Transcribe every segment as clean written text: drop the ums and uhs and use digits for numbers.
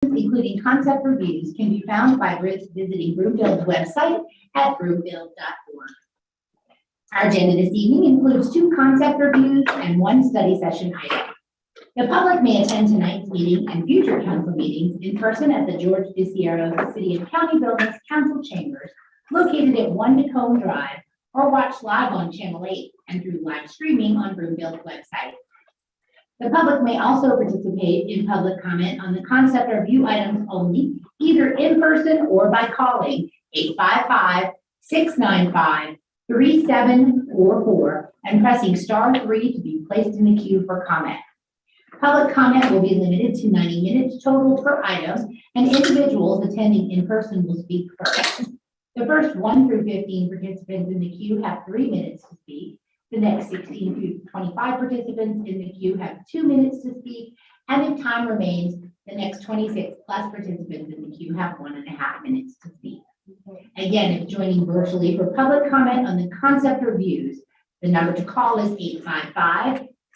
including concept reviews, can be found by visiting Broomfield's website at broomfield.org. Our agenda this evening includes 2 concept reviews and 1 study session item. The public may attend tonight's meeting and future council meetings in person at the George DeSierro City and County Buildings Council Chambers, located at 1 Tacoma Drive, or watch live on Channel 8 and through live streaming on Broomfield's website. The public may also participate in public comment on the concept review items only, either in person or by calling 855-695-3744 and pressing *3 to be placed in the queue for comment. Public comment will be limited to 90 minutes total per item, and individuals attending in person will speak first. The first 1 through 15 participants in the queue have 3 minutes to speak. The next 16 through 25 participants in the queue have 2 minutes to speak, and if time remains, the next 26 plus participants in the queue have 1.5 minutes to speak. Again, if joining virtually for public comment on the concept reviews, the number to call is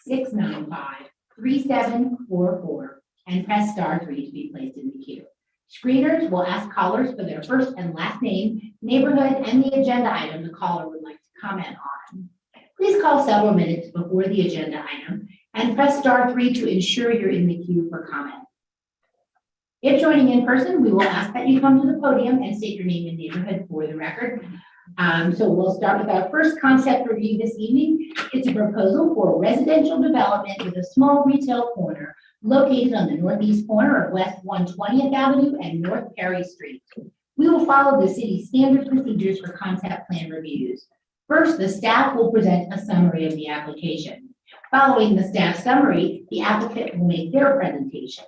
855-695-3744 and press *3 to be placed in the queue. Screeners will ask callers for their first and last name, neighborhood, and the agenda item the caller would like to comment on. Please call several minutes before the agenda item and press *3 to ensure you're in the queue for comment. If joining in person, we will ask that you come to the podium and state your name and neighborhood for the record. So we'll start with our first concept review this evening. It's a proposal for a residential development with a small retail corner located on the northeast corner of West 120th Avenue and North Perry Street. We will follow the city's standard procedures for concept plan reviews. First, the staff will present a summary of the application. Following the staff summary, the applicant will make their presentation.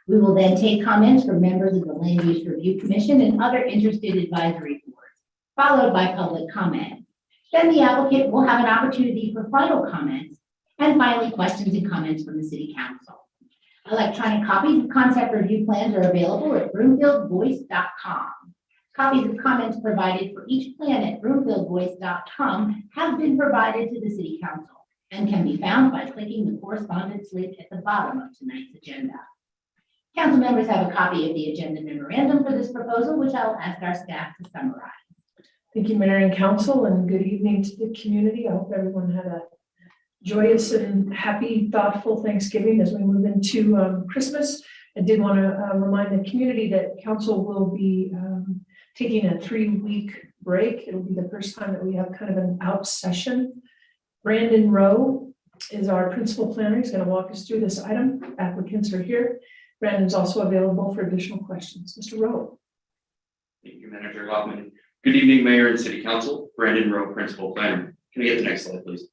We will then take comments from members of the Land Use Review Commission and other interested advisory boards, followed by public comment. Then the applicant will have an opportunity for final comments, and finally, questions and comments from the City Council. Electronic copies of concept review plans are available at broomfieldvoice.com. Copies of comments provided for each plan at broomfieldvoice.com have been provided to the City Council and can be found by clicking the correspondence link at the bottom of tonight's agenda. Council members have a copy of the agenda memorandum for this proposal, which I'll ask our staff to summarize. Thank you, Mayor and Council, and good evening to the community. I hope everyone had a joyous and happy, thoughtful Thanksgiving as we move into Christmas. I did want to remind the community that Council will be taking a 3-week break. It'll be the first time that we have kind of an out session. Brandon Rowe is our principal planner. He's going to walk us through this item. Applicants are here. Brandon's also available for additional questions. Mr. Rowe. Thank you, Manager Hoffman. Good evening, Mayor and City Council. Brandon Rowe, Principal Planner. Can I get the next slide, please?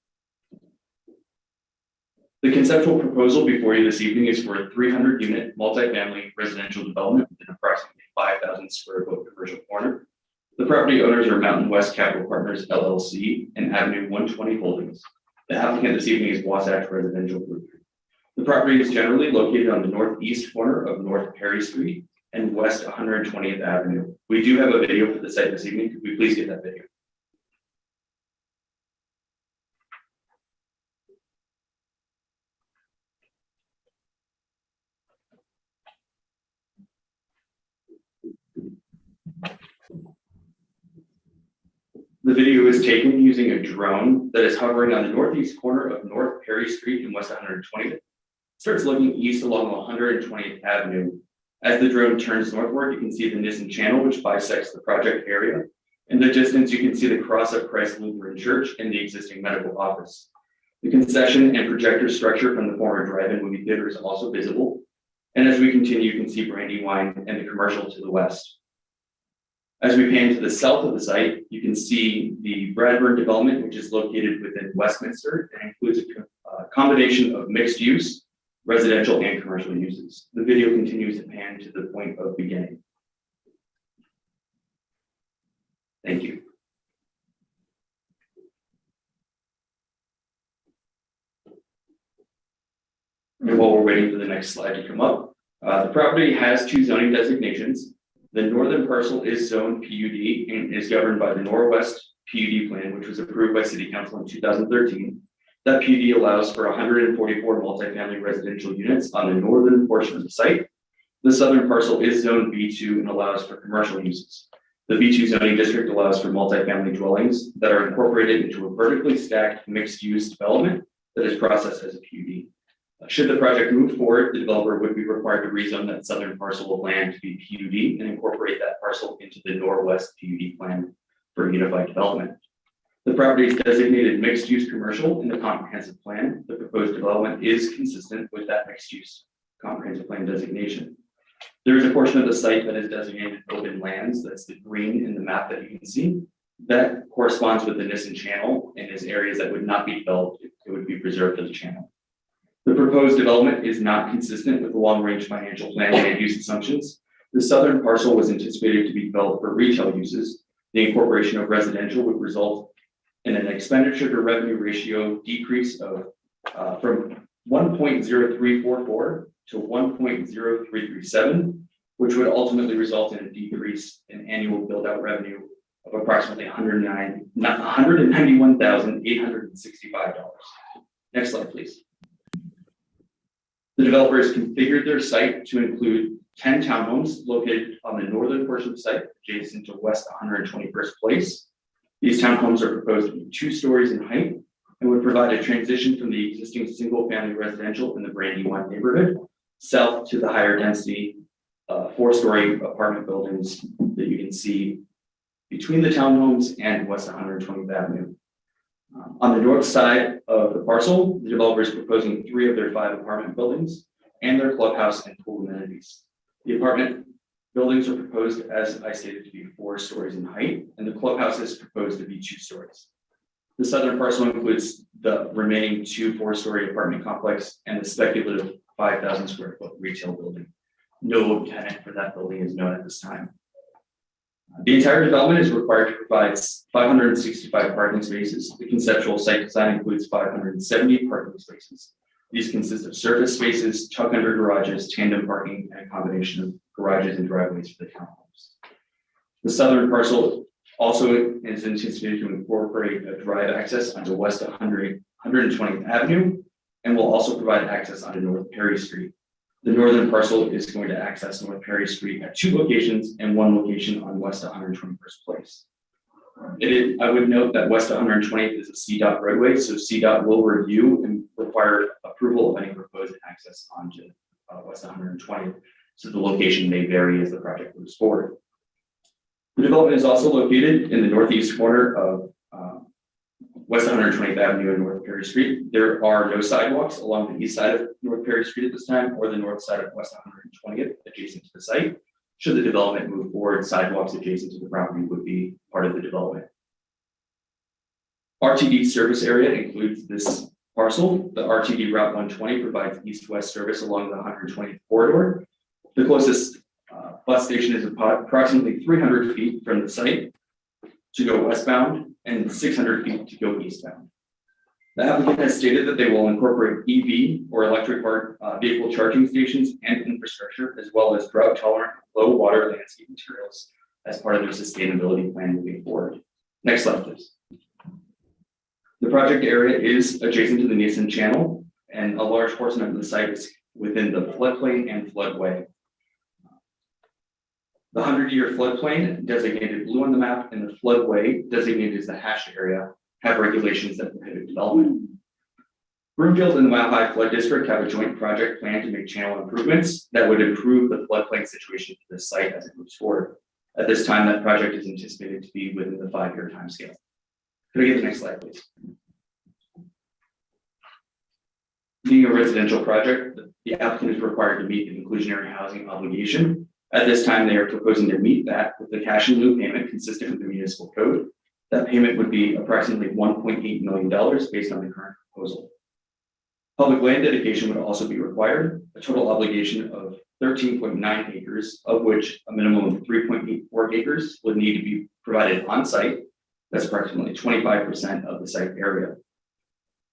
The conceptual proposal before you this evening is for a 300-unit multifamily residential development with an approximately 5,000 square foot commercial corner. The property owners are Mountain West Capital Partners, LLC, and Avenue 120 Holdings. The applicant this evening is Wasatch Residential Group. The property is generally located on the northeast corner of North Perry Street and West 120th Avenue. We do have a video for the site this evening. Could we please get that video? The video is taken using a drone that is hovering on the northeast corner of North Perry Street and West 120th. It starts looking east along 120th Avenue. As the drone turns northward, you can see the Nissen Channel, which bisects the project area. In the distance, you can see the cross of Christ Lutheran Church and the existing medical office. The concession and projector structure from the former drive-in movie theater is also visible. And as we continue, you can see Brandywine and the commercial to the west. As we pan to the south of the site, you can see the Bradburn development, which is located within Westminster and includes a combination of mixed use, residential, and commercial uses. The video continues to pan to the point of beginning. Thank you. And while we're waiting for the next slide to come up, the property has 2 zoning designations. The northern parcel is zoned PUD and is governed by the Norwest PUD plan, which was approved by City Council in 2013. That PUD allows for 144 multifamily residential units on the northern portion of the site. The southern parcel is zoned B2 and allows for commercial uses. The B2 zoning district allows for multifamily dwellings that are incorporated into a vertically stacked mixed-use development that is processed as a PUD. Should the project move forward, the developer would be required to rezone that southern parcel of land to be PUD and incorporate that parcel into the northwest PUD plan for unified development. The property is designated mixed-use commercial in the comprehensive plan. The proposed development is consistent with that mixed-use comprehensive plan designation. There is a portion of the site that is designated open lands. That's the green in the map that you can see. That corresponds with the Nissen Channel and is areas that would not be developed. It would be preserved as a channel. The proposed development is not consistent with the long-range financial plan and use assumptions. The southern parcel was anticipated to be developed for retail uses. The incorporation of residential would result in an expenditure to revenue ratio decrease of from 1.0344 to 1.0337, which would ultimately result in a decrease in annual build-out revenue of approximately $191,865. Next slide, please. The developers configured their site to include 10 townhomes located on the northern portion of the site adjacent to West 121st Place. These townhomes are proposed to be 2 stories in height and would provide a transition from the existing single-family residential in the Brandywine neighborhood south to the higher density 4-story apartment buildings that you can see between the townhomes and West 120th Avenue. On the north side of the parcel, the developer is proposing 3 of their 5 apartment buildings and their clubhouse and pool amenities. The apartment buildings are proposed, as I stated, to be 4 stories in height, and the clubhouse is proposed to be 2 stories. The southern parcel includes the remaining 2 4-story apartment complex and the speculative 5,000 square foot retail building. No tenant for that building is known at this time. The entire development is required to provide 565 parking spaces. The conceptual site design includes 570 parking spaces. These consist of surface spaces, tuck under garages, tandem parking, and a combination of garages and driveways for the townhomes. The southern parcel also is anticipated to incorporate a drive access onto West 120th Avenue and will also provide access onto North Perry Street. The northern parcel is going to access North Perry Street at 2 locations and 1 location on West 121st Place. I would note that West 120th is a CDOT roadway, so CDOT will review and require approval of any proposed access onto West 120th, so the location may vary as the project moves forward. The development is also located in the northeast corner of West 120th Avenue and North Perry Street. There are no sidewalks along the east side of North Perry Street at this time, or the north side of West 120th adjacent to the site. Should the development move forward, sidewalks adjacent to the property would be part of the development. RTD service area includes this parcel. The RTD Route 120 provides east-west service along the 120th corridor. The closest bus station is approximately 300 feet from the site to go westbound and 600 feet to go eastbound. The applicant has stated that they will incorporate EV or electric vehicle charging stations and infrastructure, as well as drought-tolerant, low-water landscape materials as part of their sustainability plan moving forward. Next slide, please. The project area is adjacent to the Nissen Channel, and a large portion of the site is within the floodplain and floodway. The 100-year floodplain, designated blue on the map, and the floodway, designated as the hashed area, have regulations that prohibit development. Broomfield and the Mile High Flood District have a joint project plan to make channel improvements that would improve the floodplain situation for the site as it moves forward. At this time, that project is anticipated to be within the 5-year timescale. Could I get the next slide, please? Being a residential project, the applicant is required to meet the inclusionary housing obligation. At this time, they are proposing to meet that with the cash in lieu payment consistent with the municipal code. That payment would be approximately $1.8 million based on the current proposal. Public land dedication would also be required, a total obligation of 13.9 acres, of which a minimum of 3.84 acres would need to be provided on site. That's approximately 25% of the site area.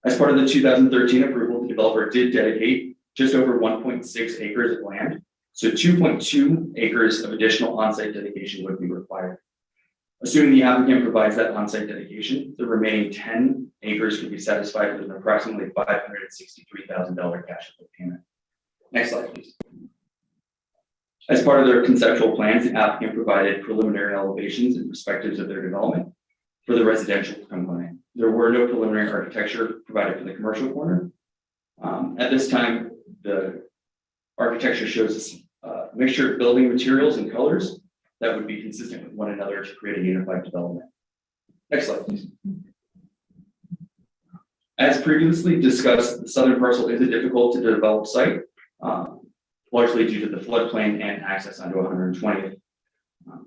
As part of the 2013 approval, the developer did dedicate just over 1.6 acres of land. So 2.2 acres of additional on-site dedication would be required. Assuming the applicant provides that on-site dedication, the remaining 10 acres could be satisfied with an approximately $563,000 cash flow payment. Next slide, please. As part of their conceptual plans, the applicant provided preliminary elevations and perspectives of their development for the residential component. There were no preliminary architecture provided for the commercial corner. At this time, the architecture shows a mixture of building materials and colors that would be consistent with one another to create a unified development. Next slide, please. As previously discussed, the southern parcel is a difficult to develop site, largely due to the floodplain and access onto 120th.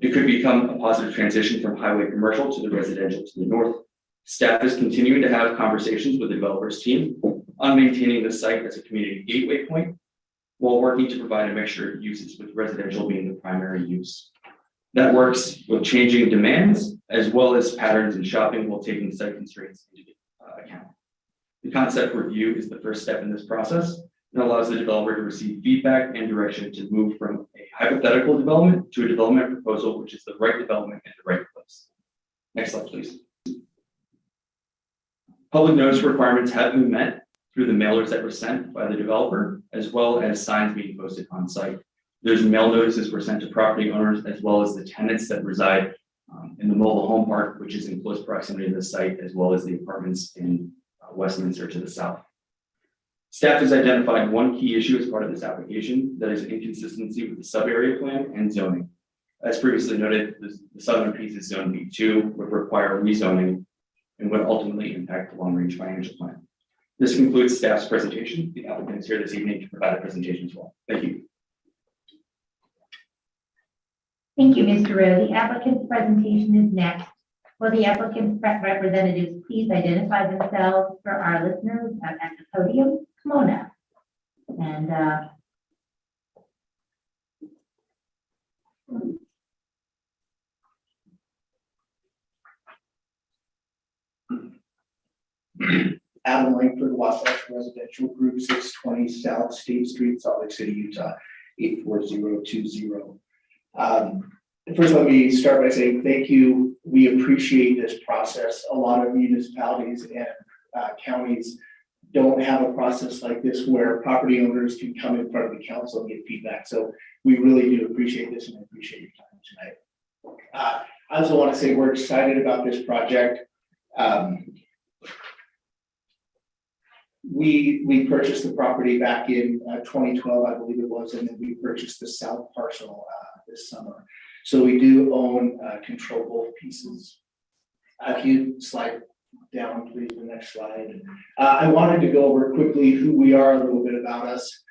It could become a positive transition from highway commercial to the residential to the north. Staff is continuing to have conversations with the developer's team on maintaining the site as a community gateway point while working to provide a mixture of uses, with residential being the primary use. That works with changing demands as well as patterns in shopping while taking site constraints into account. The concept review is the first step in this process and allows the developer to receive feedback and direction to move from a hypothetical development to a development proposal, which is the right development in the right place. Next slide, please. Public notice requirements have been met through the mailers that were sent by the developer, as well as signs being posted on site. There's mail notices were sent to property owners as well as the tenants that reside in the mobile home park, which is in close proximity to the site, as well as the apartments in Westminster to the south. Staff has identified one key issue as part of this application, that is inconsistency with the sub-area plan and zoning. As previously noted, the southern piece is zone B2, would require rezoning and would ultimately impact the long-range financial plan. This concludes staff's presentation. The applicant is here this evening to provide a presentation as well. Thank you. Thank you, Mr. Rowe. The applicant's presentation is next. Will the applicant's representatives please identify themselves for our listeners at the podium? Come on up. And Adam Langford, Wasatch Residential Group, 620 South State Street, Salt Lake City, Utah, 84020. First, let me start by saying thank you. We appreciate this process. A lot of municipalities and counties don't have a process like this where property owners can come in front of the council and get feedback. So we really do appreciate this, and I appreciate your time tonight. I also want to say we're excited about this project. We purchased the property back in 2012, I believe it was, and then we purchased the south parcel this summer. So we do own control both pieces. If you slide down, please, the next slide. I wanted to go over quickly who we are, a little bit about us.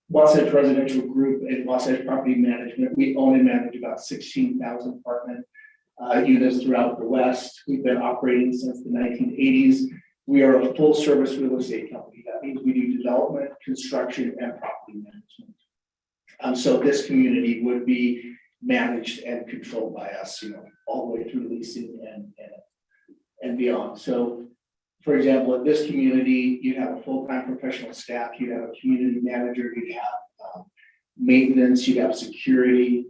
Wasatch Residential Group and Wasatch Property Management, we own and manage about 16,000 apartment units throughout the West. We've been operating since the 1980s. We are a full service real estate company. That means we do development, construction, and property management. So this community would be managed and controlled by us, all the way through leasing and beyond. So, for example, at this community, you have a full-time professional staff, you have a community manager, you have maintenance, you have security.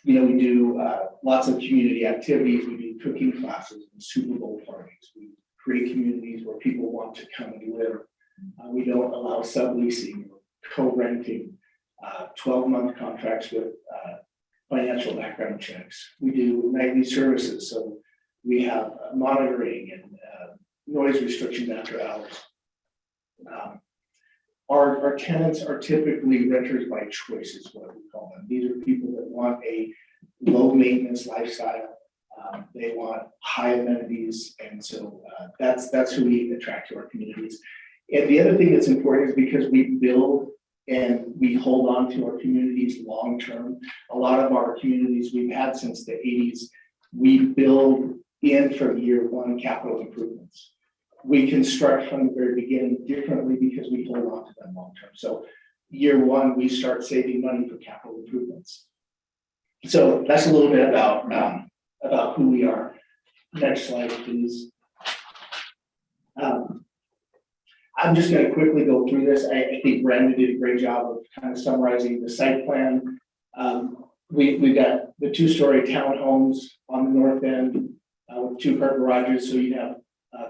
We do lots of community activities. We do cooking classes and Super Bowl parties. We create communities where people want to come and live. We don't allow subleasing or co-renting, 12-month contracts with financial background checks. We do nightly services, so we have monitoring and noise restrictions after hours. Our tenants are typically renters by choice, is what we call them. These are people that want a low maintenance lifestyle. They want high amenities, and so that's who we attract to our communities. And the other thing that's important is because we build and we hold on to our communities long term. A lot of our communities we've had since the 80s, we build in from year one capital improvements. We construct from the very beginning differently because we hold on to them long term. So year one, we start saving money for capital improvements. So that's a little bit about who we are. Next slide, please. I'm just going to quickly go through this. I think Brandon did a great job of kind of summarizing the site plan. We've got the 2-story townhomes on the north end with 2-car garages. So you have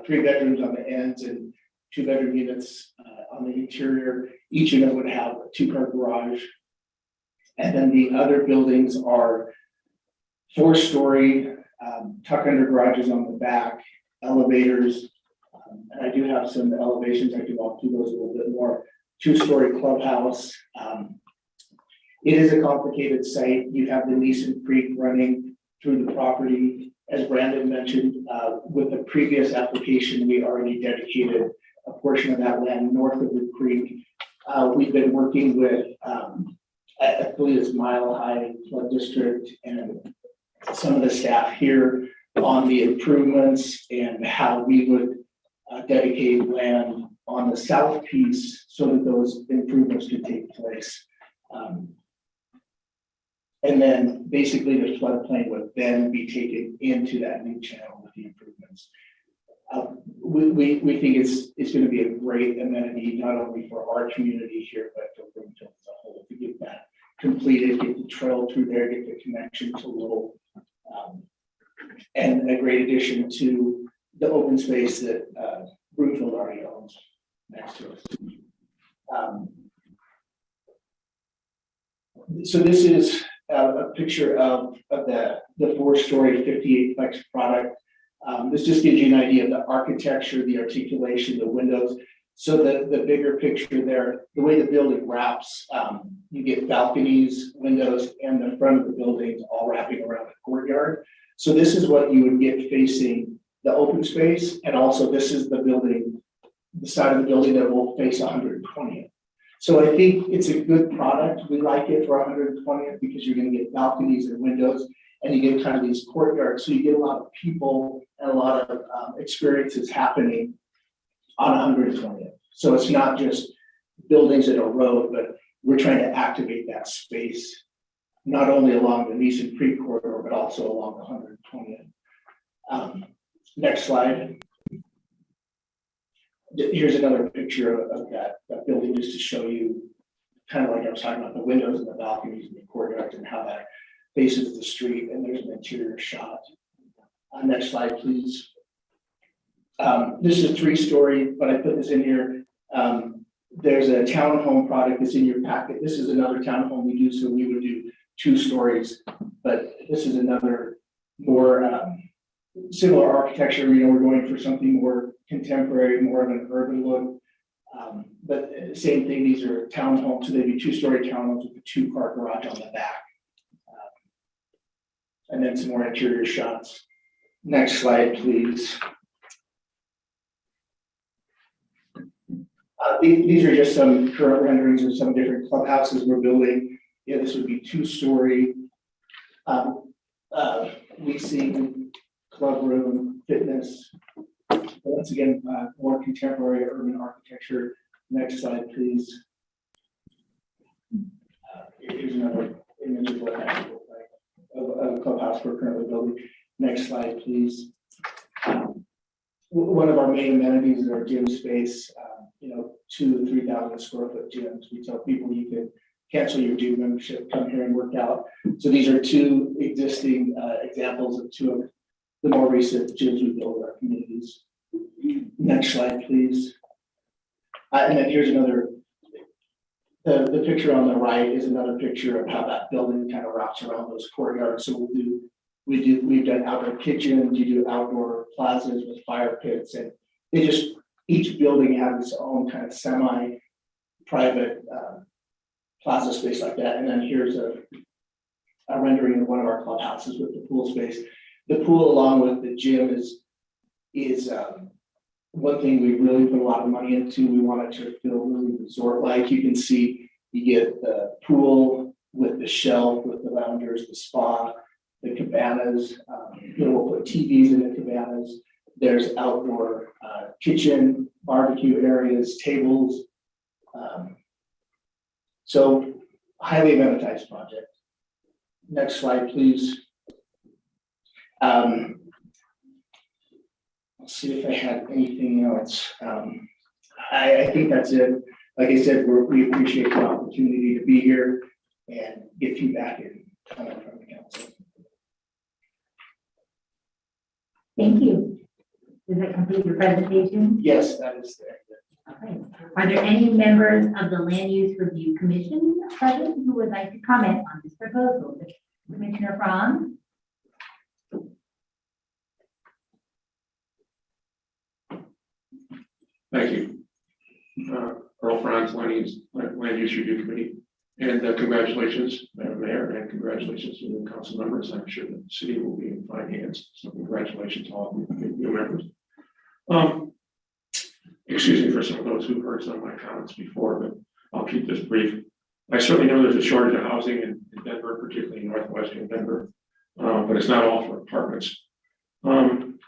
3 bedrooms on the ends and 2-bedroom units on on the interior. Each of them would have a 2-car garage. And then the other buildings are 4-story, tuck under garages on the back, elevators. And I do have some elevations. I can walk through those a little bit more. 2-story clubhouse. It is a complicated site. You have the Neeson Creek running through the property. As Brandon mentioned, with the previous application, we already dedicated a portion of that land north of the creek. We've been working with, I believe it's Mile High Flood District and some of the staff here on the improvements and how we would dedicate land on the south piece so that those improvements could take place. And then basically the floodplain would then be taken into that new channel with the improvements. We think it's going to be a great amenity, not only for our community here, but for Broomfield as a whole, to get that completed, get the trail through there, get the connection to Lowell, and a great addition to the open space that Broomfield already owns next to us. So this is a picture of the 4-story 58-plex product. This just gives you an idea of the architecture, the articulation, the windows. So the bigger picture there, the way the building wraps, you get balconies, windows, and the front of the building all wrapping around the courtyard. So this is what you would get facing the open space. And also this is the building, the side of the building that will face 120th. So I think it's a good product. We like it for 120th because you're going to get balconies and windows and you get kind of these courtyards. So you get a lot of people and a lot of experiences happening on 120th. So it's not just buildings in a row, but we're trying to activate that space, not only along the Neeson Creek corridor, but also along the 120th. Next slide. Here's another picture of that building just to show you kind of like I was talking about the windows and the balconies and the courtyards and how that faces the street. And there's an interior shot. Next slide, please. This is 3-story, but I put this in here. There's a townhome product that's in your packet. This is another townhome we do, so we would do 2 stories, but this is another more similar architecture. You know, we're going for something more contemporary, more of an urban look. But same thing, these are townhomes, so they'd be 2-story townhomes with a 2-car garage on the back. And then some more interior shots. Next slide, please. These are just some current renderings of some different clubhouses we're building. Yeah, this would be 2-story. Leasing, club room, fitness. Once again, more contemporary urban architecture. Next slide, please. Here's another image of what that would look like of a clubhouse we're currently building. Next slide, please. One of our main amenities is our gym space. 2,000 to 3,000 square foot gyms. We tell people you can cancel your gym membership, come here and work out. So these are 2 existing examples of 2 of the more recent gyms we built in our communities. Next slide, please. And then here's another, the picture on the right is another picture of how that building kind of wraps around those courtyards. So we've done outdoor kitchens, you do outdoor plazas with fire pits, and each building has its own kind of semi-private plaza space like that. And then here's a rendering of one of our clubhouses with the pool space. The pool, along with the gym, is one thing we really put a lot of money into. We want it to feel really resort-like. You can see you get the pool with the shelf, with the loungers, the spa, the cabanas. We'll put TVs in the cabanas. There's outdoor kitchen, barbecue areas, tables. So highly amenitized project. Next slide, please. Let's see if I had anything else. I think that's it. Like I said, we appreciate the opportunity to be here and get feedback and comment from the council. Thank you. Does that complete your presentation? Yes, that is there. Okay. Are there any members of the Land Use Review Commission present who would like to comment on this proposal? Commissioner Franz? Thank you. Earl Franz, Land Use Review Committee, and congratulations, Madam Mayor, and congratulations to the council members. I'm sure the city will be in fine hands. So congratulations to all of you new members. Excuse me for some of those who heard some of my comments before, but I'll keep this brief. I certainly know there's a shortage of housing in Denver, particularly northwestern Denver, but it's not all for apartments. And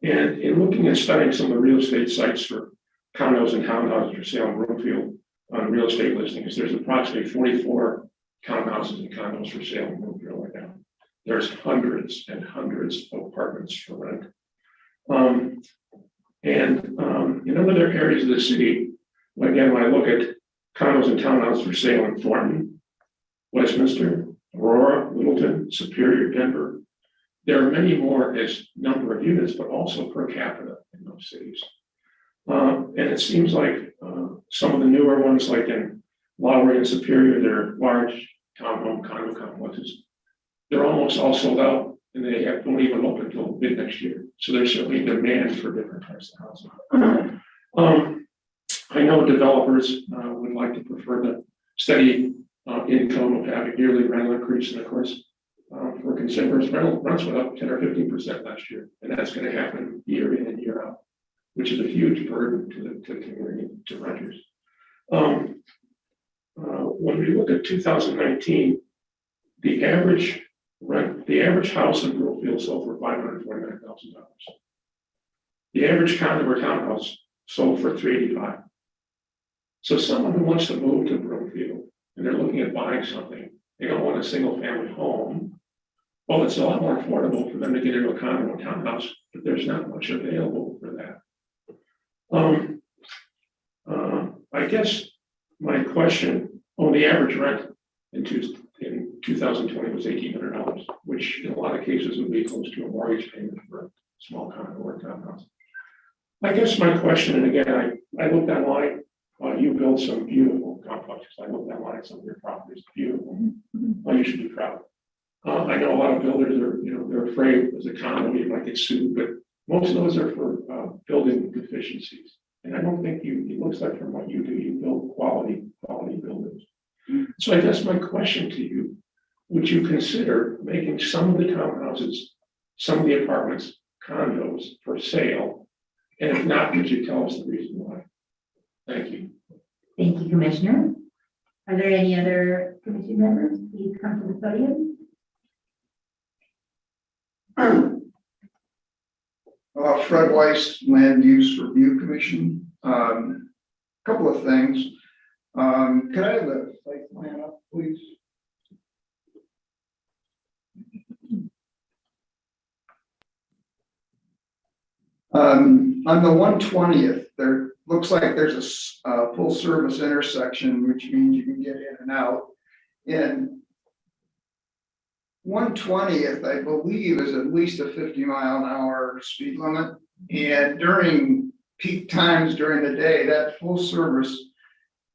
in looking and studying some of the real estate sites for condos and townhouses for sale in Broomfield on real estate listings, there's approximately 44 townhouses and condos for sale in Broomfield right now. There's hundreds and hundreds of apartments for rent. In other areas of the city, again, when I look at condos and townhouses for sale in Thornton, Westminster, Aurora, Littleton, Superior, Denver, there are many more as number of units, but also per capita in those cities. And it seems like some of the newer ones, like in Lowry and Superior, they're large townhome condo complexes. They're almost all sold out, and they don't even open until mid next year. So there's certainly demand for different types of housing. I know developers would like to prefer the steady income of having yearly rental increase, and of course, for consumers, rents went up 10 or 15% last year, and that's going to happen year in and year out, which is a huge burden to the community, to renters. When we look at 2019, the average house in Broomfield sold for $549,000. The average condo or townhouse sold for $385,000. So someone who wants to move to Broomfield and they're looking at buying something, they don't want a single family home. Well, it's a lot more affordable for them to get into a condo or townhouse, but there's not much available for that. I guess my question on the average rent in 2020 was $1,800, which in a lot of cases would be close to a mortgage payment for a small condo or townhouse. I guess my question, and again, I looked online, you built some beautiful complexes. I looked online at some of your properties, beautiful. You should be proud. I know a lot of builders are, they're afraid as a condo, you might get sued, but most of those are for building deficiencies. And I don't think it looks like from what you do, you build quality buildings. So I guess my question to you, would you consider making some of the townhouses, some of the apartments, condos for sale? And if not, could you tell us the reason why? Thank you. Thank you, Commissioner. Are there any other commission members? Please come to the podium. Fred Weiss, Land Use Review Commission. Couple of things. Could I have the site plan up, please? On the 120th, there looks like there's a full service intersection, which means you can get in and out. And 120th, I believe, is at least a 50-mile-an-hour speed limit. And during peak times during the day, that full service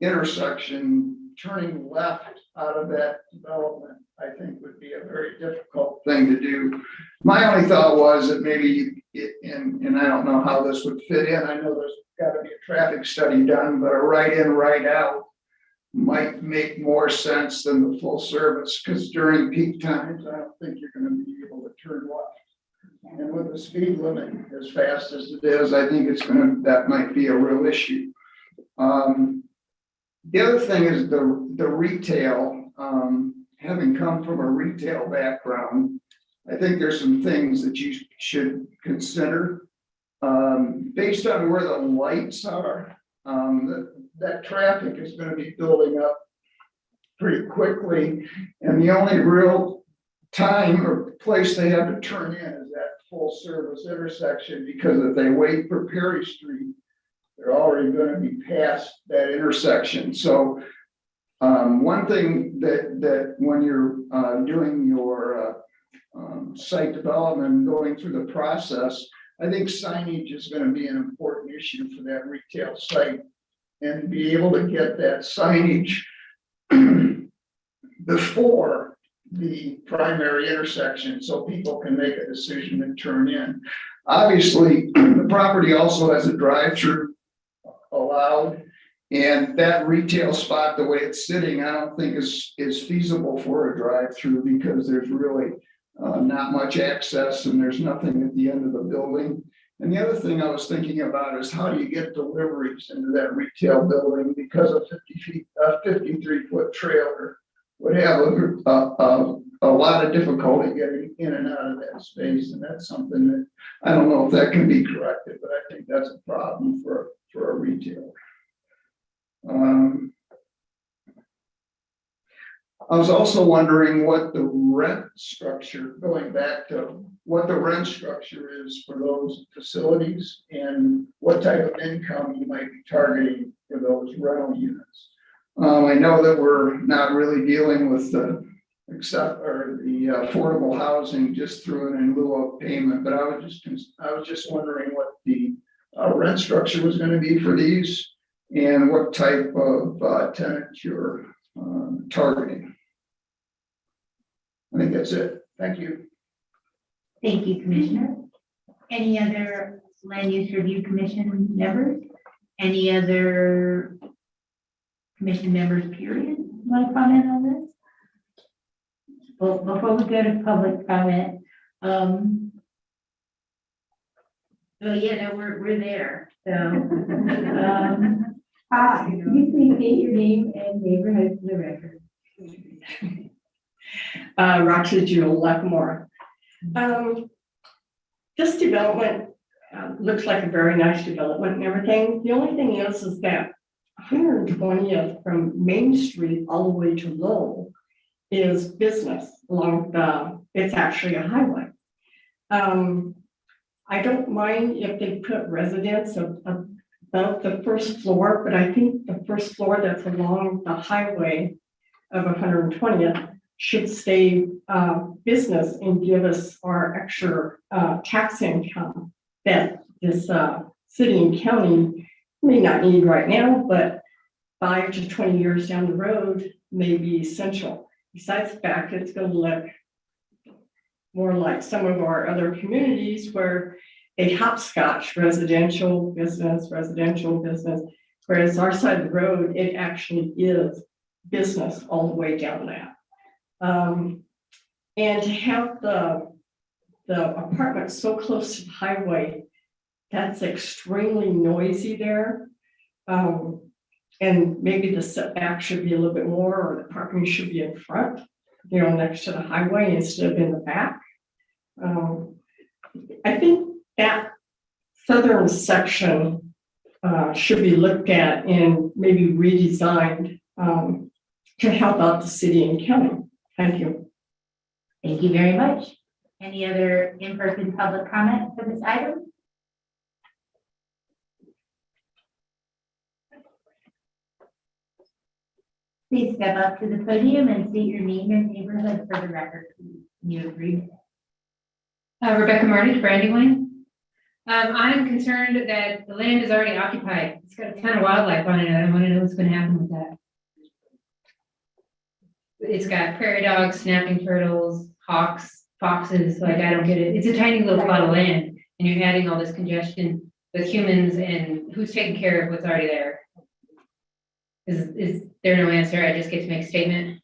intersection, turning left out of that development, I think would be a very difficult thing to do. My only thought was that maybe, and I don't know how this would fit in. I know there's got to be a traffic study done, but a right in, right out might make more sense than the full service, because during peak times, I don't think you're going to be able to turn left. And with the speed limit as fast as it is, I think that might be a real issue. The other thing is the retail. Having come from a retail background, I think there's some things that you should consider. Based on where the lights are, that traffic is going to be building up pretty quickly, and the only real time or place they have to turn in is that full service intersection, because if they wait for Perry Street, they're already going to be past that intersection. So one thing that when you're doing your site development and going through the process, I think signage is going to be an important issue for that retail site. and be able to get that signage before the primary intersection, so people can make a decision and turn in. Obviously, the property also has a drive-through allowed, and that retail spot, the way it's sitting, I don't think is feasible for a drive-through, because there's really not much access, and there's nothing at the end of the building. And the other thing I was thinking about is, how do you get deliveries into that retail building, because a 53-foot trailer would have a lot of difficulty getting in and out of that space, and that's something that, I don't know if that can be corrected, but I think that's a problem for a retailer. I was also wondering what the rent structure, going back to what the rent structure is for those facilities, and what type of income you might be targeting for those rental units. I know that we're not really dealing with the affordable housing just through an in lieu of payment, but I was just wondering what the rent structure was going to be for these, and what type of tenant you're targeting. I think that's it. Thank you. Thank you, Commissioner. Any other Land Use Review Commission members? Any other commission members, period, want to comment on this? Well, before we go to public comment, oh yeah, no, we're there, so. Hi, can you please state your name and neighborhood for the record? Roxy Jewel Lackamore. This development looks like a very nice development and everything. The only thing is that 120th from Main Street all the way to Lowell is business along it's actually a highway. I don't mind if they put residents above the first floor, but I think the first floor that's along the highway of 120th should stay business and give us our extra tax income that this city and county may not need right now, but 5 to 20 years down the road may be essential. Besides the fact, it's going to look more like some of our other communities where they hopscotch residential business, whereas our side of the road, it actually is business all the way down that. And to have the apartment so close to the highway, that's extremely noisy there. And maybe the setback should be a little bit more, or the parking should be in front, next to the highway instead of in the back. I think that southern section should be looked at and maybe redesigned to help out the city and county. Thank you. Thank you very much. Any other in-person public comment for this item? Please step up to the podium and state your name and neighborhood for the record. You agree? Rebecca Marty, Brandywine. I'm concerned that the land is already occupied. It's got a ton of wildlife on it. I want to know what's going to happen with that. It's got prairie dogs, snapping turtles, hawks, foxes. Like, I don't get it. It's a tiny little plot of land, and you're adding all this congestion with humans, and who's taking care of what's already there? Is there no answer? I just get to make a statement.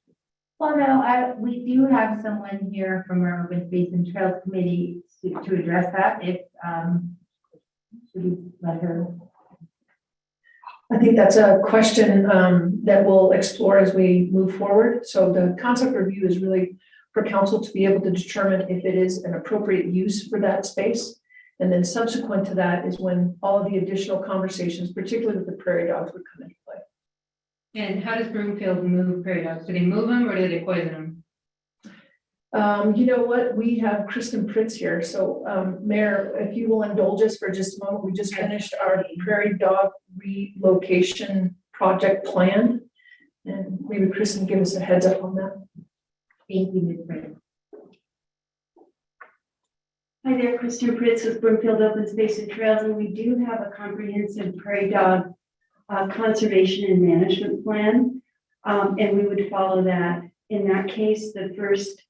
Well, no, we do have someone here from our Open Space and Trails Committee to address that. If should we let her? I think that's a question that we'll explore as we move forward. So the concept review is really for council to be able to determine if it is an appropriate use for that space. And then subsequent to that is when all of the additional conversations, particularly with the prairie dogs, would come into play. And how does Broomfield move prairie dogs? Do they move them or do they poison them? You know what? We have Kristen Pritz here. So Mayor, if you will indulge us for just a moment, we just finished our prairie dog relocation project plan. And maybe Kristen give us a heads up on that. Thank you, Ms. Prince. Hi there, Kristen Pritz with Broomfield Open Space and Trails, and we do have a comprehensive prairie dog conservation and management plan. And we would follow that. In that case, the first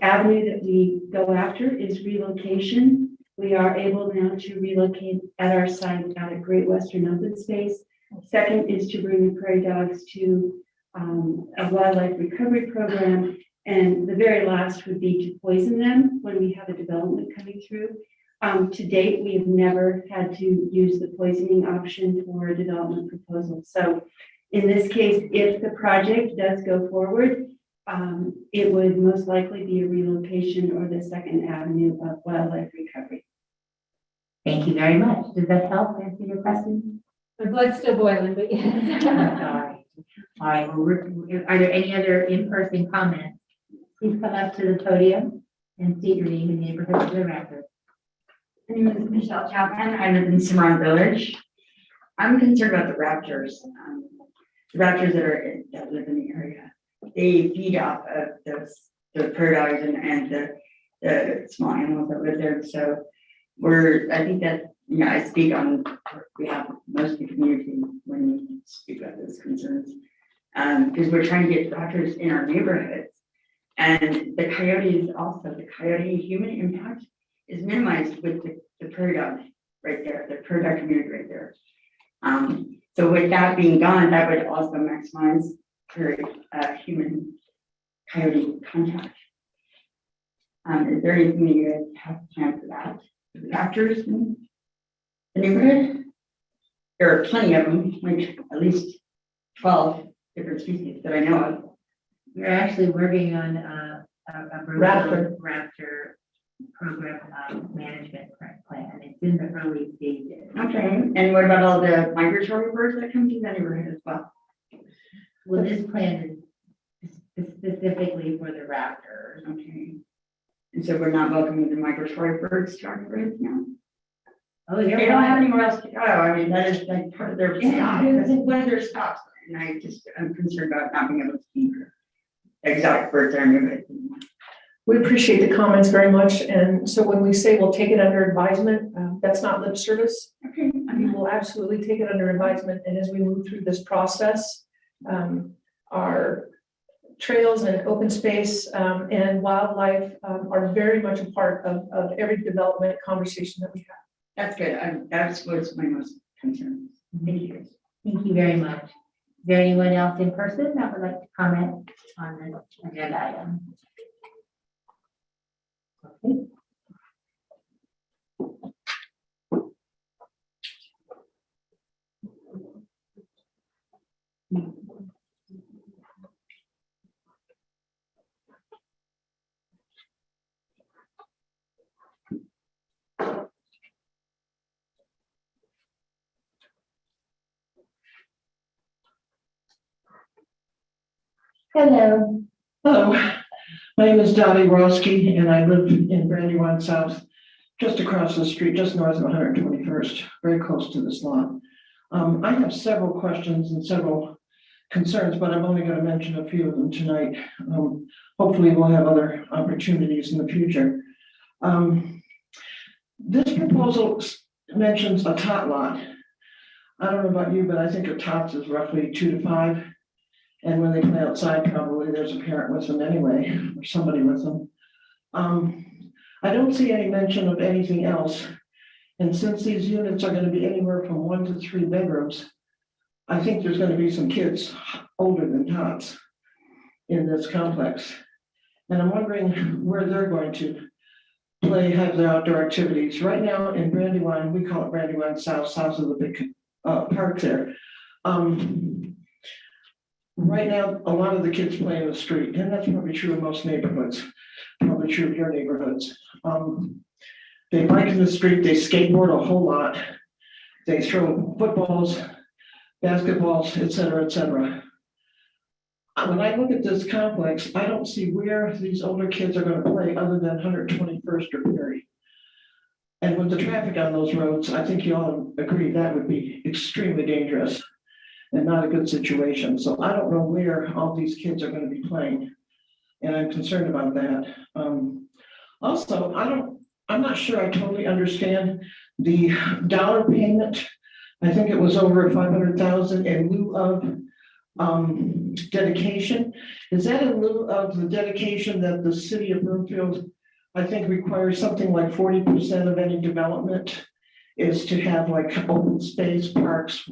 avenue that we go after is relocation. We are able now to relocate at our site out at Great Western Open Space. Second is to bring the prairie dogs to a wildlife recovery program. And the very last would be to poison them when we have a development coming through. To date, we have never had to use the poisoning option for a development proposal. So in this case, if the project does go forward, it would most likely be a relocation or the second avenue of wildlife recovery. Thank you very much. Does that help answer your question? My blood's still boiling, but yes. All right, well, are there any other in-person comments? Please come up to the podium and state your name and neighborhood for the record. My name is Michelle Chapman. I live in Cimarron Village. I'm concerned about the raptors. The raptors that live in the area. They feed off of the prairie dogs and the small animals that live there. So I think that, I speak on behalf of most of the community when we speak about those concerns. Because we're trying to get raptors in our neighborhoods. And the coyotes also, the coyote human impact is minimized with the prairie dog right there, the prairie dog community right there. So with that being gone, that would also maximize human coyote contact. Is there anything that you guys have planned for that? For the raptors in the neighborhood? There are plenty of them, like at least 12 different species that I know of. We're actually working on a Raptor. raptor program management plan. It's in the early stages. Okay, and what about all the migratory birds that come to the neighborhood as well? Well, this plan is specifically for the raptors. Okay. And so we're not welcoming the migratory birds to our neighborhoods now? Oh, They you're don't have right. anywhere else to go. I mean, that is like part of their stop. That's one of their stops. And I'm concerned about not being able to feed exotic birds in our neighborhood. We appreciate the comments very much. And so when we say we'll take it under advisement, that's not lip service. Okay. We will absolutely take it under advisement. And as we move through this process, our trails and open space and wildlife are very much a part of every development conversation that we have. That's good. That's what's my most concern. Thank you. Thank you very much. Is there anyone else in person that would like to comment on this agenda item? Okay. Hello. Hello, my name is Dottie Roski and I live in Brandywine South, just across the street, just north of 121st, very close to this lot. I have several questions and several concerns, but I'm only going to mention a few of them tonight. Hopefully we'll have other opportunities in the future. This proposal mentions a tot lot. I don't know about you, but I think a tot is roughly 2 to 5. And when they play outside, probably there's a parent with them anyway, or somebody with them. I don't see any mention of anything else. And since these units are going to be anywhere from 1 to 3 bedrooms, I think there's going to be some kids older than tots in this complex. And I'm wondering where they're going to play, have their outdoor activities. Right now in Brandywine, we call it Brandywine South, south of the big park there. Right now, a lot of the kids play in the street, and that's probably true in most neighborhoods, probably true of your neighborhoods. They bike in the street, they skateboard a whole lot. They throw footballs, basketballs, et cetera, et cetera. When I look at this complex, I don't see where these older kids are going to play other than 121st or Perry. And with the traffic on those roads, I think you all agree that would be extremely dangerous and not a good situation. So I don't know where all these kids are going to be playing. And I'm concerned about that. Also, I'm not sure I totally understand the dollar payment I think it was over 500,000 in lieu of dedication. Is that in lieu of the dedication that the city of Broomfield, I think, requires something like 40% of any development is to have like open space, parks,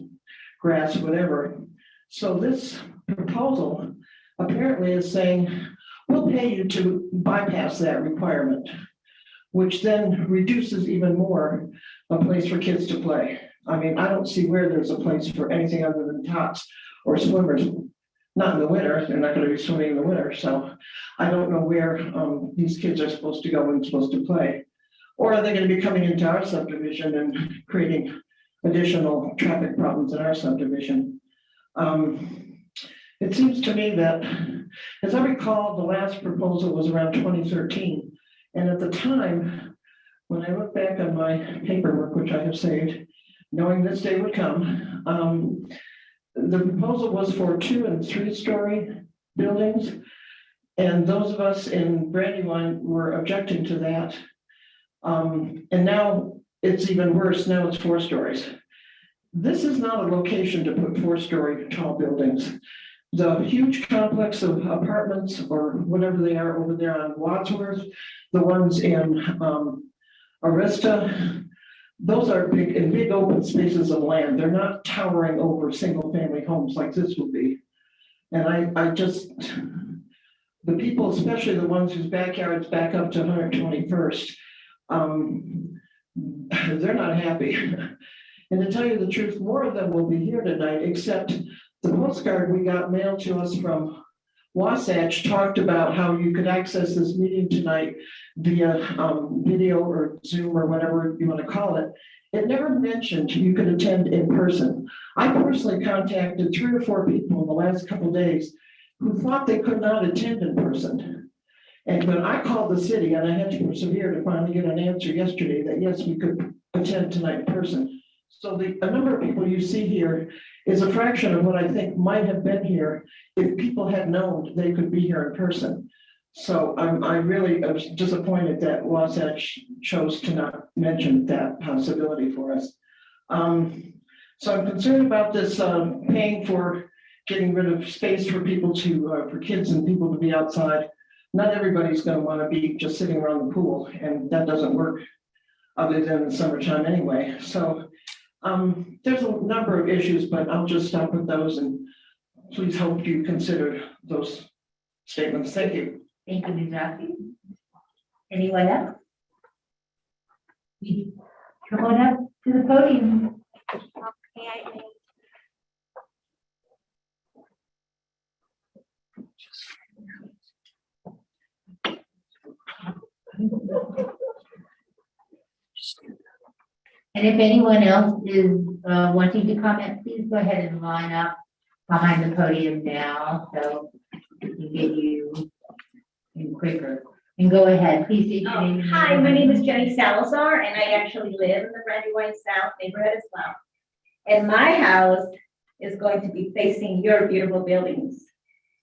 grass, whatever. So this proposal apparently is saying, we'll pay you to bypass that requirement, which then reduces even more a place for kids to play. I mean, I don't see where there's a place for anything other than tots or swimmers. Not in the winter, they're not gonna be swimming in the winter, so I don't know where these kids are supposed to go and supposed to play. Or are they gonna be coming into our subdivision and creating additional traffic problems in our subdivision? It seems to me that, as I recall, the last proposal was around 2013. And at the time, when I look back on my paperwork, which I have saved, knowing this day would come, the proposal was for 2- and 3-story buildings. And those of us in Brandywine were objecting to that. And now it's even worse. Now it's 4 stories. This is not a location to put 4-story tall buildings. The huge complex of apartments or whatever they are over there on Wadsworth, the ones in Arista, those are big open spaces of land. They're not towering over single family homes like this would be. And I just, the people, especially the ones whose backyards back up to 121st, they're not happy. And to tell you the truth, more of them will be here tonight, except the postcard we got mailed to us from Wasatch talked about how you could access this meeting tonight via video or Zoom or whatever you want to call it. It never mentioned you could attend in person. I personally contacted 3 or 4 people in the last couple of days who thought they could not attend in person. And when I called the city, and I had to persevere to finally get an answer yesterday that yes, we could attend tonight in person. So a number of people you see here is a fraction of what I think might have been here if people had known they could be here in person. So I really was disappointed that Wasatch chose to not mention that possibility for us. So I'm concerned about this paying for getting rid of space for people to, for kids and people to be outside. Not everybody's going to want to be just sitting around the pool, and that doesn't work other than in the summertime anyway. So there's a number of issues, but I'll just stop with those, and please hope you consider those statements. Thank you. Thank you, Ms. Rossi. Anyone else? Come on up to the podium. And if anyone else is wanting to comment, please go ahead and line up behind the podium now, so we can get you in quicker. And go ahead, please state your name. Hi, my name is Jenny Salazar, and I actually live in the Brandywine South neighborhood as well. And my house is going to be facing your beautiful buildings.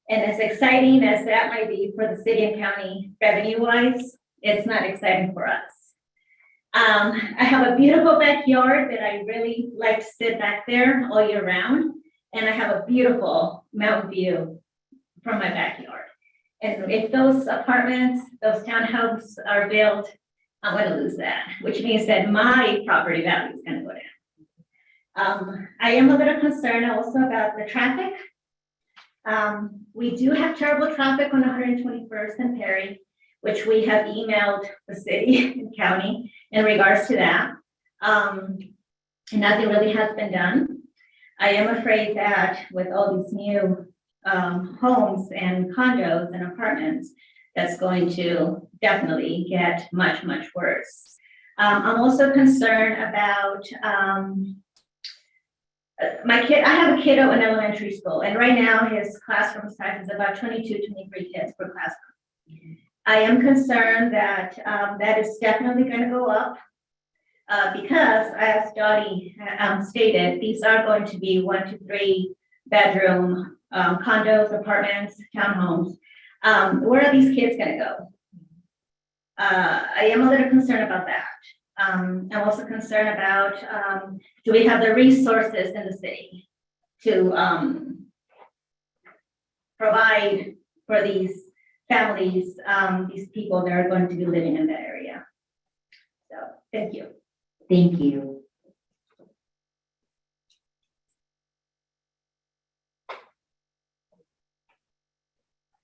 And as exciting as that might be for the city and county revenue-wise, it's not exciting for us. I have a beautiful backyard that I really like to sit back there all year round. And I have a beautiful mountain view from my backyard. And if those apartments, those townhouses are built, I'm going to lose that, which means that my property value is going to go down. I am a little concerned also about the traffic. We do have terrible traffic on 121st and Perry, which we have emailed the city and county in regards to that. Nothing really has been done. I am afraid that with all these new homes and condos and apartments, that's going to definitely get much, much worse. I'm also concerned about my kid. I have a kiddo in elementary school, and right now his classroom size is about 22, 23 kids per classroom. I am concerned that that is definitely going to go up because, as Dottie stated, these are going to be 1 to 3 bedroom condos, apartments, townhomes. Where are these kids going to go? I am a little concerned about that. I'm also concerned about, do we have the resources in the city to provide for these families, these people that are going to be living in that area? So, thank you. Thank you.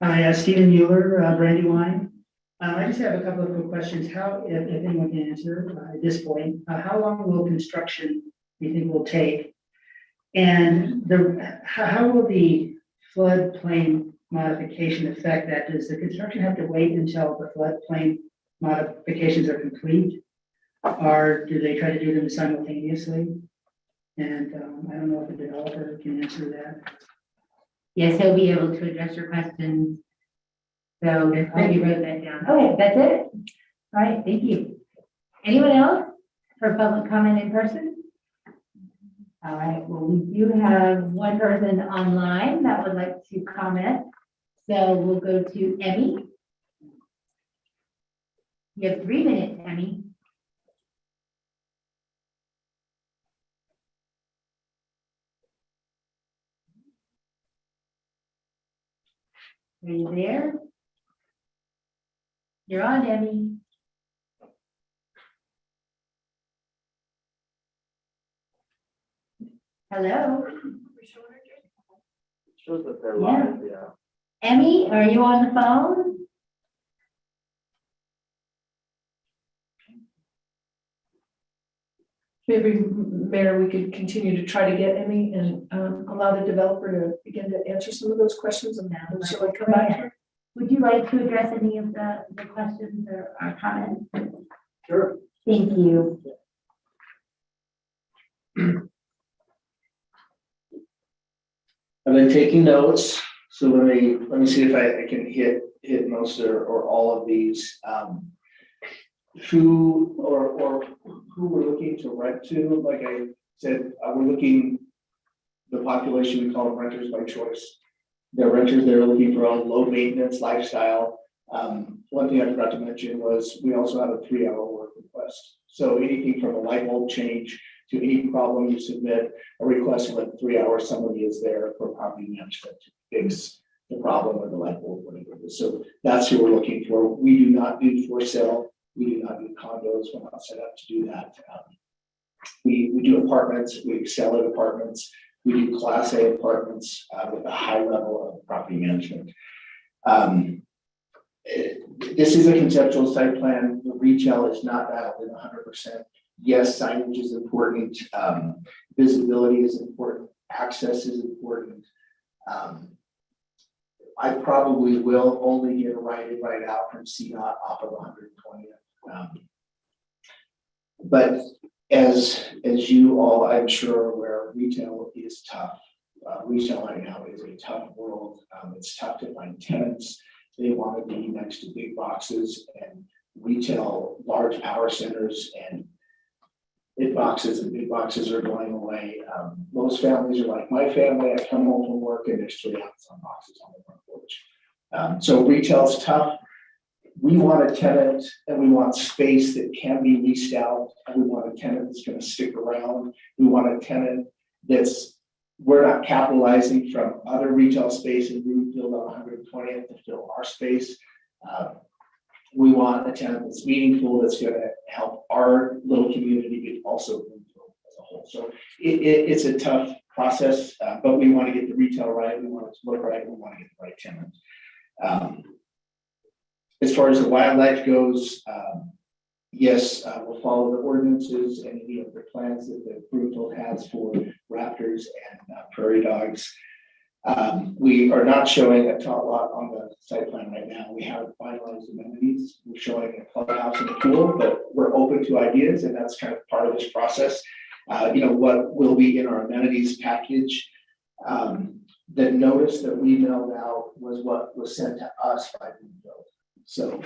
Hi, Stephen Mueller, Brandywine. I just have a couple of quick questions. How, if anyone can answer at this point, how long will construction you think will take? And how will the floodplain modification affect that? Does the construction have to wait until the floodplain modifications are complete? Or do they try to do them simultaneously? And I don't know if a developer can answer that. Yes, he'll be able to address your questions. So I hope you wrote that down. Okay, that's it. All right, thank you. Anyone else for public comment in person? All right, well, we do have one person online that would like to comment. So we'll go to Emmy. You have 3 minutes, Emmy. Are you there? You're on, Emmy. Hello? Shows that they're live, yeah. Emmy, are you on the phone? Maybe, Mayor, we could continue to try to get Emmy and allow the developer to begin to answer some of those questions and so I come back to her. Would you like to address any of the questions or comments? Sure. Thank you. I've been taking notes, so let me see if I can hit most or all of these. Who we're looking to rent to, like I said, we're looking, the population, we call them renters by choice. They're renters, they're looking for a low maintenance lifestyle. One thing I forgot to mention was we also have a 3-hour work request. So anything from a light bulb change to any problem you submit, a request within 3 hours, somebody is there for property management to fix the problem or the light bulb, whatever it is. So that's who we're looking for. We do not do for sale. We do not do condos. We're not set up to do that. We do apartments. We excel at apartments. We do Class A apartments with a high level of property management. This is a conceptual site plan. The retail is not dialed in 100%. Yes, signage is important. Visibility is important. Access is important. I probably will only get a right out from CDOT off of 120th. But as you all, I'm sure, are aware, retail is tough. Retail right now is a tough world. It's tough to find tenants. They want to be next to big boxes, and retail, large power centers, and big boxes are going away. Most families are like my family. I come home from work and there's 3 Amazon boxes on the front porch. So retail's tough. We want a tenant and we want space that can be leased out, and we want a tenant that's going to stick around. We want a tenant we're not capitalizing from other retail space in Broomfield on 120th to fill our space. We want a tenant that's meaningful, that's going to help our little community, but also Broomfield as a whole. So it's a tough process, but we want to get the retail right. We want it to look right. We want to get the right tenant. As far as the wildlife goes, yes, we'll follow the ordinances and any of the plans that the Broomfield has for raptors and prairie dogs. We are not showing a tot lot on the site plan right now. We haven't finalized amenities. We're showing a clubhouse and a pool, but we're open to ideas, and that's kind of part of this process. What will be in our amenities package. The notice that we mailed out was what was sent to us by Broomfield. So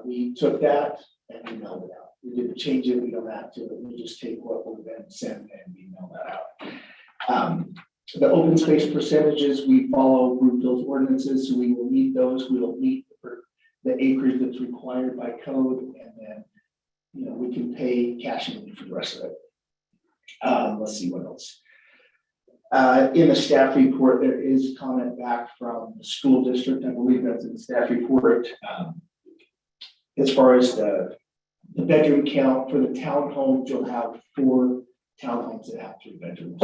we took that and we mailed it out. We didn't change it. We don't have to. We just take what we've been sent and we mail that out. The open space percentages, we follow Broomfield's ordinances, so we will meet those. We will meet the acreage that's required by code, and then we can pay cash in for the rest of it. Let's see what else. In the staff report, there is comment back from the school district. I believe that's in the staff report. As far as the bedroom count for the townhomes, you'll have 4 townhomes that have 3 bedrooms.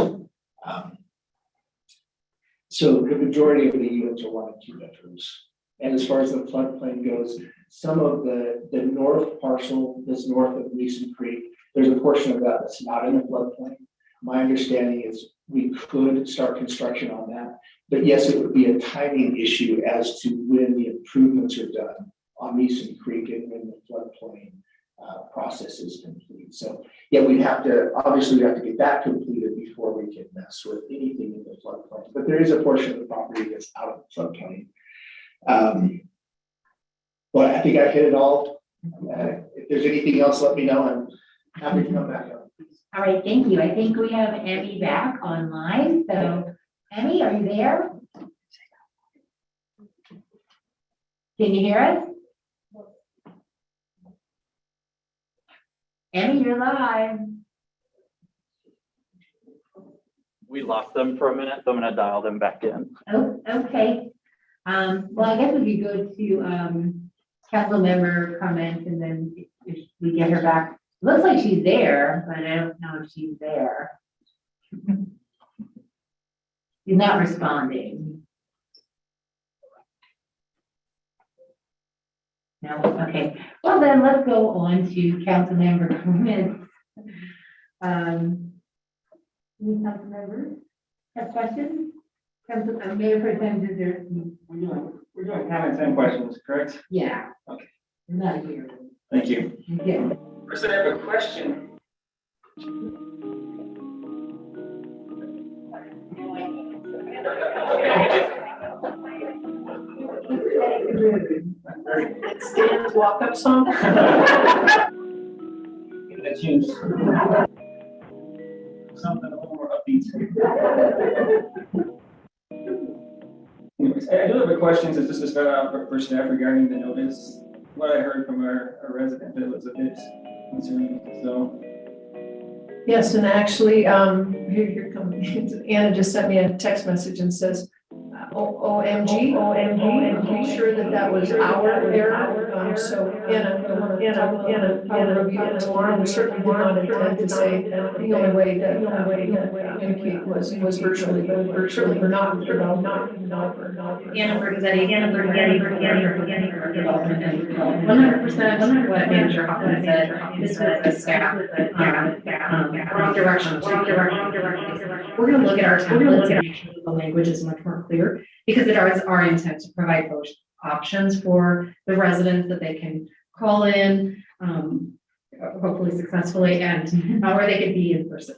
So the majority of the units are 1 and 2 bedrooms. And as far as the floodplain goes, some of the north parcel that's north of Mason Creek, there's a portion of that that's not in the floodplain. My understanding is we could start construction on that, but yes, it would be a timing issue as to when the improvements are done on Mason Creek and when the floodplain process is complete. So yeah, obviously we have to get that completed before we can mess with anything in the floodplain, but there is a portion of the property that's out of the floodplain. But I think I've hit it all. If there's anything else, let me know. I'm happy to come back up. All right, thank you. I think we have Emmy back online. So Emmy, are you there? Can you hear us? Emmy, you're live. We lost them for a minute, so I'm gonna dial them back in. Oh, okay. Well, I guess we could go to council member comments and then if we get her back. Looks like she's there, but I don't know if she's there. She's not responding. No, okay. Well, then let's go on to council member comments. Any council members have questions? Mayor Pro Tem, is there? We're doing comments and questions, correct? Yeah. Okay. Not here. Thank you. Yeah. First, I have a question. It's Dan's walk-up song. That changed. Something a little more upbeat. Anyways, I do have a question, so just to start out for staff regarding the notice. What I heard from our resident, it was a bit concerning, so. Yes, and actually, here comes, Anna just sent me a text message and says, OMG, be sure that was our error. So Anna, review it tomorrow. We certainly did not intend to say the only way to communicate was virtually, but virtually we're not. Anna Bergzetti, 100% what Manager Hoffman said. This was a staff, wrong direction. We're gonna look at our templates and make sure the language is much more clear, because it is our intent to provide both options for the residents that they can call in, hopefully successfully, and or they could be in person.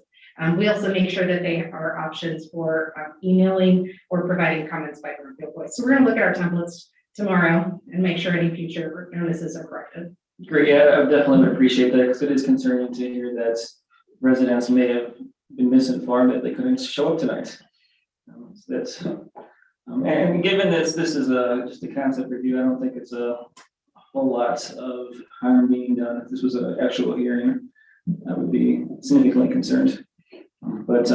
We also make sure that they are options for emailing or providing comments by verbal voice. So we're gonna look at our templates tomorrow and make sure any future notices are corrected. Great, yeah, I definitely would appreciate that, because it is concerning to hear that residents may have been misinformed that they couldn't show up tonight. And given this is just a concept review, I don't think it's a whole lot of harm being done. If this was an actual hearing, I would be significantly concerned. But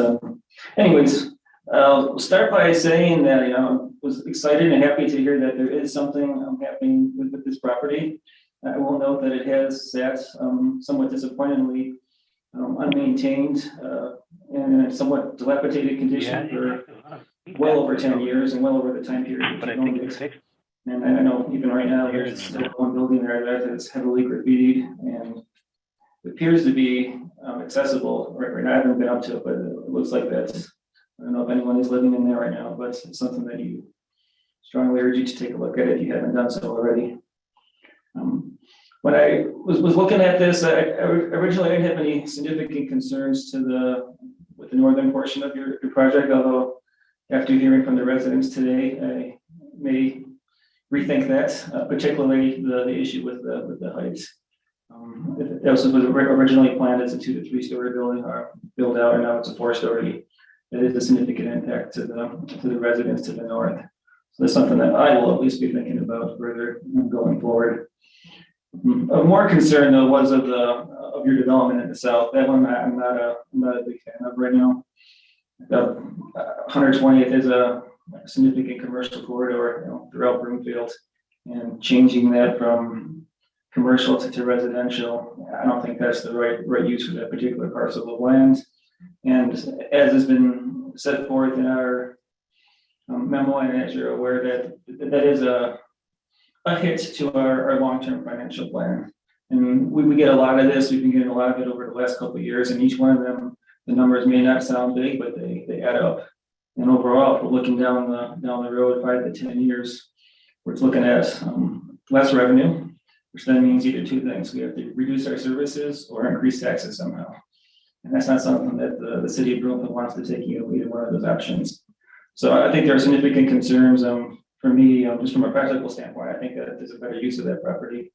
anyways, we'll start by saying that, I was excited and happy to hear that there is something happening with this property. I will note that it has sat somewhat disappointingly unmaintained in a somewhat dilapidated condition for well over 10 years and well over the time period. But I think it's and I know even right now, there's still one building there that's heavily graffitied and it appears to be accessible. Right now, I haven't been up to it, but it looks like that's, I don't know if anyone is living in there right now, but it's something that you strongly urge you to take a look at if you haven't done so already. When I was looking at this, I originally didn't have any significant concerns with the northern portion of your project, although after hearing from the residents today, I may rethink that, particularly the issue with the heights. It also was originally planned as a 2 to 3 story building or build out, and now it's a 4-story. That is a significant impact to the residents to the north. So that's something that I will at least be thinking about further going forward. More concern though was of of your development in the south. That one I'm not a big fan of right now. The 120th is a significant commercial corridor, throughout Broomfield, and changing that from commercial to residential, I don't think that's the right use for that particular parcel of land. And as has been set forth in our memo, and as you're aware, that is a hit to our long-term financial plan. And we get a lot of this, we've been getting a lot of it over the last couple of years, and each one of them, the numbers may not sound big, but they add up. And overall, if we're looking down the road 5 to 10 years, we're looking at less revenue, which then means either two things. We have to reduce our services or increase taxes somehow. And that's not something that the city of Broomfield wants to take either one of those options. So I think there are significant concerns for me, just from a practical standpoint. I think that there's a better use of that property.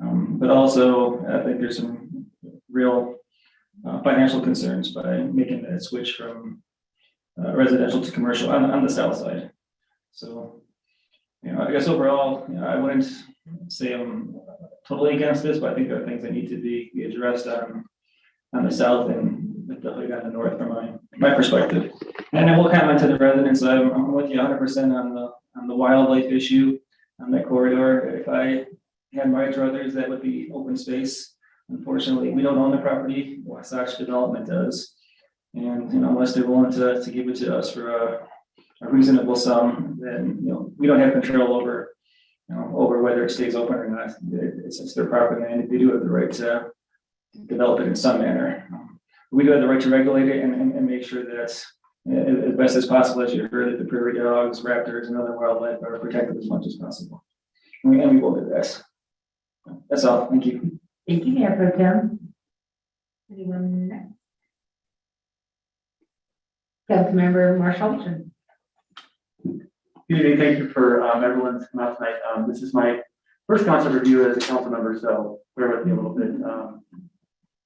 But also, I think there's some real financial concerns by making that switch from residential to commercial on the south side. So, I guess overall, I wouldn't say I'm totally against this, but I think there are things that need to be addressed on the south and definitely on the north from my perspective. And I will comment to the residents, I'm with you 100% on the wildlife issue on that corridor. If I had my druthers, that would be open space. Unfortunately, we don't own the property, Wasatch Development does. And unless they're willing to give it to us for a reasonable sum, then we don't have control over whether it stays open or not. It's their property, and they do have the right to develop it in some manner. We do have the right to regulate it and make sure that as best as possible, as you heard, that the prairie dogs, raptors, and other wildlife are protected as much as possible. And we will do that. That's all. Thank you. Thank you, Mayor Pro Tem. Anyone next? Councilmember Marshall. Good evening. Thank you for everyone's come out tonight. This is my first council review as a council member, so bear with me a little bit.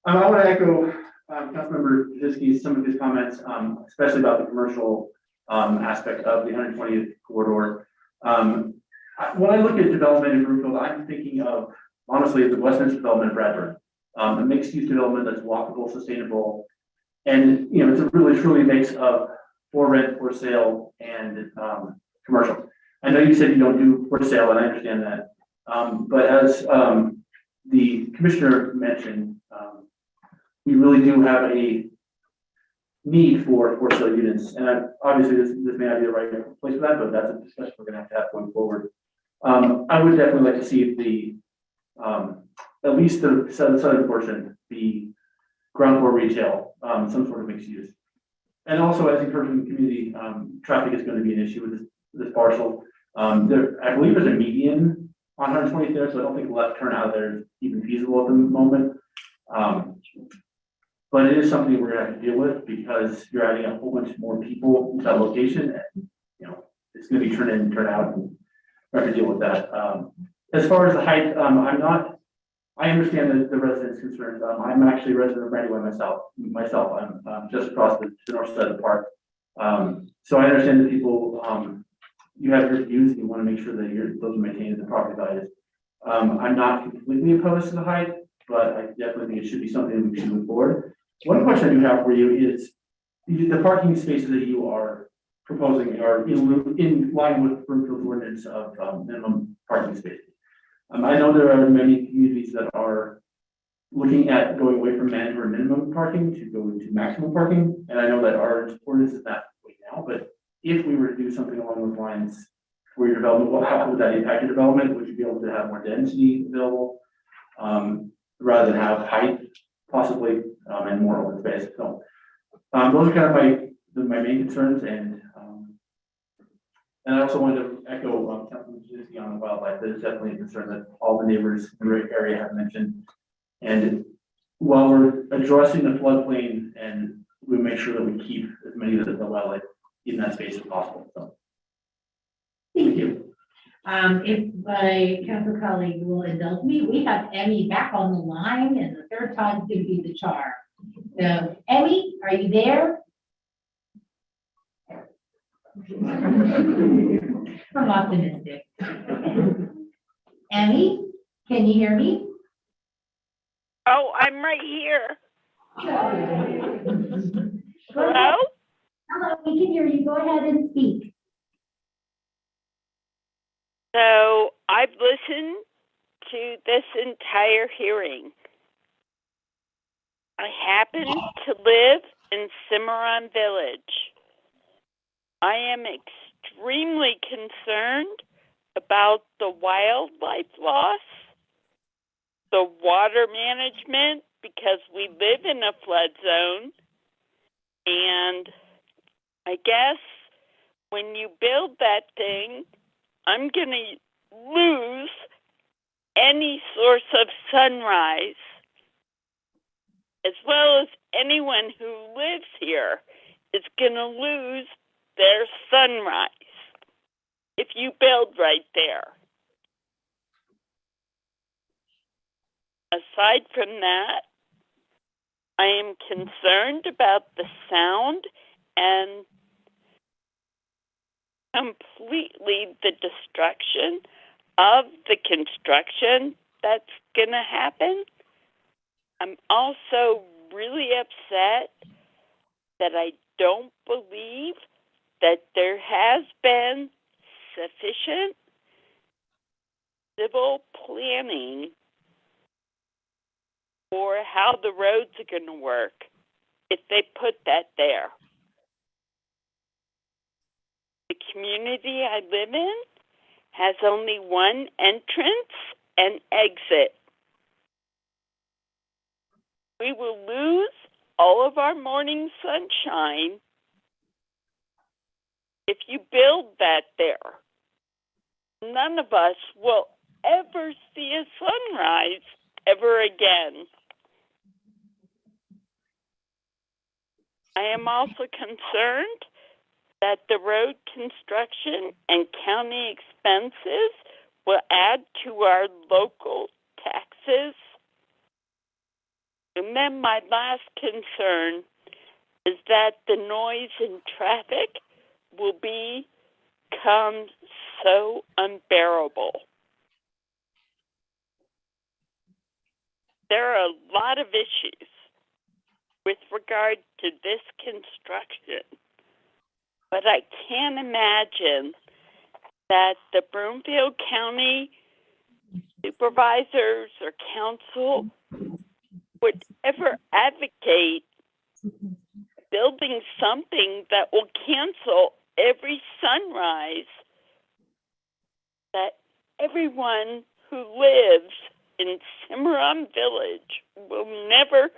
I want to echo Councilmember Pizzinski's some of his comments, especially about the commercial aspect of the 120th corridor. When I look at development in Broomfield, I'm thinking of honestly the Westminster development of Bradford, a mixed-use development that's walkable, sustainable, and it's a really truly mix of for rent, for sale, and commercial. I know you said you don't do for sale, and I understand that. But as the commissioner mentioned, we really do have a need for sale units, and obviously this may not be the right place for that, but that's a discussion we're going to have going forward. I would definitely like to see if the at least the southern portion be ground floor retail, some sort of mixed use. And also, as you've heard from the community, traffic is going to be an issue with this parcel. I believe there's a median on 120th there, so I don't think left turn out of there is even feasible at the moment. But it is something we're going to have to deal with because you're adding a whole bunch more people to that location, and it's going to be turn in and turn out, and we have to deal with that. As far as the height, I understand the residents' concerns. I'm actually a resident of Brandywine myself. I'm just across the north side of the park. So I understand that people, you have your views and you want to make sure that those are maintained at the property values. I'm not completely opposed to the height, but I definitely think it should be something we should move forward. One question I do have for you is the parking spaces that you are proposing are in line with Broomfield's ordinance of minimum parking spaces. I know there are many communities that are looking at going away from mandatory minimum parking to go into maximum parking. And I know that our ordinance is not way now, but if we were to do something along those lines for your development, how would that impact your development? Would you be able to have more density available rather than have height possibly and more open space? So those are kind of my main concerns, and I also wanted to echo Councilman Pizzinski on the wildlife. That is definitely a concern that all the neighbors in the area have mentioned. And while we're addressing the floodplain, and we make sure that we keep as many of the wildlife in that space as possible. So, thank you. If my council colleague will indulge me, we have Emmy back on the line, and the third time's going to be the charm. So, Emmy, are you there? I'm optimistic. Emmy, can you hear me? Oh, I'm right here. Go ahead. Hello? Hello, we can hear you. Go ahead and speak. So I've listened to this entire hearing. I happen to live in Cimarron Village. I am extremely concerned about the wildlife loss, the water management, because we live in a flood zone. And I guess when you build that thing, I'm going to lose any source of sunrise, as well as anyone who lives here is going to lose their sunrise if you build right there. Aside from that, I am concerned about the sound and completely the destruction of the construction that's going to happen. I'm also really upset that I don't believe that there has been sufficient civil planning for how the roads are going to work if they put that there. The community I live in has only one entrance and exit. We will lose all of our morning sunshine if you build that there. None of us will ever see a sunrise ever again. I am also concerned that the road construction and county expenses will add to our local taxes. And then my last concern is that the noise in traffic will become so unbearable. There are a lot of issues with regard to this construction, but I can't imagine that the Broomfield County supervisors or council would ever advocate building something that will cancel every sunrise that everyone who lives in Cimarron Village will never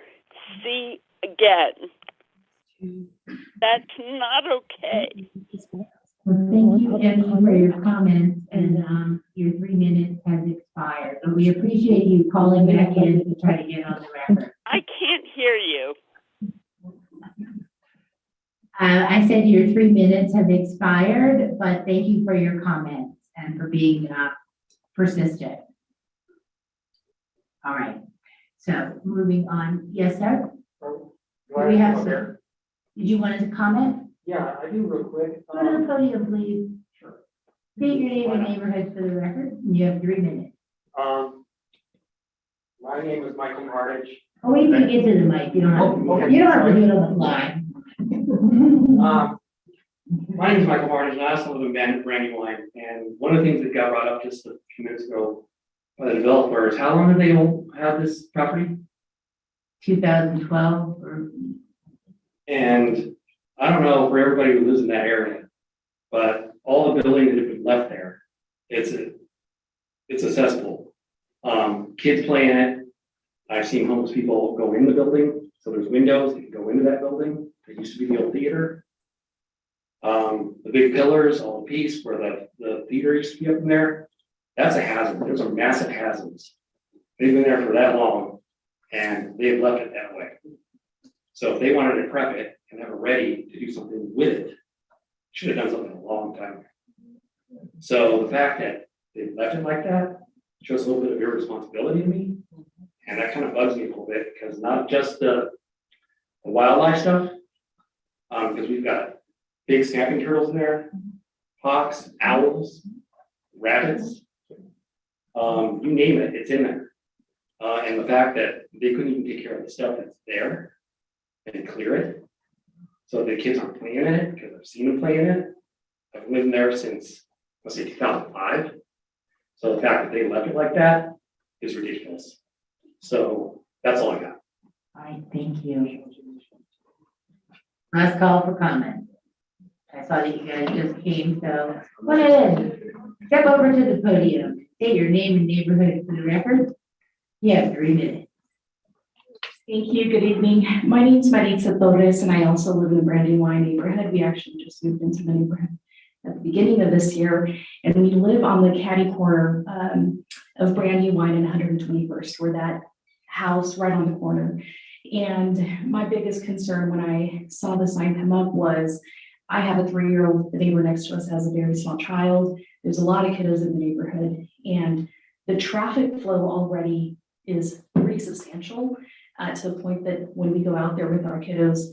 see again. That's not okay. Well, thank you, Jenny, for your comments, and your 3 minutes has expired, but we appreciate you calling back in to try to get on the record. I can't hear you. I said your 3 minutes have expired, but thank you for your comments and for being persistent. All right, so moving on. Yes, sir? Do we have, did you want to comment? Yeah, I do real quick. Go to the podium, please. Sure. State your name and neighborhood for the record, and you have 3 minutes. My name is Michael Martich. Oh, we can get to the mic, you don't have to, you don't have to do it on the fly. My name is Michael Martich, and I also live in Brandywine, and one of the things that got brought up just a few minutes ago by the developers, how long have they had this property? 2012 or. And I don't know for everybody who lives in that area, but all the buildings that have been left there, it's a cesspool. Kids play in it. I've seen homeless people go in the building, so there's windows that can go into that building. It used to be the old theater. The big pillars, all the piece where the theater used to be up in there, that's a hazard. Those are massive hazards. They've been there for that long, and they've left it that way. So if they wanted to prep it and have it ready to do something with it, should have done something a long time ago. So the fact that they left it like that shows a little bit of irresponsibility to me. And that kind of bugs me a little bit, because not just the wildlife stuff, because we've got big snapping turtles in there, hawks, owls, rabbits, you name it, it's in there. And the fact that they couldn't even take care of the stuff that's there and clear it. So the kids aren't playing in it because I've seen them play in it. I've lived there since, let's say, 2005. So the fact that they left it like that is ridiculous. So that's all I got. All right, thank you. Last call for comment. I saw that you guys just came, so go ahead. Step over to the podium. State your name and neighborhood for the record. You have 3 minutes. Thank you. Good evening. My name is Maritza Torres, and I also live in the Brandywine neighborhood. We actually just moved into the neighborhood at the beginning of this year, and we live on the catty corner of Brandywine and 121st. We're that house right on the corner. And my biggest concern when I saw the sign come up was I have a 3-year-old. The neighbor next to us has a very small child. There's a lot of kiddos in the neighborhood, and the traffic flow already is pretty substantial. To the point that when we go out there with our kiddos,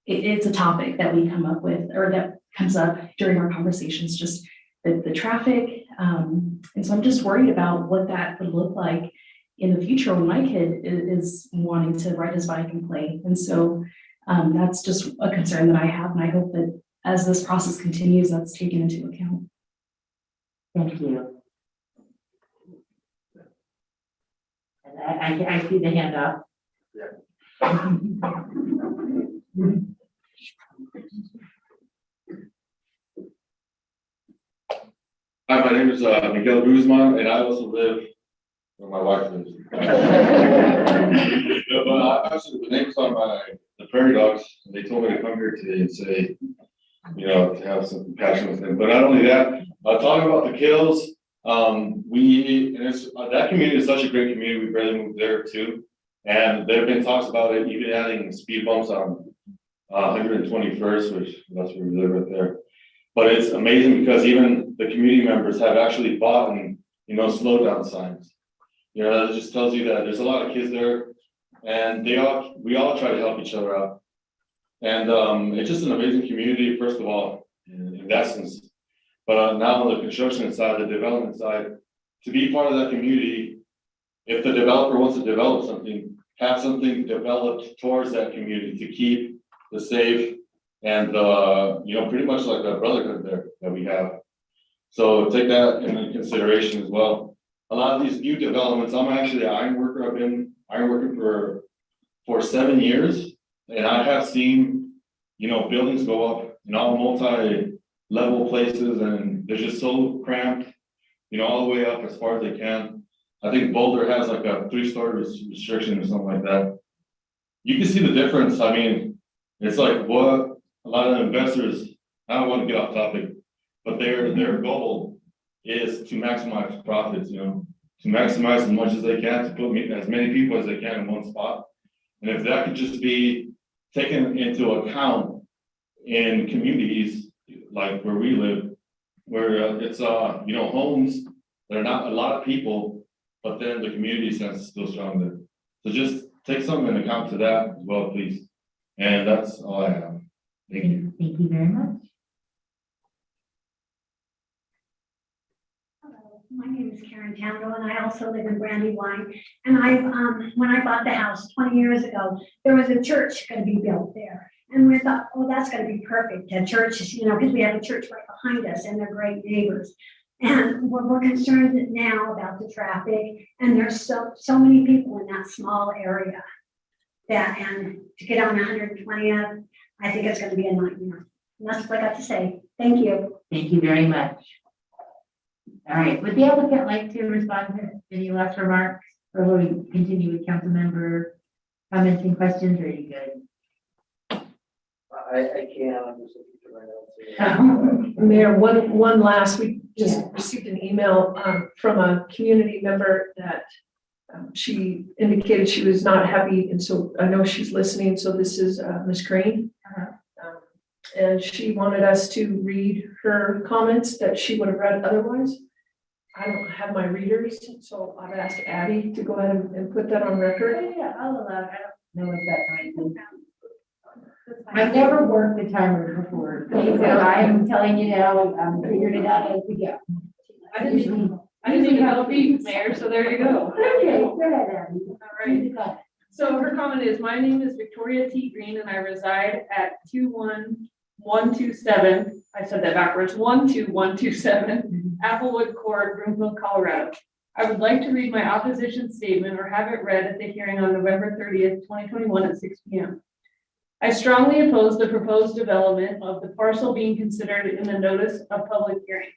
it's a topic that we come up with, or that comes up during our conversations, just the traffic. And so I'm just worried about what that would look like in the future when my kid is wanting to ride his bike and play. And so that's just a concern that I have, and I hope that as this process continues, that's taken into account. Thank you. And I see the hand up. Hi, my name is Miguel Guzman, and I also live where my wife lives. But actually, the name's on the Prairie Dogs, and they told me to come here today and say, you know, to have some compassion with them. But not only that, talking about the kiddos, that community is such a great community. We barely moved there too. And there have been talks about it, even adding speed bumps on 121st, which that's where we live right there. But it's amazing because even the community members have actually bought and, you know, slow down signs. You know, that just tells you that there's a lot of kids there, and we all try to help each other out. And it's just an amazing community, first of all, in that sense. But now on the construction side, the development side, to be part of that community, if the developer wants to develop something, have something developed towards that community to keep the safe and, you know, pretty much like a brotherhood there that we have. So take that into consideration as well. A lot of these new developments, I'm actually an iron worker. I've been iron working for 7 years, and I have seen, you know, buildings go up in all multi-level places, and they're just so cramped, you know, all the way up as far as they can. I think Boulder has like a 3-story restriction or something like that. You can see the difference. I mean, it's like what a lot of investors, I don't want to get off topic, but their goal is to maximize profits, you know, to maximize as much as they can, to put as many people as they can in one spot. And if that could just be taken into account in communities like where we live, where it's, you know, homes, there are not a lot of people, but then the community sense is still strong there. So just take something into account to that as well, please. And that's all I have. Thank you. Thank you very much. My name is Karen Tando, and I also live in Brandywine. And when I bought the house 20 years ago, there was a church going to be built there. And we thought, oh, that's going to be perfect. A church, you know, because we have a church right behind us and they're great neighbors. And we're concerned now about the traffic, and there's so many people in that small area and to get on 120th, I think it's going to be a nightmare. And that's what I got to say. Thank you. Thank you very much. All right, would the applicant like to respond to any last remarks, or will we continue with council member comments and questions, or are you good? I can't, I'm just looking for my notes. Mayor, one last, we just received an email from a community member that she indicated she was not happy, and so I know she's listening, so this is Ms. Crane. And she wanted us to read her comments that she would have read otherwise. I don't have my readers, so I've asked Abby to go ahead and put that on record. Yeah, I'll allow it. I don't know what that might be. I've never worked with timers before, so I am telling you now, I'm figuring it out as we go. I I didn't even know feet, Mayor, so there you go. Okay, go ahead, Abby. All right. So her comment is, my name is Victoria T. Green and I reside at 21127. I said that backwards, 12127 Applewood Court, Broomfield, Colorado. I would like to read my opposition statement or have it read at the hearing on November 30th, 2021 at 6 p.m. I strongly oppose the proposed development of the parcel being considered in the notice of public hearing.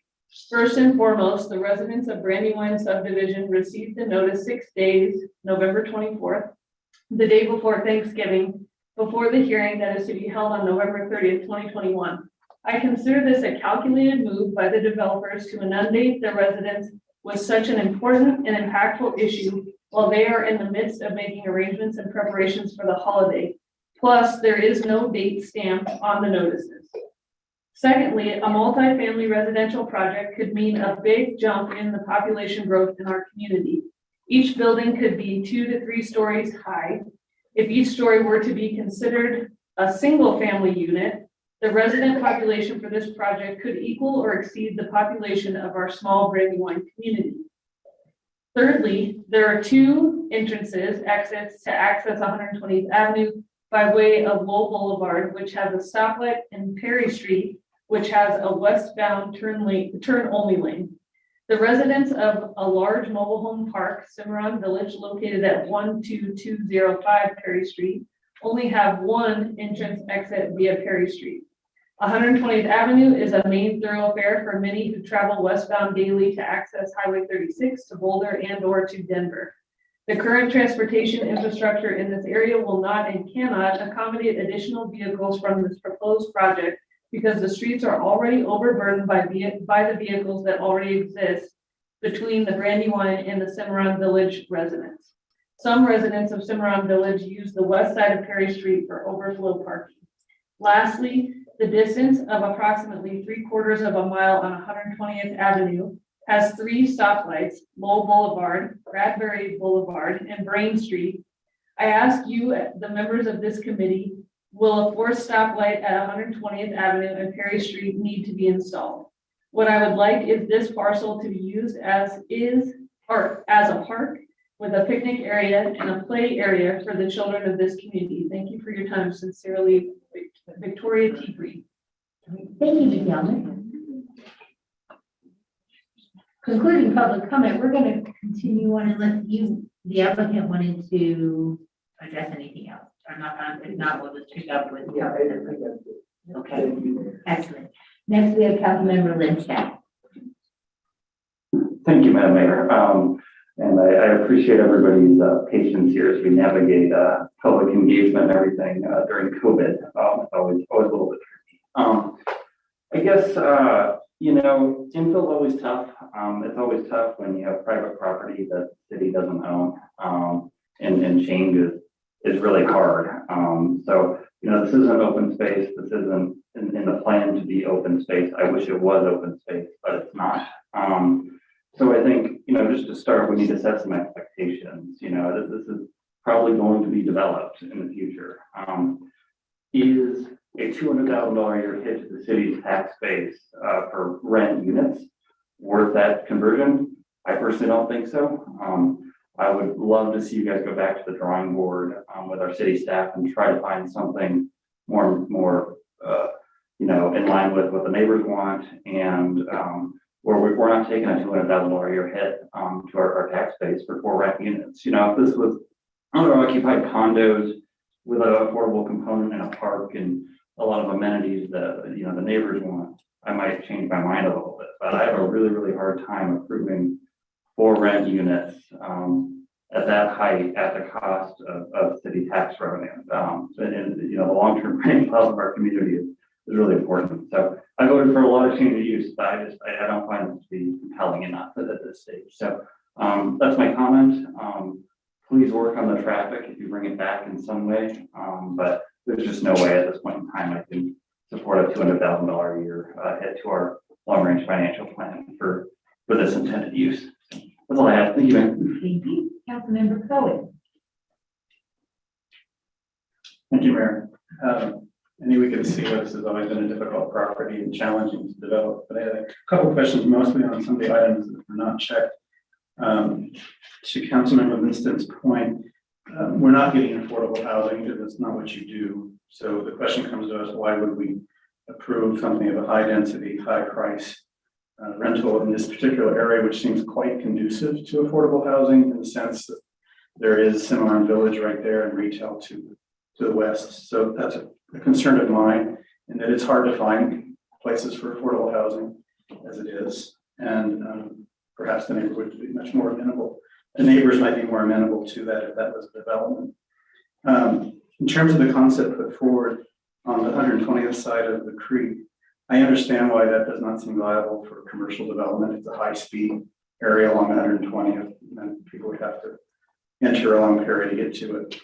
First and foremost, the residents of Brandywine subdivision received the notice 6 days, November 24th, the day before Thanksgiving, before the hearing that is to be held on November 30th, 2021. I consider this a calculated move by the developers to inundate the residents with such an important and impactful issue while they are in the midst of making arrangements and preparations for the holiday. Plus, there is no date stamped on the notices. Secondly, a multifamily residential project could mean a big jump in the population growth in our community. Each building could be 2 to 3 stories high. If each story were to be considered a single family unit, the resident population for this project could equal or exceed the population of our small Brandywine community. Thirdly, there are 2 exits to access 120th Avenue by way of Lowell Boulevard, which has a stoplight, and Perry Street, which has a westbound turn-only lane. The residents of a large mobile home park, Cimarron Village, located at 12205 Perry Street, only have 1 entrance exit via Perry Street. 120th Avenue is a main thoroughfare for many who travel westbound daily to access Highway 36 to Boulder and/or to Denver. The current transportation infrastructure in this area will not and cannot accommodate additional vehicles from this proposed project because the streets are already overburdened by the vehicles that already exist between the Brandywine and the Cimarron Village residents. Some residents of Cimarron Village use the west side of Perry Street for overflow parking. Lastly, the distance of approximately 3/4 of a mile on 120th Avenue has 3 stoplights, Lowell Boulevard, Bradbury Boulevard, and Brain Street. I ask you, the members of this committee, will a 4th stoplight at 120th Avenue and Perry Street need to be installed? What I would like is this parcel to be used as a park with a picnic area and a play area for the children of this community. Thank you for your time. Sincerely, Victoria T. Green. Thank you, Ms. Yelman. Concluding public comment, we're going to continue on unless the applicant, wanted to address anything else. Or not, if not, we'll just pick up with. Okay, excellent. Next, we have Councilmember Lindstad. Thank you, Madam Mayor. And I appreciate everybody's patience here as we navigate public engagement and everything during COVID. It's always a little bit tricky. I guess, infill's always tough. It's always tough when you have private property that the city doesn't own, and change is really hard. This isn't open space. This isn't in the plan to be open space. I wish it was open space, but it's not. So I think, just to start, we need to set some expectations. This is probably going to be developed in the future. Is a $200,000 a year hit to the city's tax base for rent units worth that conversion? I personally don't think so. I would love to see you guys go back to the drawing board with our city staff and try to find something more in line with what the neighbors want, and where we're not taking a $200,000 a year hit to our tax base for 4 rent units. If this was owner-occupied condos with an affordable component in a park and a lot of amenities that the neighbors want, I might change my mind a little bit. But I have a really, really hard time approving 4 rent units at that height at the cost of city tax revenue. The long-term planning health of our community is really important. So I voted for a lot of change of use, but I don't find it to be compelling enough at this stage. So that's my comment. Please work on the traffic if you bring it back in some way. But there's just no way at this point in time I can support a $200,000 a year hit to our long-range financial plan for this intended use. That's all I have. Thank you, man. Thank you. Councilmember Cohen. Thank you, Mayor. I knew we could see that this has always been a difficult property and challenging to develop, but I had a couple of questions, mostly on some of the items that were not checked. To Councilmember Winston's point, we're not getting affordable housing because that's not what you do. So the question comes to us, why would we approve something of a high density, high price rental in this particular area, which seems quite conducive to affordable housing in the sense that there is Cimarron Village right there and retail to the west. So that's a concern of mine, and that it's hard to find places for affordable housing as it is. And perhaps the neighborhood would be much more amenable. The neighbors might be more amenable to that if that was a development. In terms of the concept put forward on the 120th side of the creek, I understand why that does not seem viable for commercial development. It's a high-speed area along 120th, and people would have to enter a long period to get to it.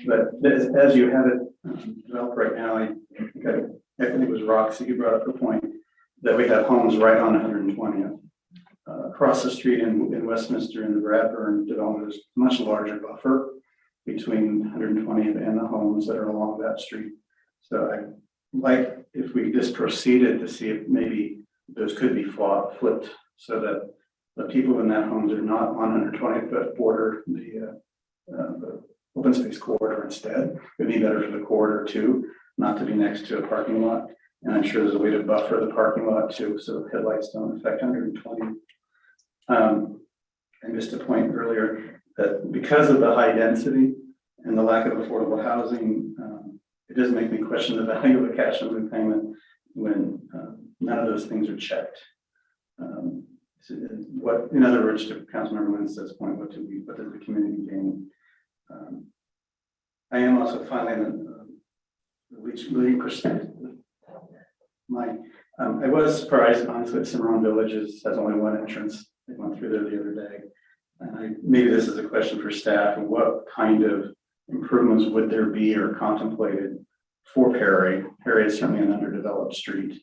But as you have it developed right now, I think it was Roxy who brought up the point that we have homes right on 120th. Across the street in Westminster in the Bradburn development, there's a much larger buffer between 120th and the homes that are along that street. So I like if we just proceeded to see if maybe those could be flipped so that the people in that homes are not on 120th but border the open space corridor instead. It'd be better for the corridor too, not to be next to a parking lot. And I'm sure there's a way to buffer the parking lot too, so headlights don't affect 120. I missed a point earlier that because of the high density and the lack of affordable housing, it does make me question the value of a cash on move payment when none of those things are checked. In other words, to Councilmember Winstead's point, what does the community gain? I am also finally in the perspective. I was surprised, honestly, that Cimarron Villages has only one entrance. I went through there the other day. And maybe this is a question for staff. What kind of improvements would there be or contemplated for Perry? Perry is certainly an underdeveloped street.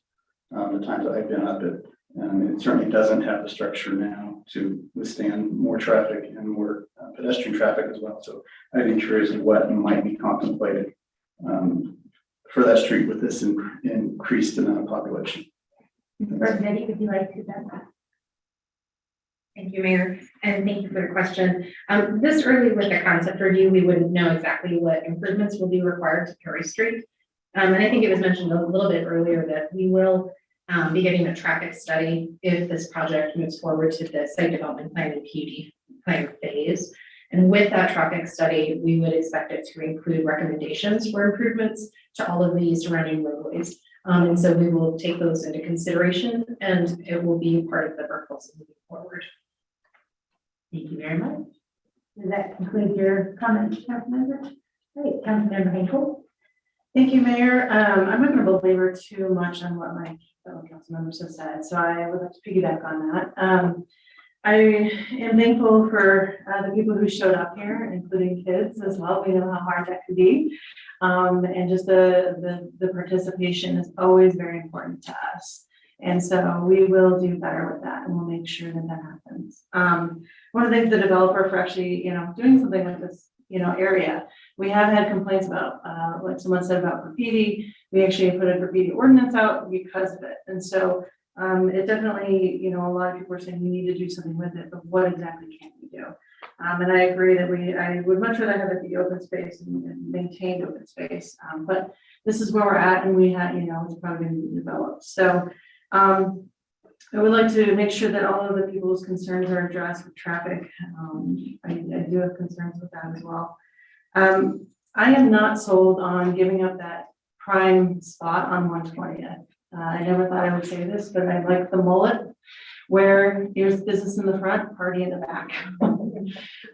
The times that I've been up it, and it certainly doesn't have the structure now to withstand more traffic and more pedestrian traffic as well. So I'd be curious what might be contemplated for that street with this increased amount of population. Representative, would you like to add that? Thank you, Mayor, and thank you for the question. This early with the concept review, we wouldn't know exactly what improvements will be required to Perry Street. And I think it was mentioned a little bit earlier that we will be getting a traffic study if this project moves forward to the site development plan and PUD plan phase. And with that traffic study, we would expect it to include recommendations for improvements to all of the surrounding roadways. And so we will take those into consideration and it will be part of the proposal moving forward. Thank you very much. Does that conclude your comments, Councilmember? Great, Councilmember Hinkle. Thank you, Mayor. I'm not going to belabor too much on what my fellow council members have said, so I would like to piggyback on that. I am thankful for the people who showed up here, including kids as well. We know how hard that could be. And just the participation is always very important to us. And so we will do better with that and we'll make sure that that happens. One of the things the developer for actually, doing something like this, area, we have had complaints about, like someone said about graffiti. We actually put a graffiti ordinance out because of it. And so it definitely, a lot of people are saying we need to do something with it, but what exactly can we do? And I agree that I would much rather have it be open space and maintained open space. But this is where we're at and we have, it's probably going to be developed. So I would like to make sure that all of the people's concerns are addressed with traffic. I do have concerns with that as well. I am not sold on giving up that prime spot on 120th. I never thought I would say this, but I like the mullet where there's business in the front, party in the back.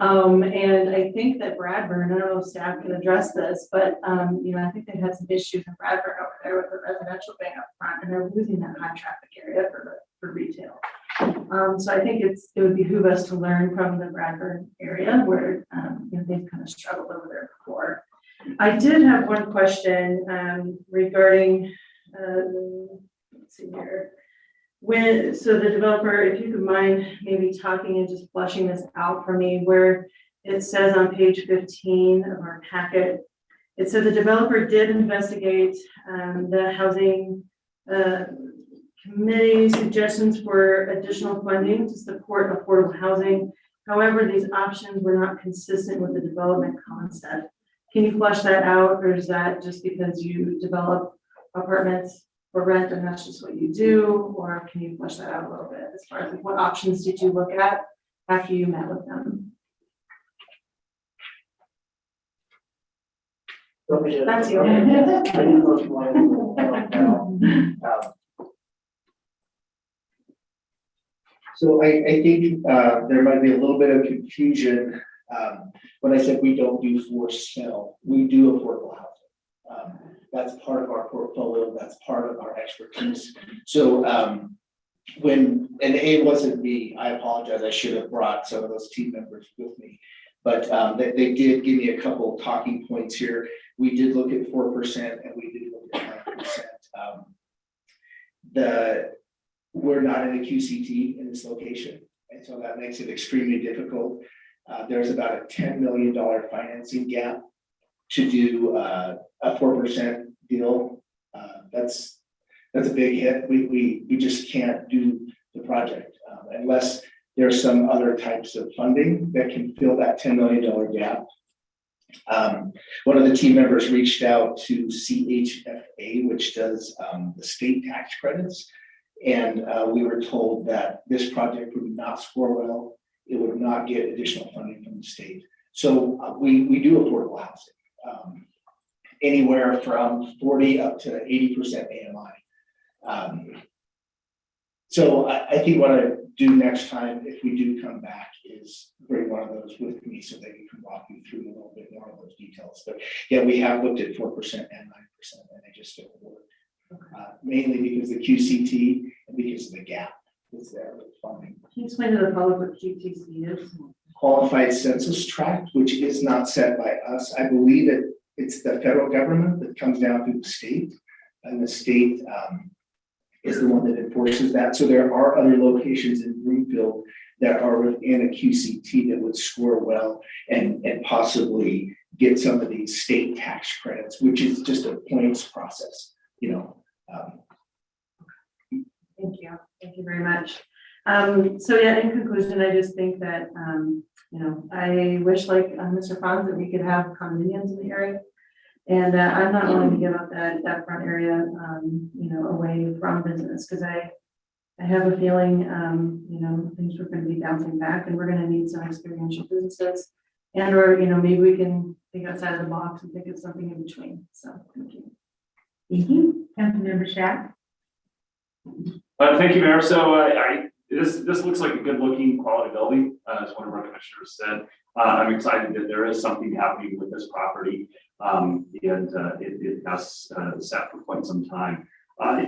And I think that Bradburn, I don't know if staff can address this, but I think they've had some issues in Bradburn over there with the residential bank up front, and they're losing that high traffic area for retail. So I think it would behoove us to learn from the Bradburn area where they've kind of struggled over there before. I did have one question regarding let's see here. So the developer, if you could mind maybe talking and just fleshing this out for me, where it says on page 15 of our packet, it said the developer did investigate the housing committee suggestions for additional funding to support affordable housing. However, these options were not consistent with the development concept. Can you flesh that out, or is that just because you develop apartments for rent and that's just what you do? Or can you flesh that out a little bit as far as like, what options did you look at after you met with them? That's you. So I think there might be a little bit of confusion when I said we don't do for sale, we do affordable housing. That's part of our portfolio, that's part of our expertise. So and it wasn't me, I apologize, I should have brought some of those team members with me. But they did give me a couple of talking points here. We did look at 4% and we did look at 9%. We're not in a QCT in this location, and so that makes it extremely difficult. There's about a $10 million financing gap to do a 4% deal. That's a big hit. We just can't do the project unless there's some other types of funding that can fill that $10 million gap. One of the team members reached out to CHFA, which does the state tax credits. And we were told that this project would not score well. It would not get additional funding from the state. So we do affordable housing, anywhere from 40 up to 80% AMI. So I think what I do next time, if we do come back, is bring one of those with me so that you can walk you through a little bit more of those details. But yeah, we have looked at 4% and 9%, and they just don't work. Mainly because the QCT and because of the gap that's there with funding. Can you explain to the public what QTC is? Qualified Census Tract, which is not set by us. I believe it's the federal government that comes down through the state, and the state is the one that enforces that. So there are other locations in Broomfield that are within a QCT that would score well and possibly get some of these state tax credits, which is just a points process, you know. Thank you very much. So yeah, in conclusion, I just think that, I wish like Mr. Franz that we could have condominiums in the area. And I'm not willing to give up that front area, away from business, because I have a feeling, things are going to be bouncing back and we're going to need some experiential businesses. And or, maybe we can think outside of the box and think of something in between. So thank you. Thank you. Councilmember Shack. Thank you, Mayor. So this looks like a good looking quality building, as one of our commissioners said. I'm excited that there is something happening with this property, and it has sat for quite some time. I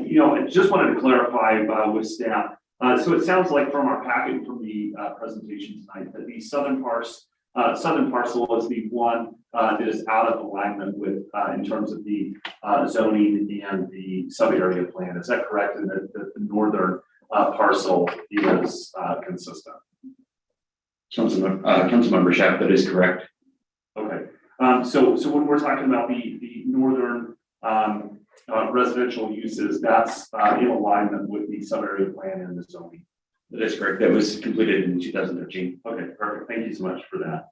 just wanted to clarify with staff. So it sounds like from our packet from the presentation tonight that the southern parcel is the one that is out of alignment with in terms of the zoning and the sub-area plan. Is that correct? And that the northern parcel is consistent? Councilmember Shapp, that is correct. Okay. So when we're talking about the northern residential uses, that's in alignment with the sub-area plan and the zoning. That is correct. That was completed in 2013. Okay, perfect. Thank you so much for that.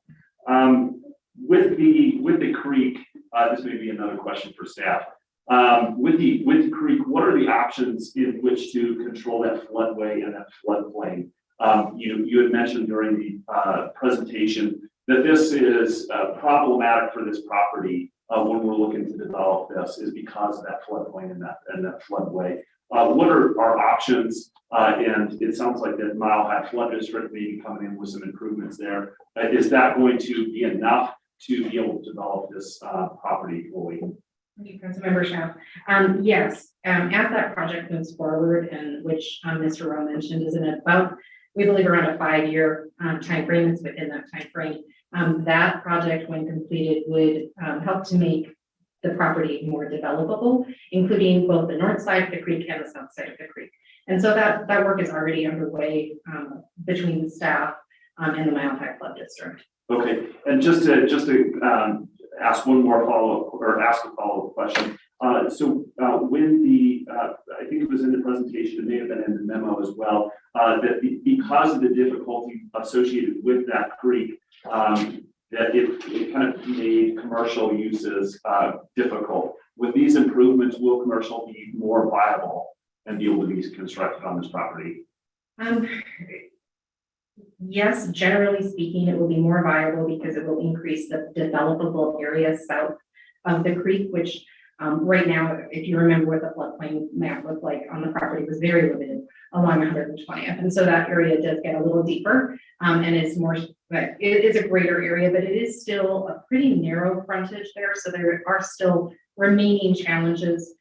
With the creek, this may be another question for staff. With the creek, what are the options in which to control that floodway and that floodplain? You had mentioned during the presentation that this is problematic for this property when we're looking to develop this, is because of that floodplain and that floodway. What are our options? And it sounds like that Mile High Flood District may be coming in with some improvements there. Is that going to be enough to be able to develop this property fully? Thank you, Councilmember Shapp. Yes, as that project moves forward, and which Mr. Rowe mentioned is in about, we believe, around a 5-year timeframe. It's within that timeframe. That project, when completed, would help to make the property more developable, including both the north side of the creek and the south side of the creek. And so that work is already underway between the staff and the Mile High Flood District. Okay, and just to ask one more follow-up, or ask a follow-up question. When the, I think it was in the presentation, it may have been in the memo as well, that because of the difficulty associated with that creek, that it kind of made commercial uses difficult. With these improvements, will commercial be more viable and be able to be constructed on this property? Yes, generally speaking, it will be more viable because it will increase the developable area south of the creek, which right now, if you remember what the floodplain map looked like on the property, was very limited along 120th. And so that area does get a little deeper and it's more, but it is a greater area, but it is still a pretty narrow frontage there. So there are still remaining challenges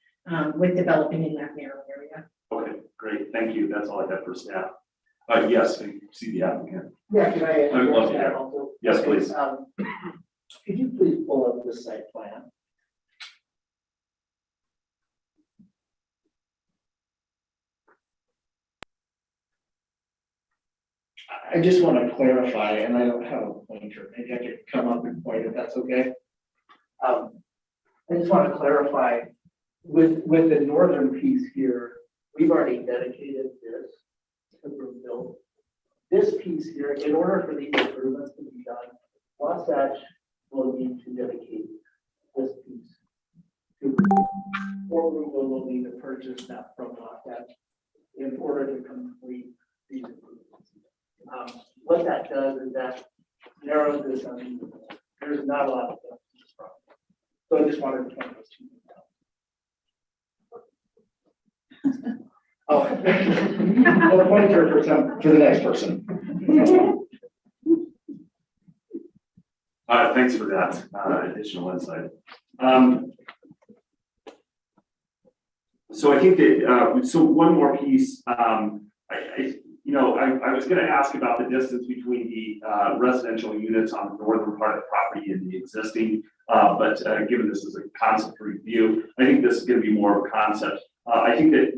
with developing in that narrow area. Okay, great. Thank you. That's all I have for staff. Yes, I see the applicant. Yeah, can I? I would love to add hear. also? Yes, please. Could you please pull up the site plan? I just want to clarify, and I don't have a pointer, maybe I could come up and point if that's okay. I just want to clarify, with the northern piece here, we've already dedicated this to Broomfield. This piece here, in order for these improvements to be done, Wasatch will need to dedicate this piece to Broomfield will need to purchase that from Wasatch in order to complete these improvements. What that does is that narrows this down. There's not a lot of stuff in this problem. So I just wanted to point those two things out. Oh, Well, pointer for the next person. Thanks for that additional insight. So I think that, so one more piece, I was going to ask about the distance between the residential units on the northern part of the property and the existing, but given this is a concept review, I think this is going to be more of a concept. I think that,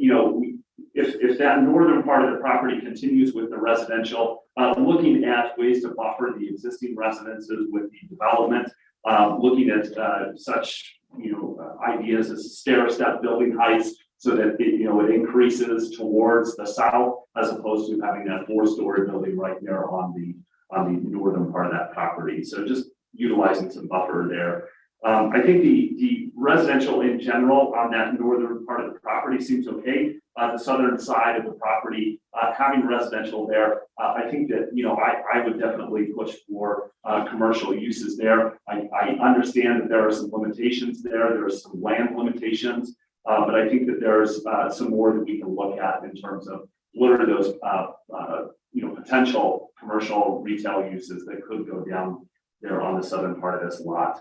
if that northern part of the property continues with the residential, looking at ways to buffer the existing residences with the development, looking at such, ideas as stair-step building heights, so that it increases towards the south as opposed to having that 4-story building right there on the northern part of that property. So just utilizing some buffer there. I think the residential in general on that northern part of the property seems okay. The southern side of the property, having residential there, I think that, I would definitely push for commercial uses there. I understand that there are some limitations there. There are some land limitations. But I think that there's some more that we can look at in terms of what are those potential commercial retail uses that could go down there on the southern part of this lot.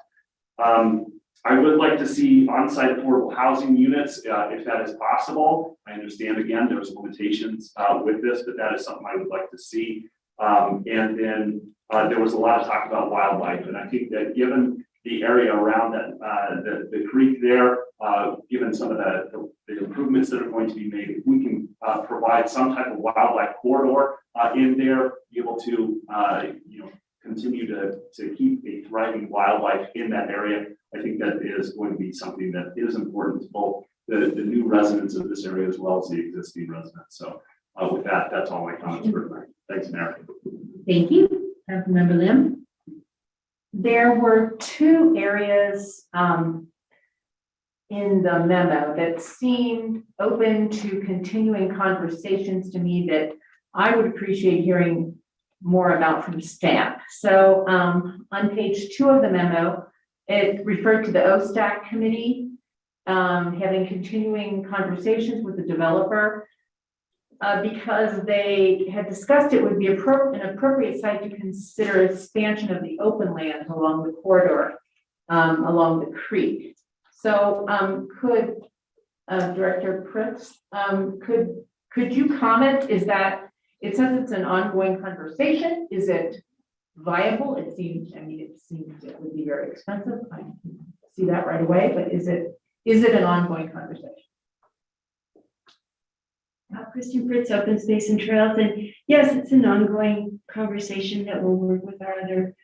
I would like to see on-site affordable housing units if that is possible. I understand again there's limitations with this, but that is something I would like to see. And then there was a lot of talk about wildlife, and I think that given the area around that, the creek there, given some of the improvements that are going to be made, if we can provide some type of wildlife corridor in there, be able to, continue to keep a thriving wildlife in that area, I think that is going to be something that is important to both the new residents of this area as well as the existing residents. So with that, that's all my comments for tonight. Thanks, Mary. Thank you. Councilmember Lim. There were two areas in the memo that seemed open to continuing conversations to me that I would appreciate hearing more about from staff. So on page 2 of the memo, it referred to the OSTAC committee having continuing conversations with the developer because they had discussed it would be an appropriate site to consider expansion of the open land along the corridor along the creek. So could Director Pritz, could you comment? Is that, it says it's an ongoing conversation. Is it viable? It seems it would be very expensive. I see that right away, but is it an ongoing conversation? Kristen Fritz, Open Space and Trails, and yes, it's an ongoing conversation that we'll work with our other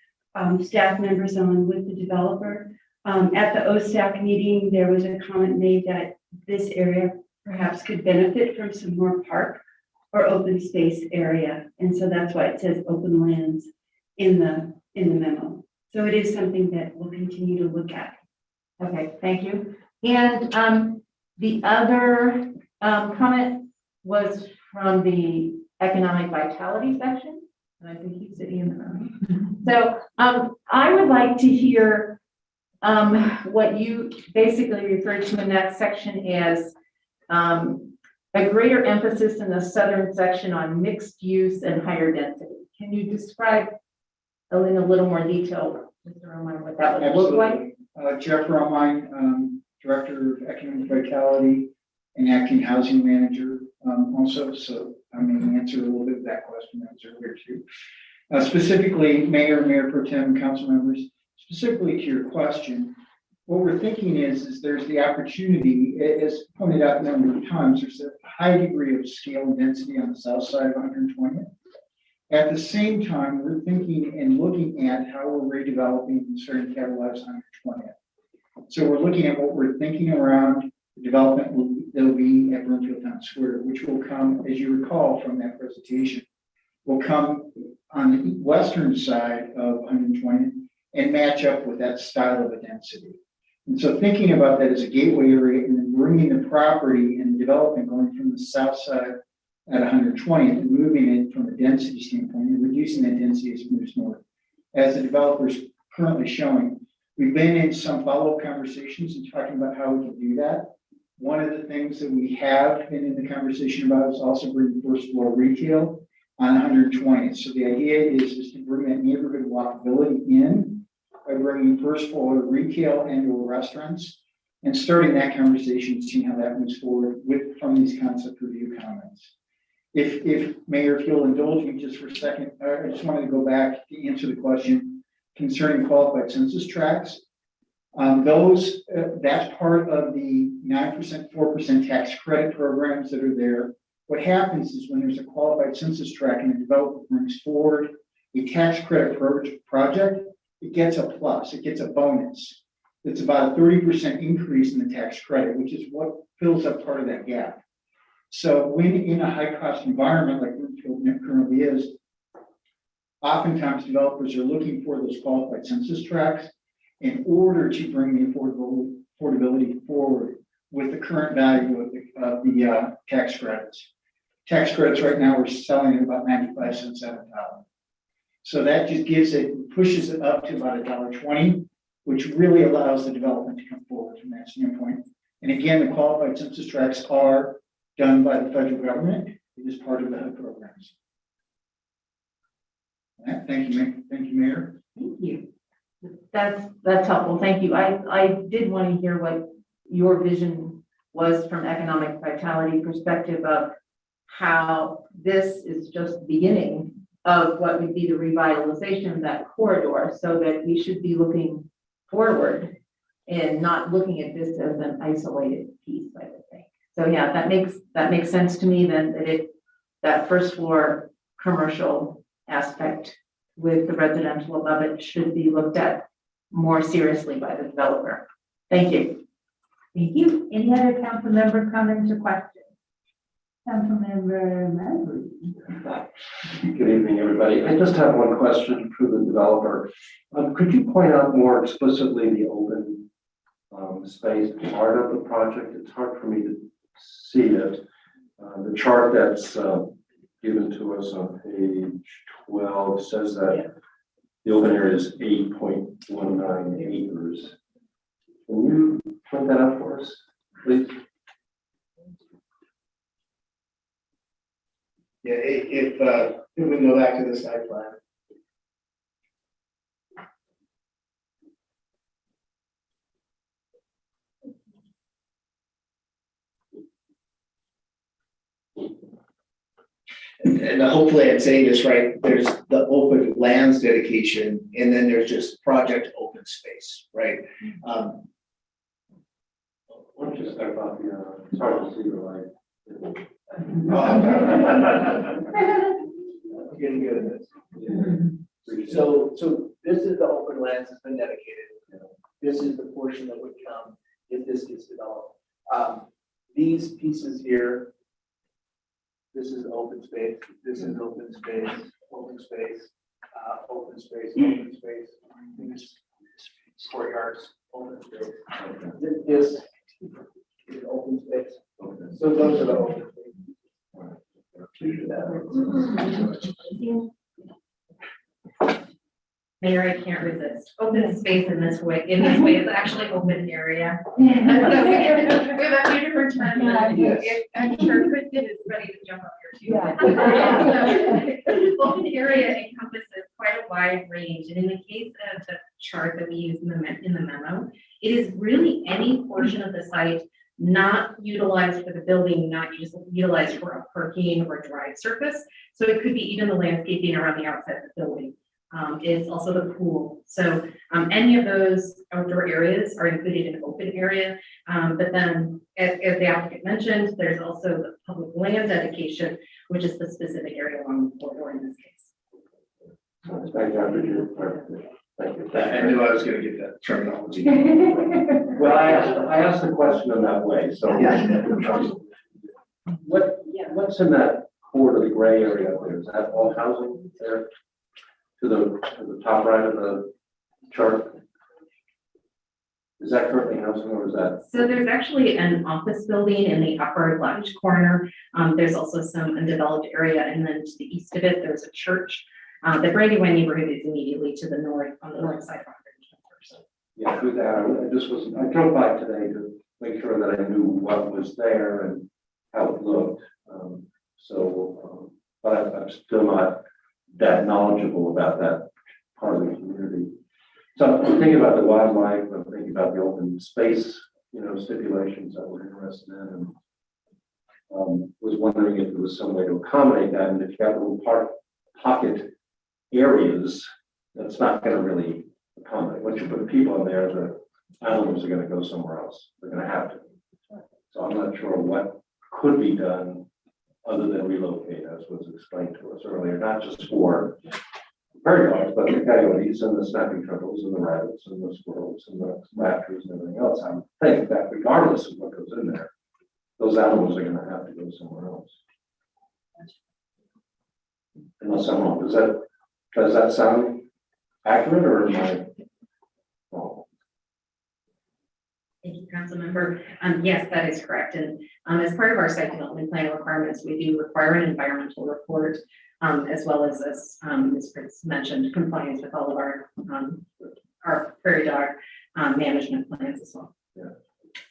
staff members on with the developer. At the OSAC meeting, there was a comment made that this area perhaps could benefit from some more park or open space area. And so that's why it says open lands in the memo. So it is something that we'll continue to look at. Okay, thank you. And the other comment was from the economic vitality section. And I think he's sitting in the room. So I would like to hear what you basically referred to in that section as a greater emphasis in the southern section on mixed use and higher density. Can you describe in a little more detail, Mr. Romine, what that would look like? Jeff Romine, Director of Economic Vitality and Acting Housing Manager also, so I may answer a little bit of that question that was earlier too. Specifically, Mayor Pro Tem, council members, specifically to your question, what we're thinking is there's the opportunity, as pointed out a number of times, there's a high degree of scale and density on the south side of 120th. At the same time, we're thinking and looking at how we're redeveloping and starting to capitalize on 120th. So we're looking at what we're thinking around the development that'll be at Broomfield Town Square, which will come, as you recall from that presentation, will come on the western side of 120th and match up with that style of a density. And so thinking about that as a gateway area and then bringing the property and the development going from the south side at 120th and moving it from a density standpoint and reducing that density as it moves north. As the developers currently showing, we've been in some follow-up conversations and talking about how we can do that. One of the things that we have been in the conversation about is also bringing first floor retail on 120th. So the idea is to bring that neighborhood walkability in by bringing first floor retail and or restaurants and starting that conversation, seeing how that moves forward from these concept review comments. If Mayor, if you'll indulge me just for a second, I just wanted to go back to answer the question concerning qualified census tracts. That's part of the 9%, 4% tax credit programs that are there. What happens is when there's a qualified census tract and the developer brings forward a tax credit project, it gets a plus, it gets a bonus. It's about a 30% increase in the tax credit, which is what fills up part of that gap. So when in a high cost environment like Broomfield currently is, oftentimes developers are looking for those qualified census tracts in order to bring the affordability forward with the current value of the tax credits. Tax credits right now we're selling at about 95 cents out of the dollar. So that just pushes it up to about $1.20, which really allows the development to come forward from that standpoint. And again, the qualified census tracts are done by the federal government. It is part of the HUD programs. Thank you, Mayor. Thank you. That's helpful. Thank you. I did want to hear what your vision was from economic vitality perspective of how this is just the beginning of what would be the revitalization of that corridor, so that we should be looking forward and not looking at this as an isolated piece, I would think. So yeah, that makes sense to me then, that first floor commercial aspect with the residential above it should be looked at more seriously by the developer. Thank you. Thank you. Any other council member comments or questions? Councilmember Mabry. Good evening, everybody. I just have one question for the developer. Could you point out more explicitly the open space part of the project? It's hard for me to see it. The chart that's given to us on page 12 says that the open area is 8.19 acres. Can you point that out for us, please? Yeah, if we go back to the site plan. And hopefully I'm saying this right, there's the open lands dedication, and then there's just project open space, right? Why don't you step up here? It's hard to see the light. I'm getting good at this. So this is the open lands that's been dedicated. this is the portion that would come if this gets developed. These pieces here, this is open space, this is open space, open space, open space, open space, these courtyards, open space. This is open space. So those are the open Mayor, I can't resist. Open space in this way is actually open area. We have a few different terms. I'm sure Kristen is ready to jump up here too. So, open area encompasses quite a wide range, and in the case of the chart that we use in the memo, it is really any portion of the site not utilized for the building, not utilized for a parking or drive surface. So it could be even the landscaping around the outside of the building. Is also the pool. So any of those outdoor areas are included in open area. But then, as the applicant mentioned, there's also the public land dedication, which is the specific area along the corridor in this case. Thank you. Thank you. I knew I was gonna get that terminology. Well, I asked the question in that way, so. What's in that core of the gray area up there? Is that all housing there? To the top right of the chart? Is that currently housing or is that? So there's actually an office building in the upper left corner. There's also some undeveloped area, and then to the east of it, there's a church. The Brandywine neighborhood is immediately to the north, on the north side. Yeah, through that, I drove by today to make sure that I knew what was there and how it looked. But I'm still not that knowledgeable about that part of the community. So I'm thinking about the wildlife, I'm thinking about the open space, stipulations that we're interested in. And was wondering if there was some way to accommodate that, and if you have little pocket areas, that's not going to really accommodate. Once you put people in there, the animals are going to go somewhere else. They're going to have to. So I'm not sure what could be done other than relocate, as was explained to us earlier, not just for prairie dogs, but the coyotes and the snapping turtles and the rabbits and the squirrels and the raptors and everything else. I think that regardless of what goes in there, those animals are going to have to go somewhere else. Unless I'm wrong, does that sound accurate, or am I wrong? Thank you, council member. Yes, that is correct. And as part of our site development plan requirements, we do require an environmental report, as well as Ms. Prince mentioned, compliance with all of our prairie dog management plans as well. Yeah.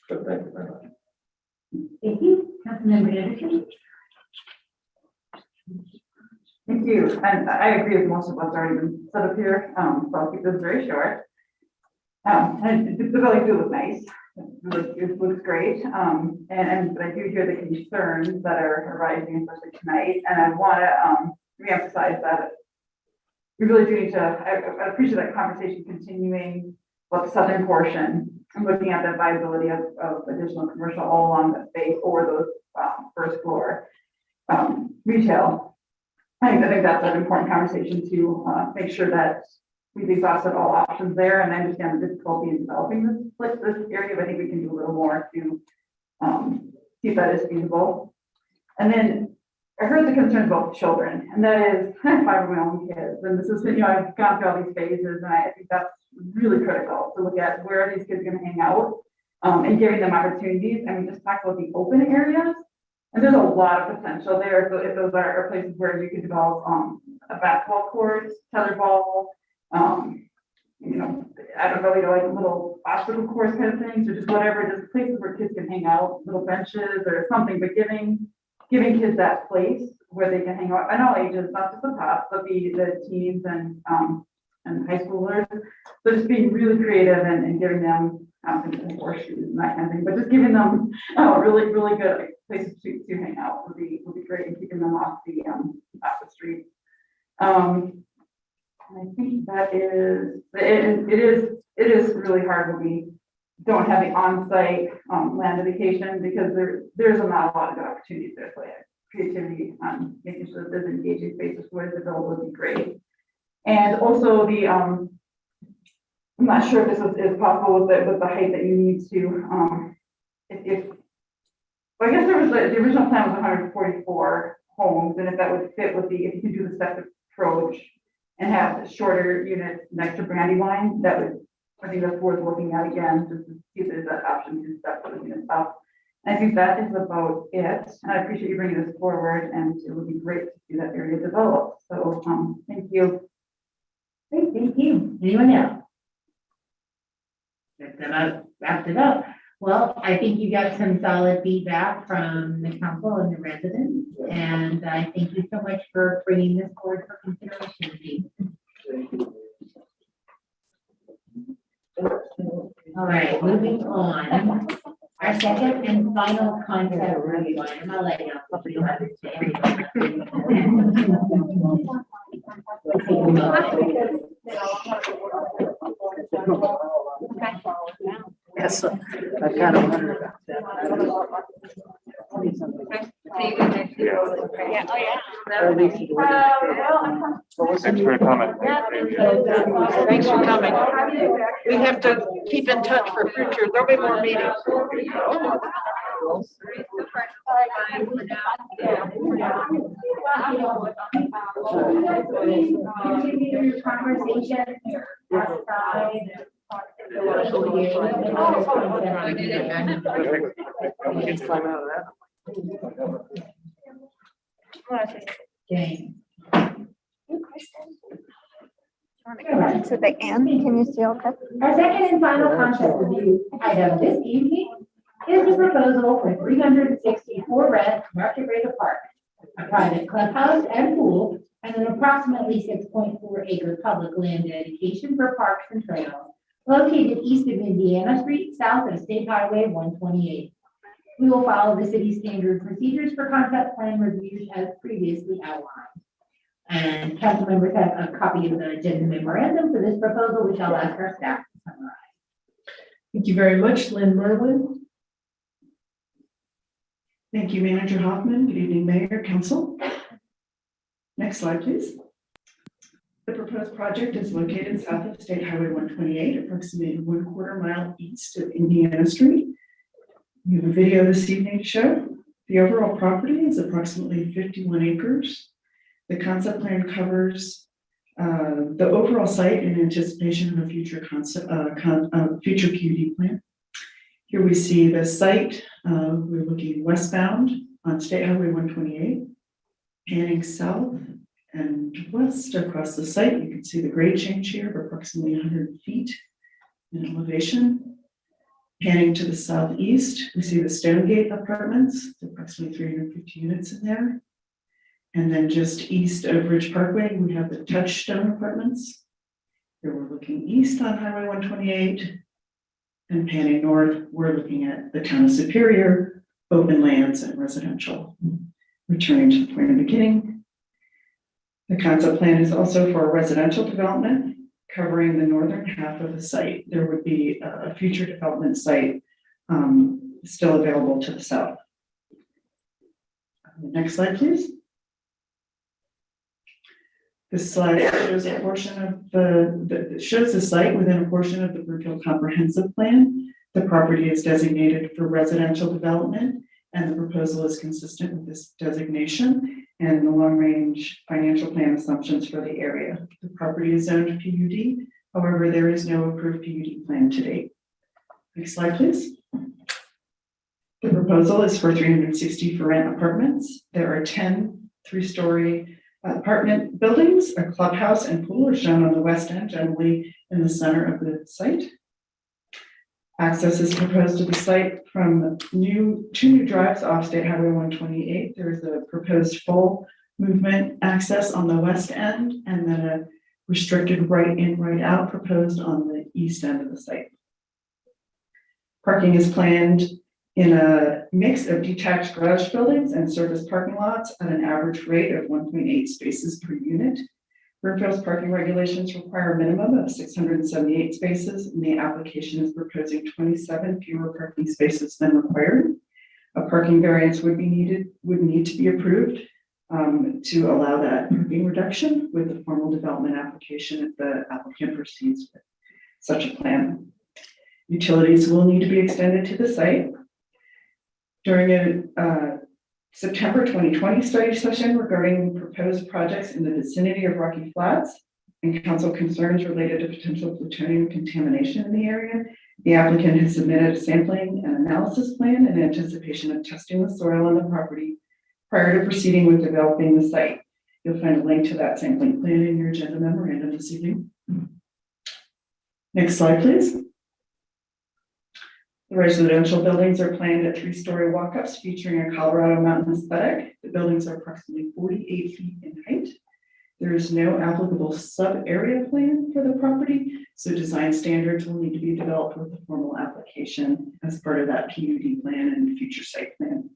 Good, thank you very much. Thank you. Councilmember Anderson. Thank you. And I agree with most of what's already been said up here. So I'll keep this very short. And the building do look nice. It looks great. But I do hear the concerns that are arising, especially tonight. And I want to reemphasize that we really do need to, I appreciate that conversation continuing about the southern portion and looking at the viability of additional commercial all along the space or those first floor retail. I think that's an important conversation to make sure that we've exhausted all options there, and I understand the difficulty in developing this area, but I think we can do a little more to see if that is feasible. And then I heard the concerns about children, and that is 5 of my own kids, and this is, I've gone through all these phases, and I think that's really critical to look at where are these kids going to hang out, and giving them opportunities. And we just talked about the open areas. And there's a lot of potential there. So if those are places where you could develop a basketball court, tetherball, I don't know, like little obstacle course kind of things, or just whatever, just places where kids can hang out, little benches or something, but giving kids that place where they can hang out at all ages, not just the top, but the teens and high schoolers. So just being really creative and giving them horseshoes and that kind of thing, but just giving them really, really good places to hang out would be great, and keeping them off the street. I think that is, it is really hard when we don't have the on-site land dedication, because there's not a lot of good opportunities there. So creativity, making sure that there's engaging spaces where the build would be great. And also the I'm not sure if this is possible with the height that you need to, well, I guess there was, the original plan was 144 homes, and if that would fit with if you could do the stepped approach and have shorter units next to Brandywine, that would, I think that's worth looking at again, just to see if there's that option to step those units up. And I think that is about it. And I appreciate you bringing this forward, and it would be great to see that area develop. So, thank you. Great, thank you. Anyone else? That wraps it up. Well, I think you got some solid feedback from the council and the residents, and I thank you so much for bringing this forward for consideration. All right, moving on. Our second and final concept review item, I'll let you know. You have to stay. Yes, I've got a wonder about Thanks for your comment. Thanks for coming. We have to keep in touch for future, there'll be more meetings. Continue conversation outside. Okay. To the end, can you see okay? Our second and final concept review item this evening is the proposal for 364 rent market rate apartment, a private clubhouse and pool, and an approximately 6.4 acre public land dedication for parks and trails located east of Indiana Street, south of State Highway 128. We will follow the city's standard procedures for concept plan reviews as previously outlined. And council members have a copy of the agenda memorandum for this proposal, which I'll ask our staff to summarize. Thank you very much, Lynn Merlin. Thank you, Manager Hoffman. Good evening, Mayor, Council. Next slide, please. The proposed project is located south of State Highway 128, approximately 1/4 mile east of Indiana Street. We have a video this evening to show. The overall property is approximately 51 acres. The concept plan covers the overall site in anticipation of a future future PUD plan. Here we see the site. We're looking westbound on State Highway 128, panning south and west across the site. You can see the grade change here of approximately 100 feet in elevation. Panning to the southeast, we see the Stonegate Apartments, approximately 350 units in there. And then just east of Ridge Parkway, we have the Touchstone Apartments. Here we're looking east on Highway 128. And panning north, we're looking at the town of Superior, open lands and residential. Returning to the point of beginning. The concept plan is also for a residential development covering the northern half of the site. There would be a future development site still available to the south. Next slide, please. This slide shows a portion of shows the site within a portion of the Brookfield Comprehensive Plan. The property is designated for residential development, and the proposal is consistent with this designation and the long-range financial plan assumptions for the area. The property is zoned PUD. However, there is no approved PUD plan to date. Next slide, please. The proposal is for 360 for rent apartments. There are 10 three-story apartment buildings. A clubhouse and pool are shown on the west end, generally in the center of the site. Access is proposed to the site from two new drives off State Highway 128. There is a proposed full movement access on the west end, and then a restricted right in, right out proposed on the east end of the site. Parking is planned in a mix of detached garage buildings and service parking lots at an average rate of 1.8 spaces per unit. Brookfield's parking regulations require a minimum of 678 spaces, and the application is proposing 27 fewer parking spaces than required. A parking variance would need to be approved to allow that parking reduction with the formal development application if the applicant proceeds with such a plan. Utilities will need to be extended to the site. During a September 2020 study session regarding proposed projects in the vicinity of Rocky Flats and council concerns related to potential plutonium contamination in the area, the applicant has submitted a sampling and analysis plan in anticipation of testing the soil on the property prior to proceeding with developing the site. You'll find a link to that sampling plan in your agenda memorandum this evening. Next slide, please. The residential buildings are planned at 3-story walk-ups featuring a Colorado mountain aesthetic. The buildings are approximately 48 feet in height. There is no applicable sub-area plan for the property, so design standards will need to be developed with a formal application as part of that PUD plan and future site plan.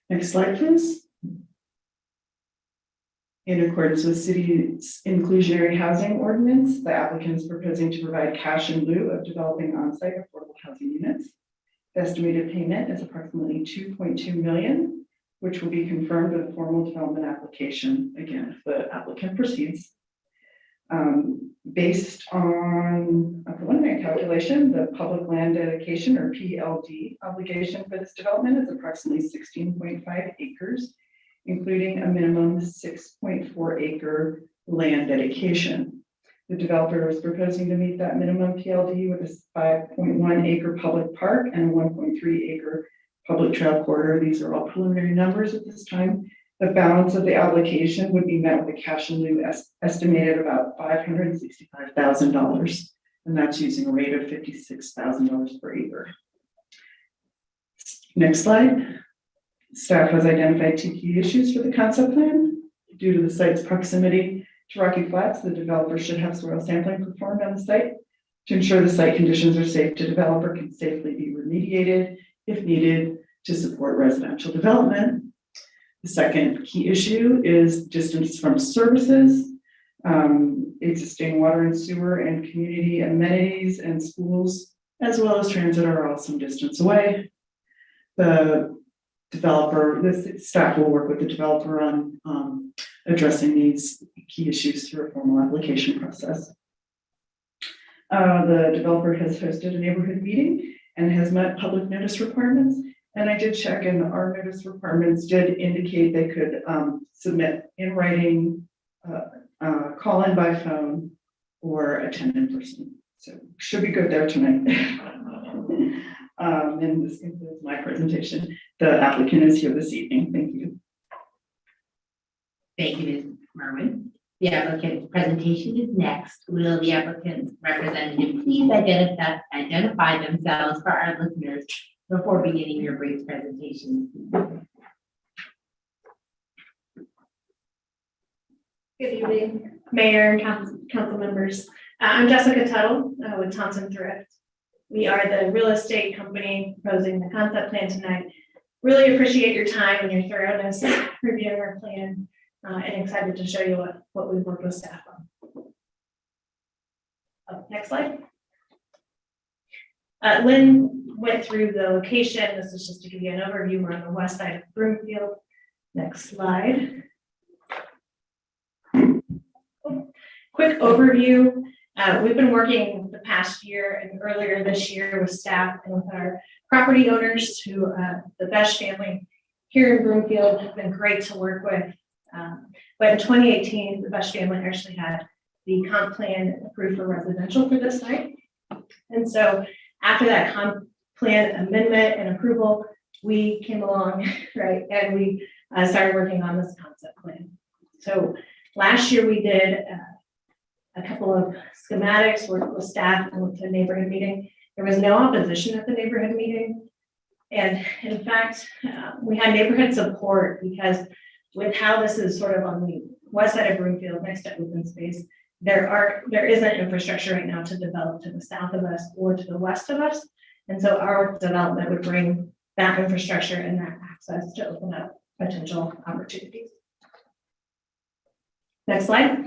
Next slide, please. In accordance with city's inclusionary housing ordinance, the applicant is proposing to provide cash in lieu of developing on-site affordable housing units. The estimated payment is approximately $2.2 million, which will be confirmed with a formal development application, again, if the applicant proceeds. Based on a preliminary calculation, the public land dedication or PLD obligation for this development is approximately 16.5 acres, including a minimum 6.4 acre land dedication. The developer is proposing to meet that minimum PLD with a 5.1 acre public park and a 1.3 acre public trail corridor. These are all preliminary numbers at this time. The balance of the application would be met with a cash in lieu estimated about $565,000, and that's using a rate of $56,000 per acre. Next slide. Staff has identified 2 key issues for the concept plan. Due to the site's proximity to Rocky Flats, the developer should have soil sampling performed on the site to ensure the site conditions are safe to develop or can safely be remediated if needed to support residential development. The second key issue is distance from services. Existing water and sewer and community amenities and schools, as well as transit, are all some distance away. The staff will work with the developer on addressing these key issues through a formal application process. The developer has hosted a neighborhood meeting and has met public notice requirements. And I did check, and our notice requirements did indicate they could submit in writing, call in by phone, or attend in person. So should be good there tonight. And this concludes my presentation. The applicant is here this evening. Thank you. Thank you, Ms. Merwin. The applicant's presentation is next. Will the applicant's representative please identify themselves for our listeners before beginning your brief presentation? Good evening, Mayor and council members. I'm Jessica Tuttle with Thompson Thrift. We are the real estate company proposing the concept plan tonight. Really appreciate your time and your thoroughness reviewing our plan, and excited to show you what we've worked with staff on. Oh, next slide. Lynn went through the location. This is just to give you an overview. We're on the west side of Broomfield. Next slide. Quick overview. We've been working the past year and earlier this year with staff and with our property owners who, the Besh family here in Broomfield, have been great to work with. But in 2018, the Besh family actually had the comp plan approved for residential for this site. And so after that comp plan amendment and approval, we came along, right, and we started working on this concept plan. So last year we did a couple of schematics, worked with staff and went to a neighborhood meeting. There was no opposition at the neighborhood meeting. And in fact, we had neighborhood support because with how this is sort of on the west side of Broomfield next to open space, there isn't infrastructure right now to develop to the south of us or to the west of us. And so our development would bring that infrastructure and that access to open up potential opportunities. Next slide.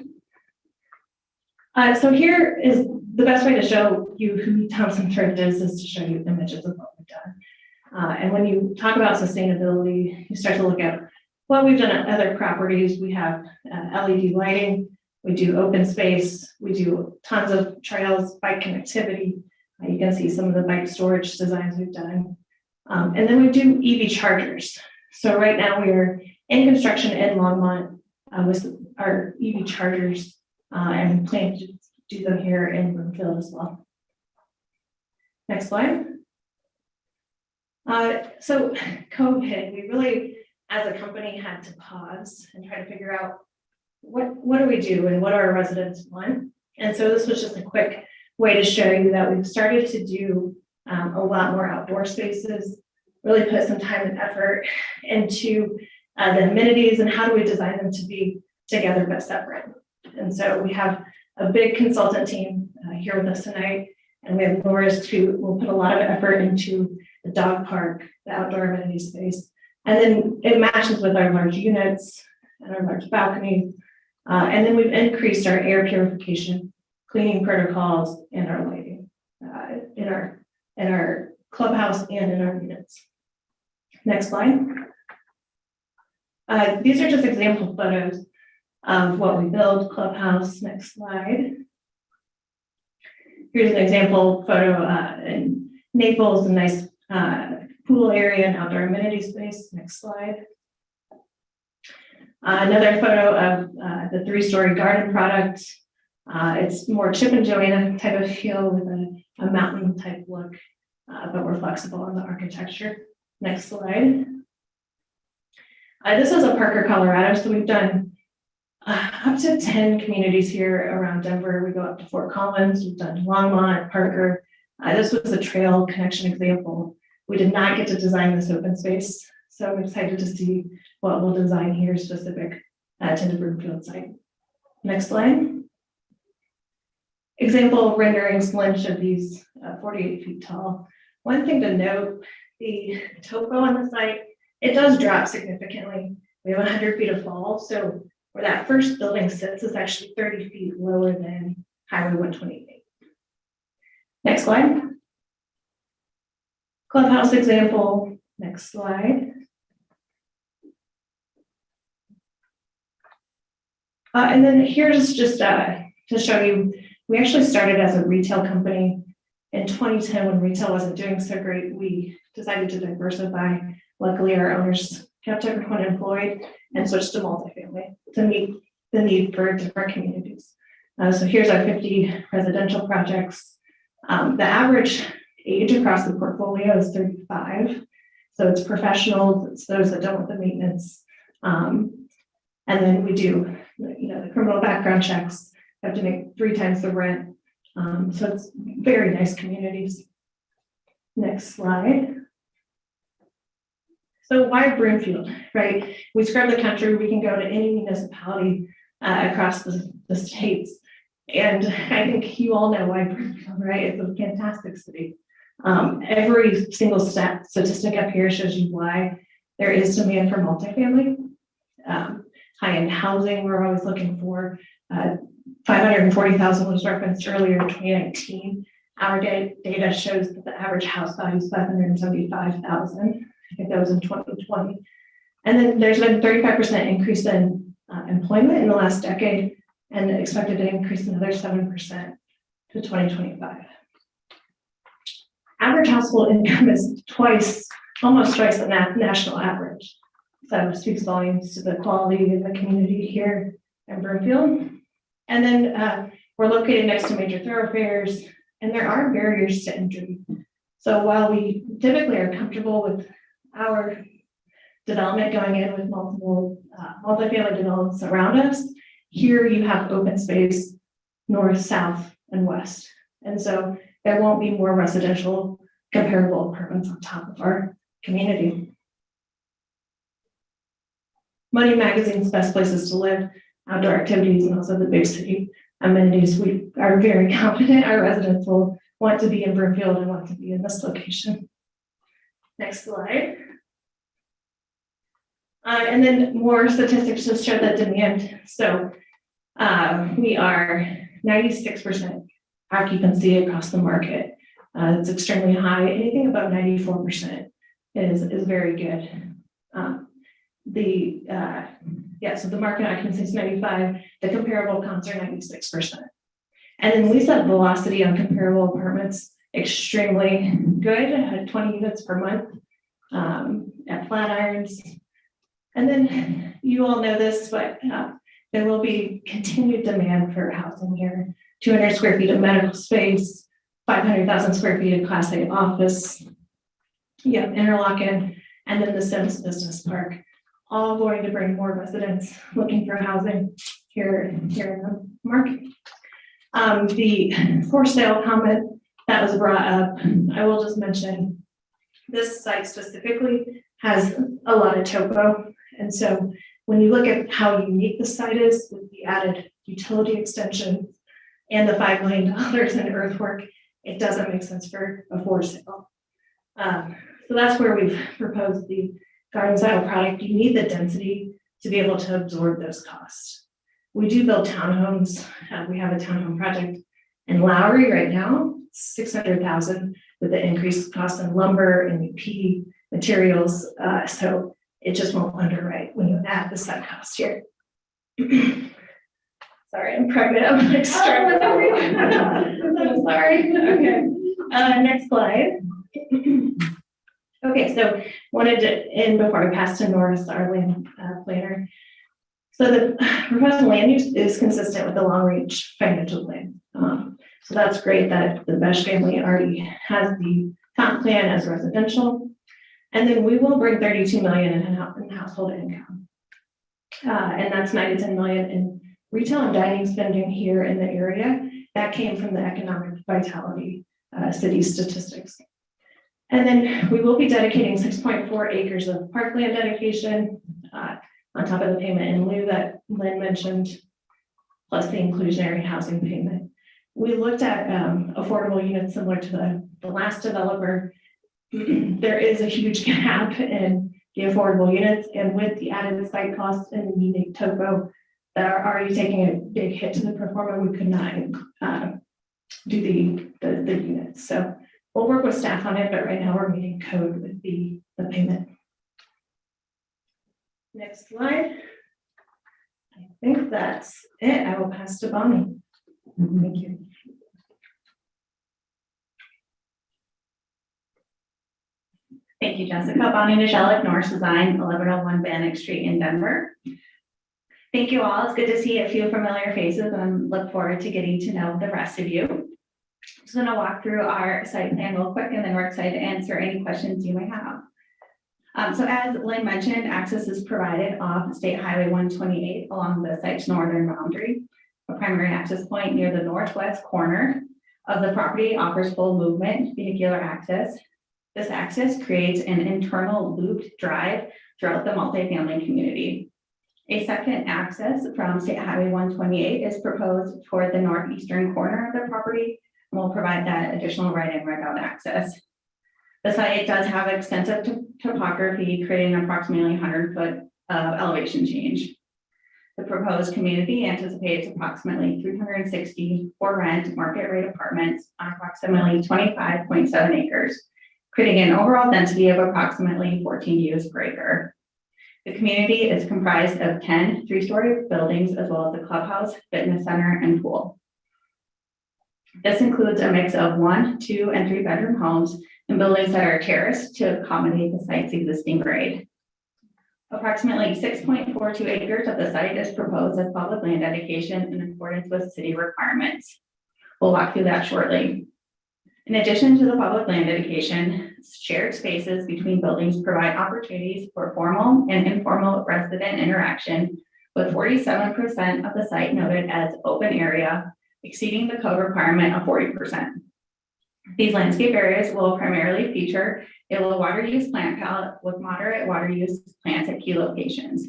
So here is the best way to show you who Thompson Thrift is to show you images of what we've done. And when you talk about sustainability, you start to look at what we've done at other properties. We have LED lighting We do open space. We do tons of trails, bike connectivity. You can see some of the bike storage designs we've done. And then we do EV chargers. So right now we are in construction in Longmont with our EV chargers and plan to do them here in Broomfield as well. Next slide. So COVID, we really, as a company, had to pause and try to figure out what do we do and what our residents want. And so this was just a quick way to show you that we've started to do a lot more outdoor spaces, really put some time and effort into the amenities and how do we design them to be together but separate. And so we have a big consultant team here with us tonight, and we have Laura's who will put a lot of effort into the dog park, the outdoor amenity space, and then it matches with our large units and our large balconies. And then we've increased our air purification, cleaning protocols, and our lighting in our clubhouse and in our units. Next slide. These are just example photos of what we build, clubhouse. Next slide. Here's an example photo in Naples, a nice pool area and outdoor amenity space. Next slide. Another photo of the 3-story garden product. It's more Chip and Joanna type of feel with a mountain type look, but we're flexible on the architecture. Next slide. This is a Parker, Colorado. So we've done up to 10 communities here around Denver. We go up to Fort Collins. We've done Longmont, Parker. This was a trail connection example. We did not get to design this open space, so I'm excited to see what we'll design here specific to the Broomfield site. Next slide. Example renderings lynch of these 48 feet tall. One thing to note, the topo on the site, it does drop significantly. We have 100 feet of fall, so where that first building sits is actually 30 feet lower than Highway 128. Next slide. Clubhouse example, next slide. And then here's just to show you, we actually started as a retail company in 2010 when retail wasn't doing so great. We decided to diversify. Luckily, our owners kept everyone employed and switched to multifamily to meet the need for different communities. So here's our 50 residential projects. The average age across the portfolio is 35. So it's professionals, it's those that don't want the maintenance. And then we do, the criminal background checks, have to make 3 times the rent. So it's very nice communities. Next slide. So why Broomfield, right? We scrub the country, we can go to any municipality across the states. And I think you all know why Broomfield, right? It's a fantastic city. Every single statistic up here shows you why there is demand for multifamily. High-end housing, we're always looking for. 540,000 was referenced earlier in 2019. Our data shows that the average house value is 575,000. I think that was in 2020. And then there's been a 35% increase in employment in the last decade and expected to increase another 7% to 2025. Average household income is almost twice the national average. So it speaks volumes to the quality of the community here in Broomfield. And then we're located next to major thoroughfares, and there are barriers to entry. So while we typically are comfortable with our development going in with multiple multifamily developments around us, here you have open space north, south, and west. And so there won't be more residential comparable apartments on top of our community. Money Magazine's best places to live, outdoor activities, and also the big city amenities. We are very confident our residents will want to be in Broomfield and want to be in this location. Next slide. And then more statistics to show the demand. So we are 96% occupancy across the market. It's extremely high. Anything above 94% is very good. The Yeah, so the market occupancy is 95, the comparable comps are 96%. And then lease up velocity on comparable apartments, extremely good, at 20 units per month at Flatirons. And then you all know this, but there will be continued demand for housing here. 200 square feet of medical space, 500,000 square feet of Class A office. Yeah, Interlochen, and then the Sims Business Park, all going to bring more residents looking for housing here in the market. The for sale comment that was brought up, I will just mention this site specifically has a lot of topo. And so when you look at how unique the site is with the added utility extension and the $5 million in earthwork, it doesn't make sense for a for sale. So that's where we've proposed the garden style product. You need the density to be able to absorb those costs. We do build townhomes. We have a townhome project in Lowry right now, 600,000 with the increased cost in lumber and UP materials. So it just won't underwrite when you add the site cost here. Sorry, I'm pregnant. I'm like struggling over here. I'm sorry. Okay. Next slide. Okay, so wanted to end before I pass to Norris, our land planner. So the proposed land use is consistent with the long range financial plan. So that's great that the Besh family already has the comp plan as residential. And then we will bring 32 million in household income. And that's 9 to 10 million in retail and dining spending here in the area. That came from the economic vitality city statistics. And then we will be dedicating 6.4 acres of parkland dedication on top of the payment in lieu that Lynn mentioned, plus the inclusionary housing payment. We looked at affordable units similar to the last developer. There is a huge gap in the affordable units, and with the added site costs and the unique topo that are already taking a big hit to the performer, we could not do the units. So we'll work with staff on it, but right now we're meeting code with the payment. Next slide. I think that's it. I will pass to Bonnie. Thank you. Thank you, Jessica. Bonnie Nijellik, Norris Design, 1101 Bannock Street in Denver. Thank you all. It's good to see a few familiar faces and look forward to getting to know the rest of you. I'm just going to walk through our site plan real quick, and then we're excited to answer any questions you may have. So as Lynn mentioned, access is provided off State Highway 128 along the site's northern boundary. A primary access point near the northwest corner of the property offers full movement vehicular access. This access creates an internal looped drive throughout the multifamily community. A second access from State Highway 128 is proposed toward the northeastern corner of the property, and will provide that additional right-in, right-out access. The site does have extensive topography, creating approximately 100 foot of elevation change. The proposed community anticipates approximately 360 for rent market rate apartments on approximately 25.7 acres, creating an overall density of approximately 14 units per acre. The community is comprised of 10 three-story buildings, as well as a clubhouse, fitness center, and pool. This includes a mix of 1, 2, and 3 bedroom homes and buildings that are terraced to accommodate the site's existing grade. Approximately 6.42 acres of the site is proposed as public land dedication in accordance with city requirements. We'll walk through that shortly. In addition to the public land dedication, shared spaces between buildings provide opportunities for formal and informal resident interaction, with 47% of the site noted as open area, exceeding the code requirement of 40%. These landscape areas will primarily feature a low water use plant palette with moderate water use plants at key locations.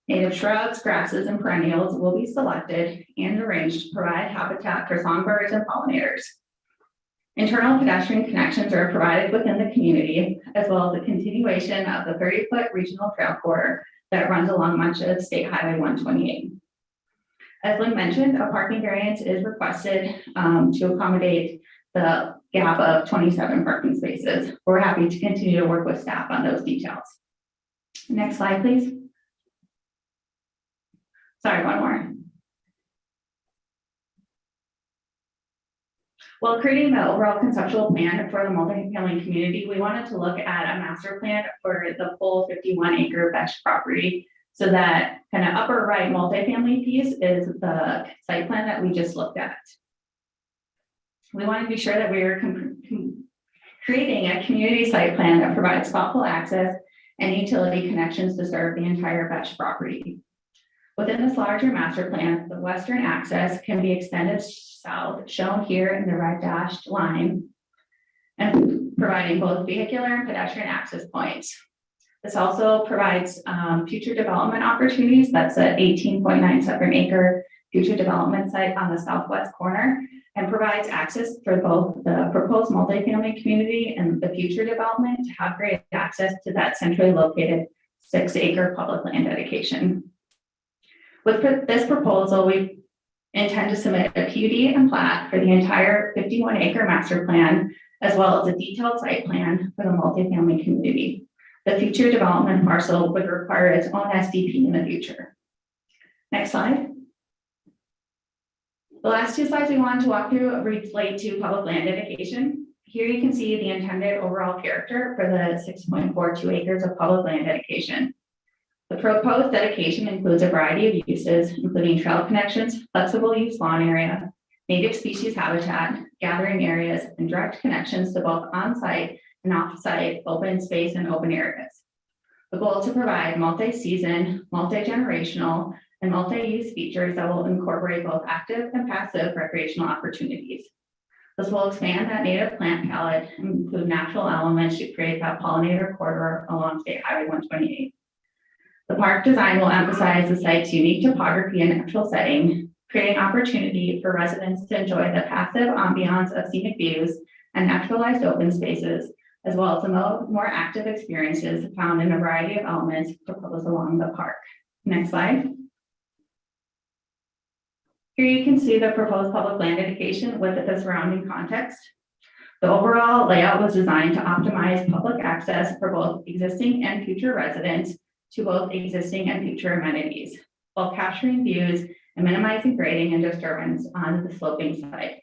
Native shrubs, grasses, and perennials will be selected and arranged to provide habitat for songbirds and pollinators. Internal pedestrian connections are provided within the community, as well as a continuation of the 30-foot regional trail corridor that runs along much of State Highway 128. As Lynn mentioned, a parking variance is requested to accommodate the gap of 27 parking spaces. We're happy to continue to work with staff on those details. Next slide, please. Sorry, one more. While creating the overall conceptual plan for the multifamily community, we wanted to look at a master plan for the full 51-acre Besh property. So that kind of upper right multifamily piece is the site plan that we just looked at. We want to be sure that we are creating a community site plan that provides thoughtful access and utility connections to serve the entire Besh property. Within this larger master plan, the western access can be extended south, shown here in the red dashed line, and providing both vehicular and pedestrian access points. This also provides future development opportunities. That's an 18.97 acre future development site on the southwest corner, and provides access for both the proposed multifamily community and the future development to have great access to that centrally located 6-acre public land dedication. With this proposal, we intend to submit a PUD and plat for the entire 51-acre master plan, as well as a detailed site plan for the multifamily community. The future development parcel would require its own SDP in the future. Next slide. The last two slides we wanted to walk through relate to public land dedication. Here you can see the intended overall character for the 6.42 acres of public land dedication. The proposed dedication includes a variety of uses, including trail connections, flexible use lawn area, native species habitat, gathering areas, and direct connections to both on-site and off-site open space and open areas. The goal is to provide multi-season, multi-generational, and multi-use features that will incorporate both active and passive recreational opportunities. This will expand that native plant palette and include natural elements to create that pollinator corridor along State Highway 128. The park design will emphasize the site's unique topography and natural setting, creating opportunity for residents to enjoy the passive ambiance of scenic views and naturalized open spaces, as well as the more active experiences found in a variety of elements proposed along the park. Next slide. Here you can see the proposed public land dedication with the surrounding context. The overall layout was designed to optimize public access for both existing and future residents to both existing and future amenities, while capturing views and minimizing grading and disturbance on the sloping site.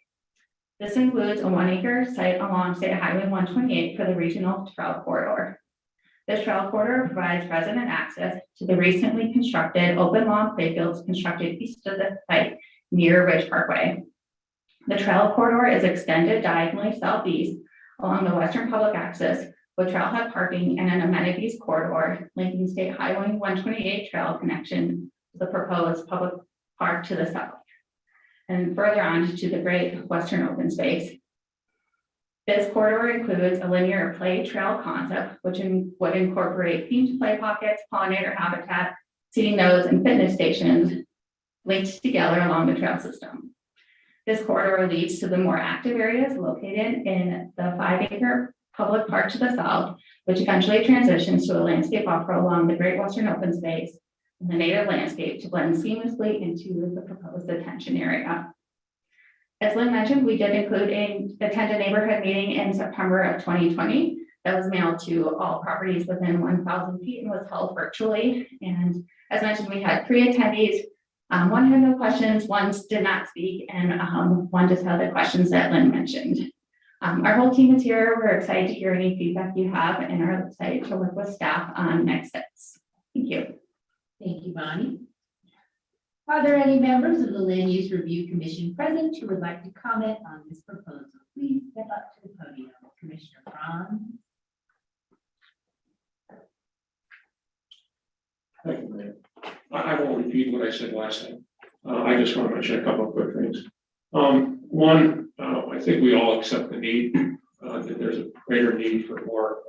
This includes a 1-acre site along State Highway 128 for the regional trail corridor. This trail corridor provides resident access to the recently constructed open lawn playfields constructed east of the site near Ridge Parkway. The trail corridor is extended diagonally southeast along the western public access with trailhead parking and an amenities corridor linking State Highway 128 trail connection to the proposed public park to the south, and further on to the great western open space. This corridor includes a linear play trail concept, which would incorporate themed play pockets, pollinator habitat, seating nodes, and fitness stations linked together along the trail system. This corridor leads to the more active areas located in the 5-acre public park to the south, which eventually transitions to a landscape buffer along the great western open space and the native landscape to blend seamlessly into the proposed detention area. As Lynn mentioned, we did attend a neighborhood meeting in September of 2020 that was mailed to all properties within 1,000 feet and was held virtually. And as mentioned, we had 3 attendees. One had no questions, one did not speak, and one just had the questions that Lynn mentioned. Our whole team is here. We're excited to hear any feedback you have and are excited to work with staff on next steps. Thank you. Thank you, Bonnie. Are there any members of the Land Use Review Commission present who would like to comment on this proposal? Please step up to the podium. Commissioner Franz. Thank you, Mayor. I won't repeat what I said last time. I just want to mention a couple of quick things. One, I think we all accept the need that there's a greater need for more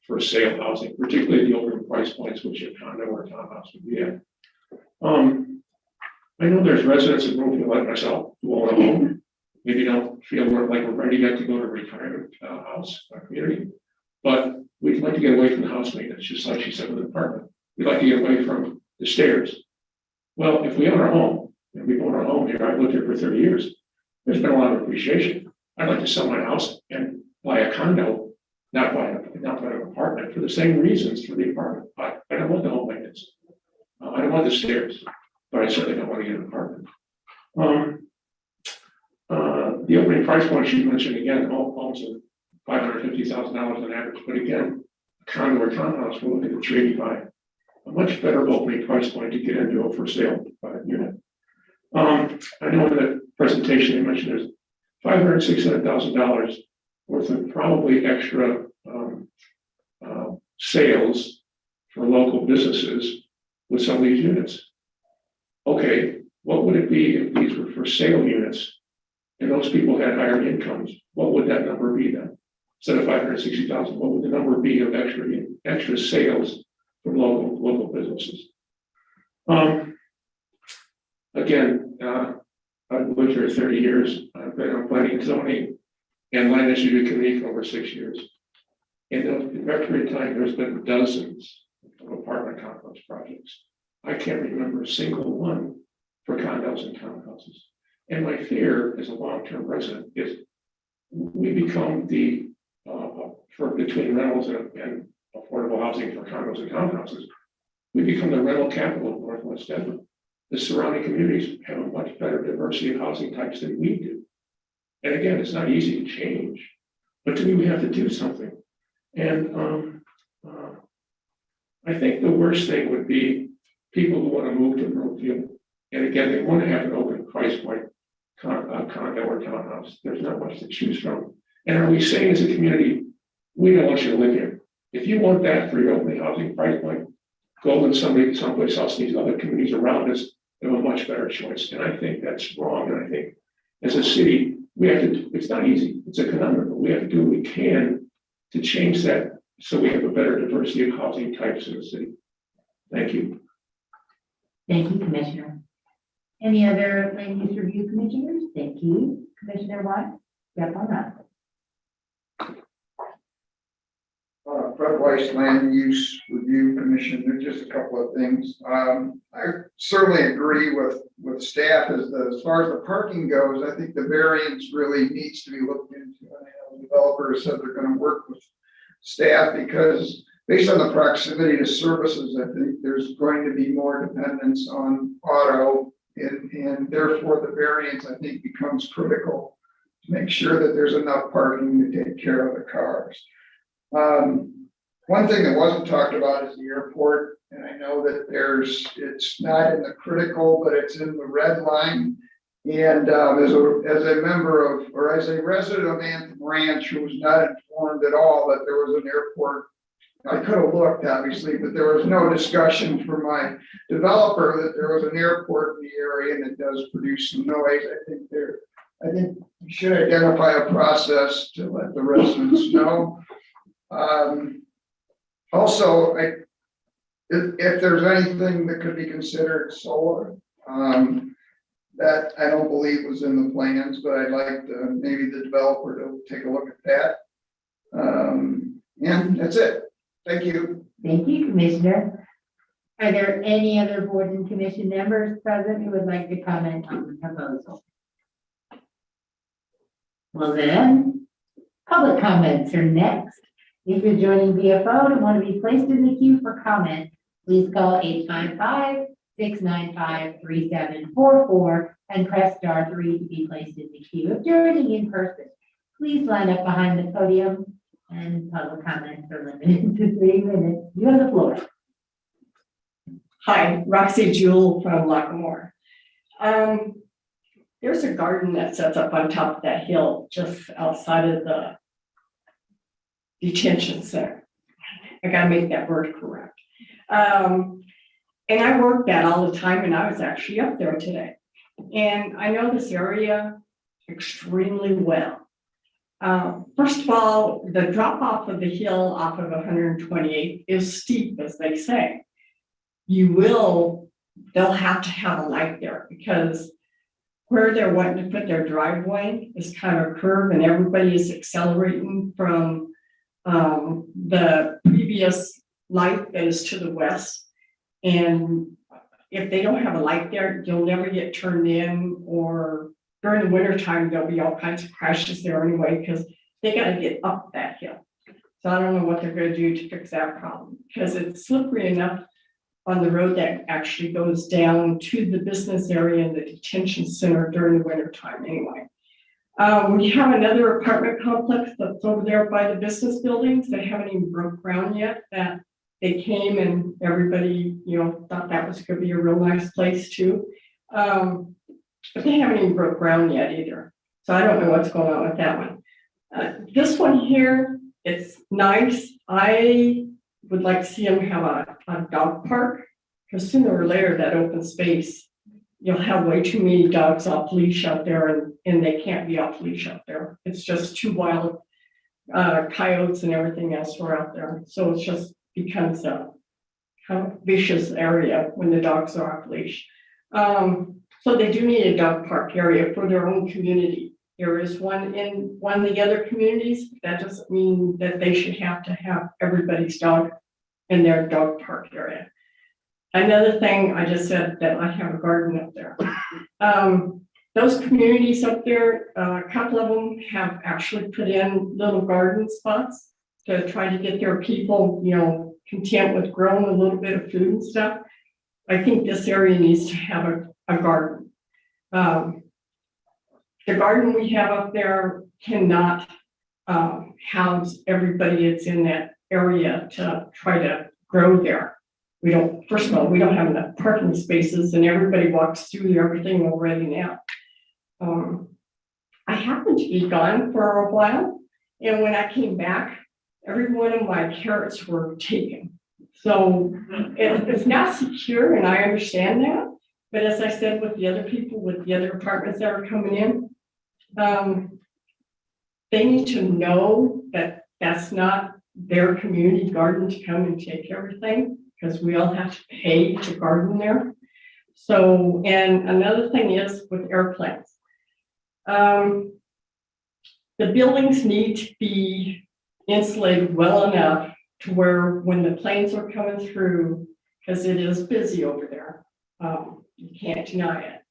for sale housing, particularly the open price points, which a condo or a townhouse would be at. I know there's residents in Brookfield like myself who own a home, maybe don't feel like we're ready yet to go to retirement house community, but we'd like to get away from the house maintenance, just like she said with the apartment. We'd like to get away from the stairs. Well, if we own our home, and we've owned our home here, I've lived here for 30 years, there's been a lot of appreciation. I'd like to sell my house and buy a condo, not buy an apartment for the same reasons for the apartment. I don't want the home maintenance. I don't want the stairs. but I certainly don't want to get an apartment. The opening price point she mentioned again, all homes are $550,000 on average, but again, a condo or townhouse, we're looking at $385,000. A much better opening price point to get into a for sale unit. I know in the presentation you mentioned there's $500,000-$600,000 worth of probably extra sales for local businesses with some of these units. Okay, what would it be if these were for sale units and those people had higher incomes? What would that number be then? Instead of 560,000, what would the number be of extra sales from local businesses? Again, I've lived here 30 years. I've been on planning, zoning, and land use review committee for over 6 years. In that period of time, there's been dozens of apartment complex projects. I can't remember a single one for condos and townhouses. And my fear as a long-term resident is we become the, for between rentals and affordable housing for condos and townhouses, we become the rental capital of Northwest Denver. The surrounding communities have a much better diversity of housing types than we do. And again, it's not easy to change, but to me, we have to do something. And I think the worst thing would be people who want to move to Brookfield. And again, they want to have an open price point condo or townhouse. There's not much to choose from. And are we saying as a community, we don't want you to live here? If you want that for your open housing price point, go and someplace else. These other communities around us have a much better choice. And I think that's wrong. And I think as a city, we have to, it's not easy. It's a conundrum, but we have to do what we can to change that so we have a better diversity of housing types in the city. Thank you. Thank you, Commissioner. Any other land use review commissioners? Thank you. Commissioner Watt, step on up. Fred Weiss, Land Use Review Commission. There's just a couple of things. I certainly agree with staff as far as the parking goes. I think the variance really needs to be looked into. And I know developers said they're going to work with staff because based on the proximity to services, I think there's going to be more dependence on auto, and therefore the variance I think becomes critical to make sure that there's enough parking to take care of the cars. One thing that wasn't talked about is the airport, and I know that it's not in the critical, but it's in the red line. And as a member of, or as a resident of Anthem Ranch who was not informed at all that there was an airport, I could have looked obviously, but there was no discussion from my developer that there was an airport in the area and it does produce some noise. I think you should identify a process to let the residents know. Also, if there's anything that could be considered solar, that I don't believe was in the plans, but I'd like maybe the developer to take a look at that. And that's it. Thank you. Thank you, Commissioner. Are there any other board and commission members present who would like to comment on the proposal? Well then, public comments are next. If you're joining via phone and want to be placed in the queue for comment, please call 855-695-3744 and press *3 to be placed in the queue. If joining in person, please line up behind the podium, and public comments are limited to 3 minutes. You have the floor. Hi, Roxy Jewell from Lockamore. There's a garden that sets up on top of that hill just outside of the detention center. I gotta make that word correct. And I work that all the time, and I was actually up there today. And I know this area extremely well. First of all, the drop off of the hill off of 128 is steep, as they say. They'll have to have a light there because where they're wanting to put their driveway is kind of a curve and everybody is accelerating from the previous light that is to the west. And if they don't have a light there, you'll never get turned in, or during the winter time, there'll be all kinds of crashes there anyway, because they got to get up that hill. So I don't know what they're going to do to fix that problem because it's slippery enough on the road that actually goes down to the business area and the detention center during the winter time anyway. We have another apartment complex that's over there by the business buildings. They haven't even broke ground yet. That they came and everybody, thought that was gonna be a real nice place too. But they haven't even broke ground yet either. So I don't know what's going on with that one. This one here, it's nice. I would like to see them have a dog park, because sooner or later that open space, you'll have way too many dogs off leash out there, and they can't be off leash out there. It's just too wild. Coyotes and everything else were out there. So it just becomes a kind of vicious area when the dogs are off leash. So they do need a dog park area for their own community. There is one in one of the other communities. That doesn't mean that they should have to have everybody's dog in their dog park area. Another thing, I just said that I have a garden up there. Those communities up there, a couple of them have actually put in little garden spots to try to get their people, content with growing a little bit of food and stuff. I think this area needs to have a garden. The garden we have up there cannot house everybody that's in that area to try to grow there. First of all, we don't have enough parking spaces and everybody walks through everything already now. I happened to be gone for a while, and when I came back, every one of my carrots were taken. So it's not secure, and I understand that. But as I said, with the other people, with the other apartments that are coming in, they need to know that that's not their community garden to come and take everything, because we all have to pay to garden there. So, and another thing is with airplanes. The buildings need to be insulated well enough to where when the planes are coming through, because it is busy over there, you can't deny it.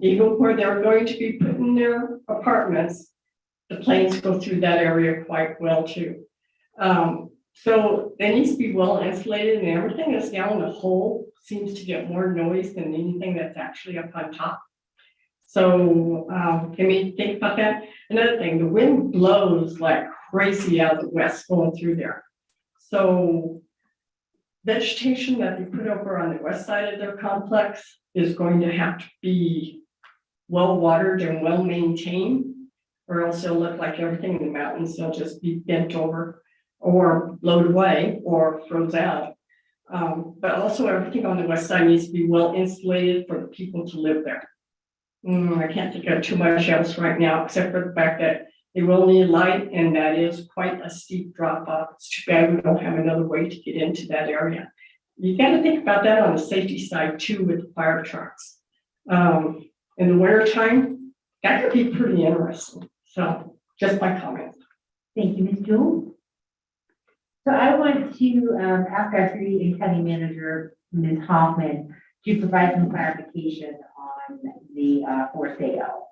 Even where they're going to be putting their apartments, the planes go through that area quite well too. So they need to be well insulated, and everything that's down in the hole seems to get more noise than anything that's actually up on top. So can we think about that? Another thing, the wind blows like crazy out of the west going through there. So vegetation that they put over on the west side of their complex is going to have to be well watered and well maintained, or else it'll look like everything in the mountains, they'll just be bent over or blowed away or froze out. But also everything on the west side needs to be well insulated for the people to live there. I can't think of too much else right now, except for the fact that they will need light, and that is quite a steep drop off. It's too bad we don't have another way to get into that area. You got to think about that on the safety side too, with the fire trucks. In the winter time, that could be pretty interesting. So just my comments. Thank you, Ms. Jewell. So I want to ask our city and county manager, Ms. Hoffman, to provide some clarification on the for sale.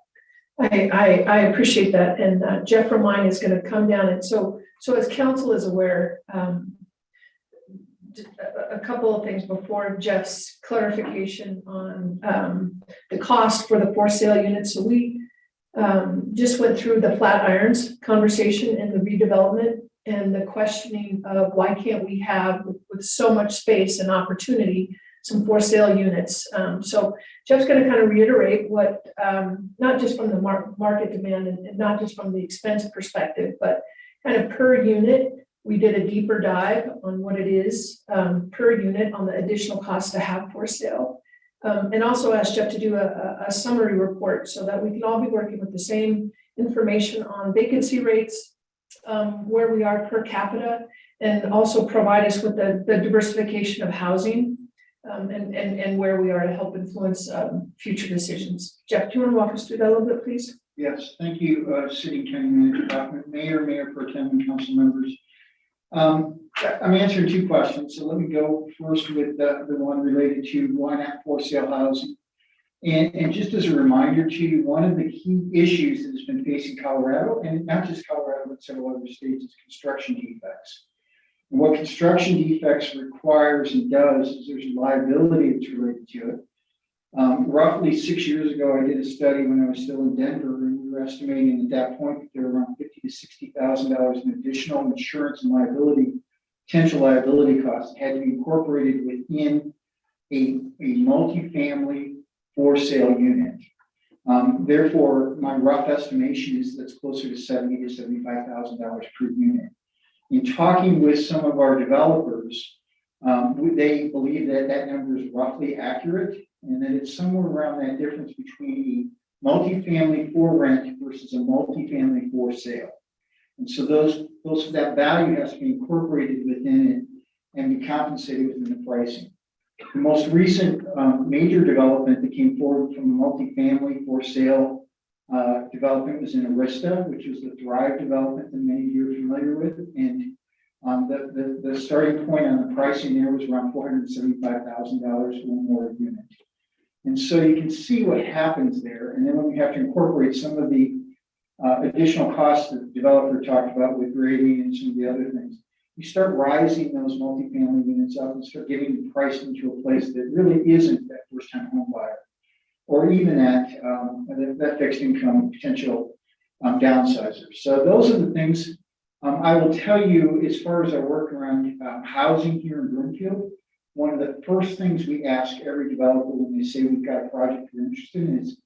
I appreciate that, and Jeff Romine is going to come down, and so as council is aware, a couple of things before Jeff's clarification on the cost for the for sale units. So we just went through the Flatirons conversation and the redevelopment and the questioning of why can't we have, with so much space and opportunity, some for sale units. So Jeff's going to kind of reiterate what, not just from the market demand and not just from the expense perspective, but kind of per unit. We did a deeper dive on what it is per unit on the additional cost to have for sale. And also asked Jeff to do a summary report so that we can all be working with the same information on vacancy rates, where we are per capita, and also provide us with the diversification of housing and where we are to help influence future decisions. Jeff, do you want to walk us through that a little bit, please? Yes, thank you, City County Manager Hoffman, Mayor Pro Tem, and council members. I'm answering two questions, so let me go first with the one related to why not for sale housing. And just as a reminder to you, one of the key issues that has been facing Colorado, and not just Colorado, but several other states, is construction defects. And what construction defects requires and does is there's a liability that's related to it. Roughly 6 years ago, I did a study when I was still in Denver, and we were estimating at that point that there were around $50,000 to $60,000 in additional insurance and potential liability costs that had to be incorporated within a multifamily for sale unit. Therefore, my rough estimation is that's closer to $70,000 to $75,000 per unit. In talking with some of our developers, they believe that that number is roughly accurate, and that it's somewhere around that difference between a multifamily for rent versus a multifamily for sale. And so that value has to be incorporated within it and be compensated within the pricing. The most recent major development that came forward from a multifamily for sale development was in Arista, which is the Thrive development that many of you are familiar with. And the starting point on the pricing there was around $475,000 or more a unit. And so you can see what happens there. And then when you have to incorporate some of the additional costs that the developer talked about with grading and some of the other things, you start rising those multifamily units up and start getting them priced into a place that really isn't that first-time home buyer, or even that fixed income potential downsizers. So those are the things I will tell you as far as our work around housing here in Broomfield. One of the first things we ask every developer when they say we've got a project we're interested in is,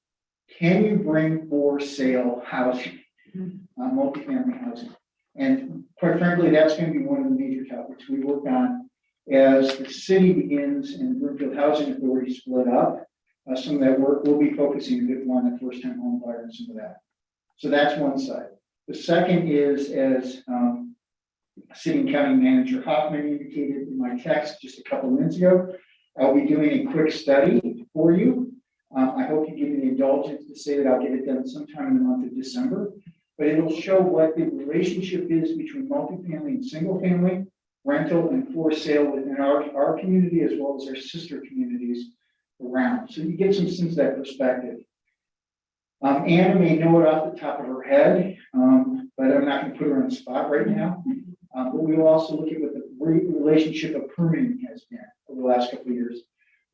can you bring for sale housing, multifamily housing? And quite frankly, that's going to be one of the major topics we work on as the city begins and the Broomfield Housing Authority split up. Some of that work will be focusing a bit more on the first-time home buyer and some of that. So that's one side. The second is, as City and County Manager Hoffman indicated in my text just a couple of minutes ago, I'll be doing a quick study for you. I hope you give me the indulgence to say that I'll get it done sometime in the month of December, but it'll show what the relationship is between multifamily and single family rental and for sale within our community as well as our sister communities around. So you get some sense of that perspective. Anna may know it off the top of her head, but I'm not going to put her on the spot right now. But we will also look at what the relationship of permitting has been over the last couple of years.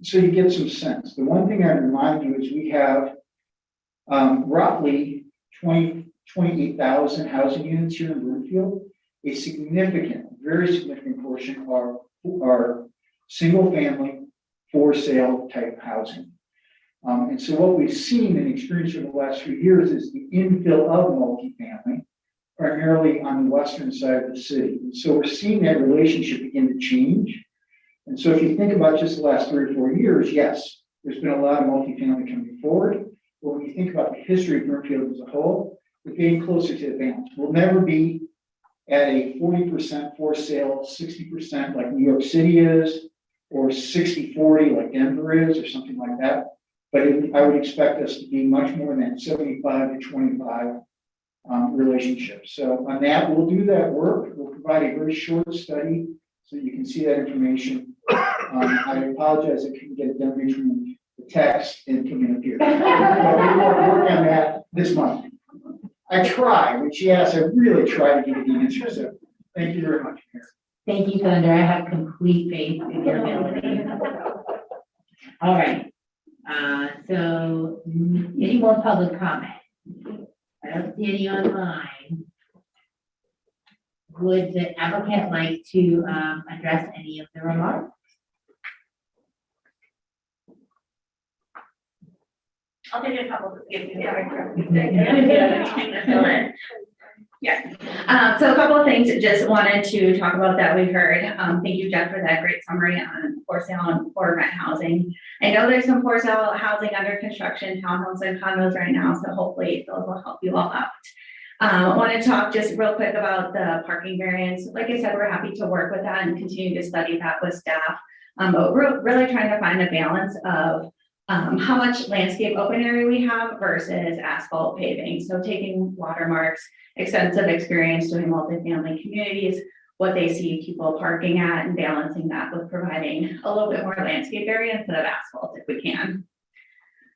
So you get some sense. The one thing I'd remind you is we have roughly 28,000 housing units here in Broomfield. A significant, very significant portion are single family for sale type housing. And so what we've seen and experienced over the last few years is the infill of multifamily, primarily on the western side of the city. And so we're seeing that relationship begin to change. And so if you think about just the last 3 or 4 years, yes, there's been a lot of multifamily coming forward. But when you think about the history of Broomfield as a whole, we're getting closer to the balance. We'll never be at a 40% for sale, 60% like New York City is, or 60-40 like Denver is, or something like that. But I would expect us to be much more than that 75 to 25 relationship. So on that, we'll do that work. We'll provide a very short study so you can see that information. I apologize I couldn't get it done between the text and coming up here. But we want to work on that this month. I try, when she asks, I really try to give you the answer. So thank you very much, Mayor. Thank you, Thunder. I have complete faith in your ability. All right. So any more public comment? I don't see any online. Would the applicant like to address any of the remarks? I'll take a couple to give you. Yeah. So a couple of things, just wanted to talk about that we've heard. Thank you, Jeff, for that great summary on for sale and for rent housing. I know there's some for sale housing under construction, townhomes and condos right now, so hopefully those will help you all out. I want to talk just real quick about the parking variance. Like I said, we're happy to work with that and continue to study that with staff. But we're really trying to find a balance of how much landscape open area we have versus asphalt paving. So taking Watermark's extensive experience doing multifamily communities, what they see people parking at, and balancing that with providing a little bit more landscape area instead of asphalt if we can.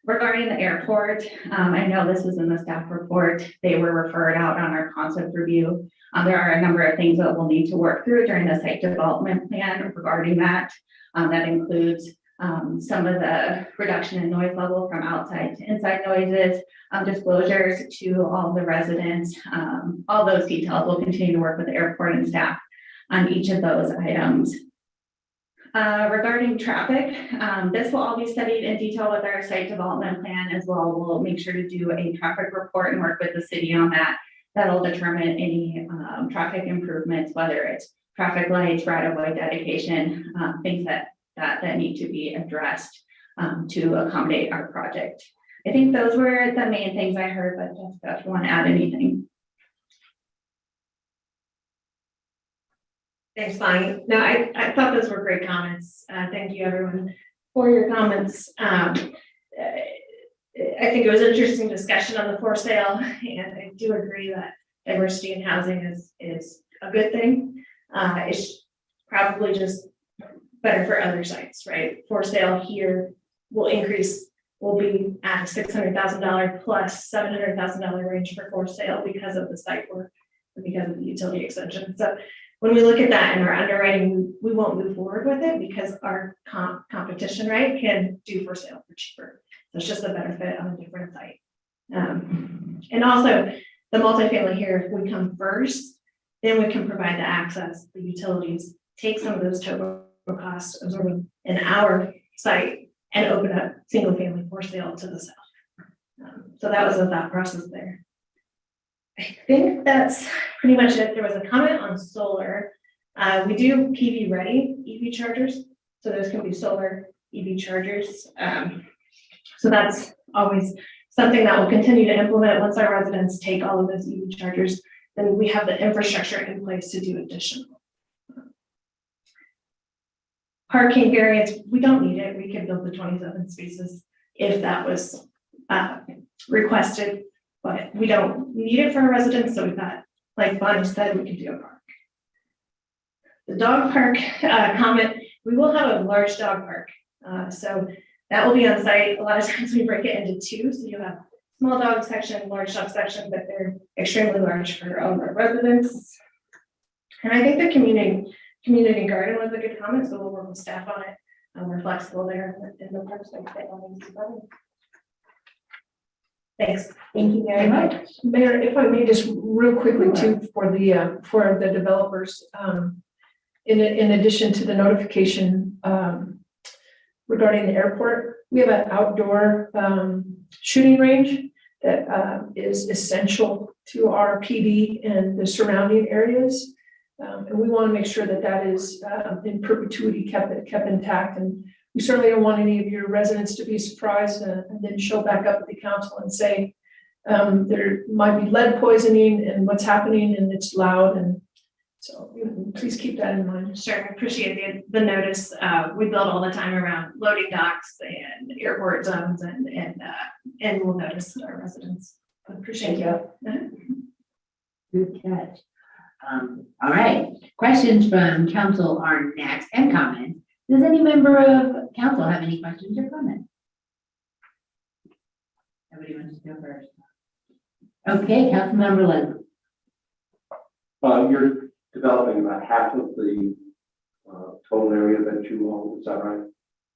Regarding the airport, I know this was in the staff report. They were referred out on our concept review. There are a number of things that we'll need to work through during the site development plan regarding that. That includes some of the reduction in noise level from outside to inside noises, disclosures to all the residents, all those details. We'll continue to work with the airport and staff on each of those items. Regarding traffic, this will all be studied in detail with our site development plan as well. We'll make sure to do a traffic report and work with the city on that. That'll determine any traffic improvements, whether it's traffic lights, right-of-way dedication, things that need to be addressed to accommodate our project. I think those were the main things I heard, but Jessica, if you want to add anything. Thanks, Bonnie. No, I thought those were great comments. Thank you, everyone, for your comments. I think it was an interesting discussion on the for sale, and I do agree that diversity in housing is a good thing. It's probably just better for other sites, right? For sale here will be at a $600,000 plus $700,000 range for sale because of the site work and because of the utility extension. So when we look at that in our underwriting, we won't move forward with it because our competition, right, can do for sale for cheaper. So it's just a better fit on a different site. And also the multifamily here, if we come first, then we can provide the access, the utilities, take some of those total costs absorbed in our site and open up single family for sale to the south. So that was a thought process there. I think that's pretty much it. There was a comment on solar. We do PV ready EV chargers. So those can be solar EV chargers. So that's always something that we'll continue to implement once our residents take all of those EV chargers. Then we have the infrastructure in place to do additional. Parking variance, we don't need it. We can build the 27 spaces if that was requested, but we don't need it for our residents. So we've got, like Bonnie said, we can do a park. The dog park comment, we will have a large dog park. So that will be on site. A lot of times we break it into two. So you have small dog section, large dog section, but they're extremely large for all of our residents. And I think the community garden was a good comment, so we'll work with staff on it. We're flexible there in the parks. Thanks. Thank you very much. Mayor, if I may just real quickly too, for the developers, in addition to the notification regarding the airport, we have an outdoor shooting range that is essential to our PD and the surrounding areas. And we want to make sure that that is in perpetuity kept intact. And we certainly don't want any of your residents to be surprised and then show back up at the council and say there might be lead poisoning and what's happening and it's loud. And so please keep that in mind. Sure, I appreciate the notice. We build all the time around loading docks and airport zones and we'll notice our residents. I appreciate you. Good catch. All right, questions from council are next and comments. Does any member of council have any questions or comments? Everybody wants to go first. Okay, Councilmember Leslie. You're developing about half of the total area that you own, is that right,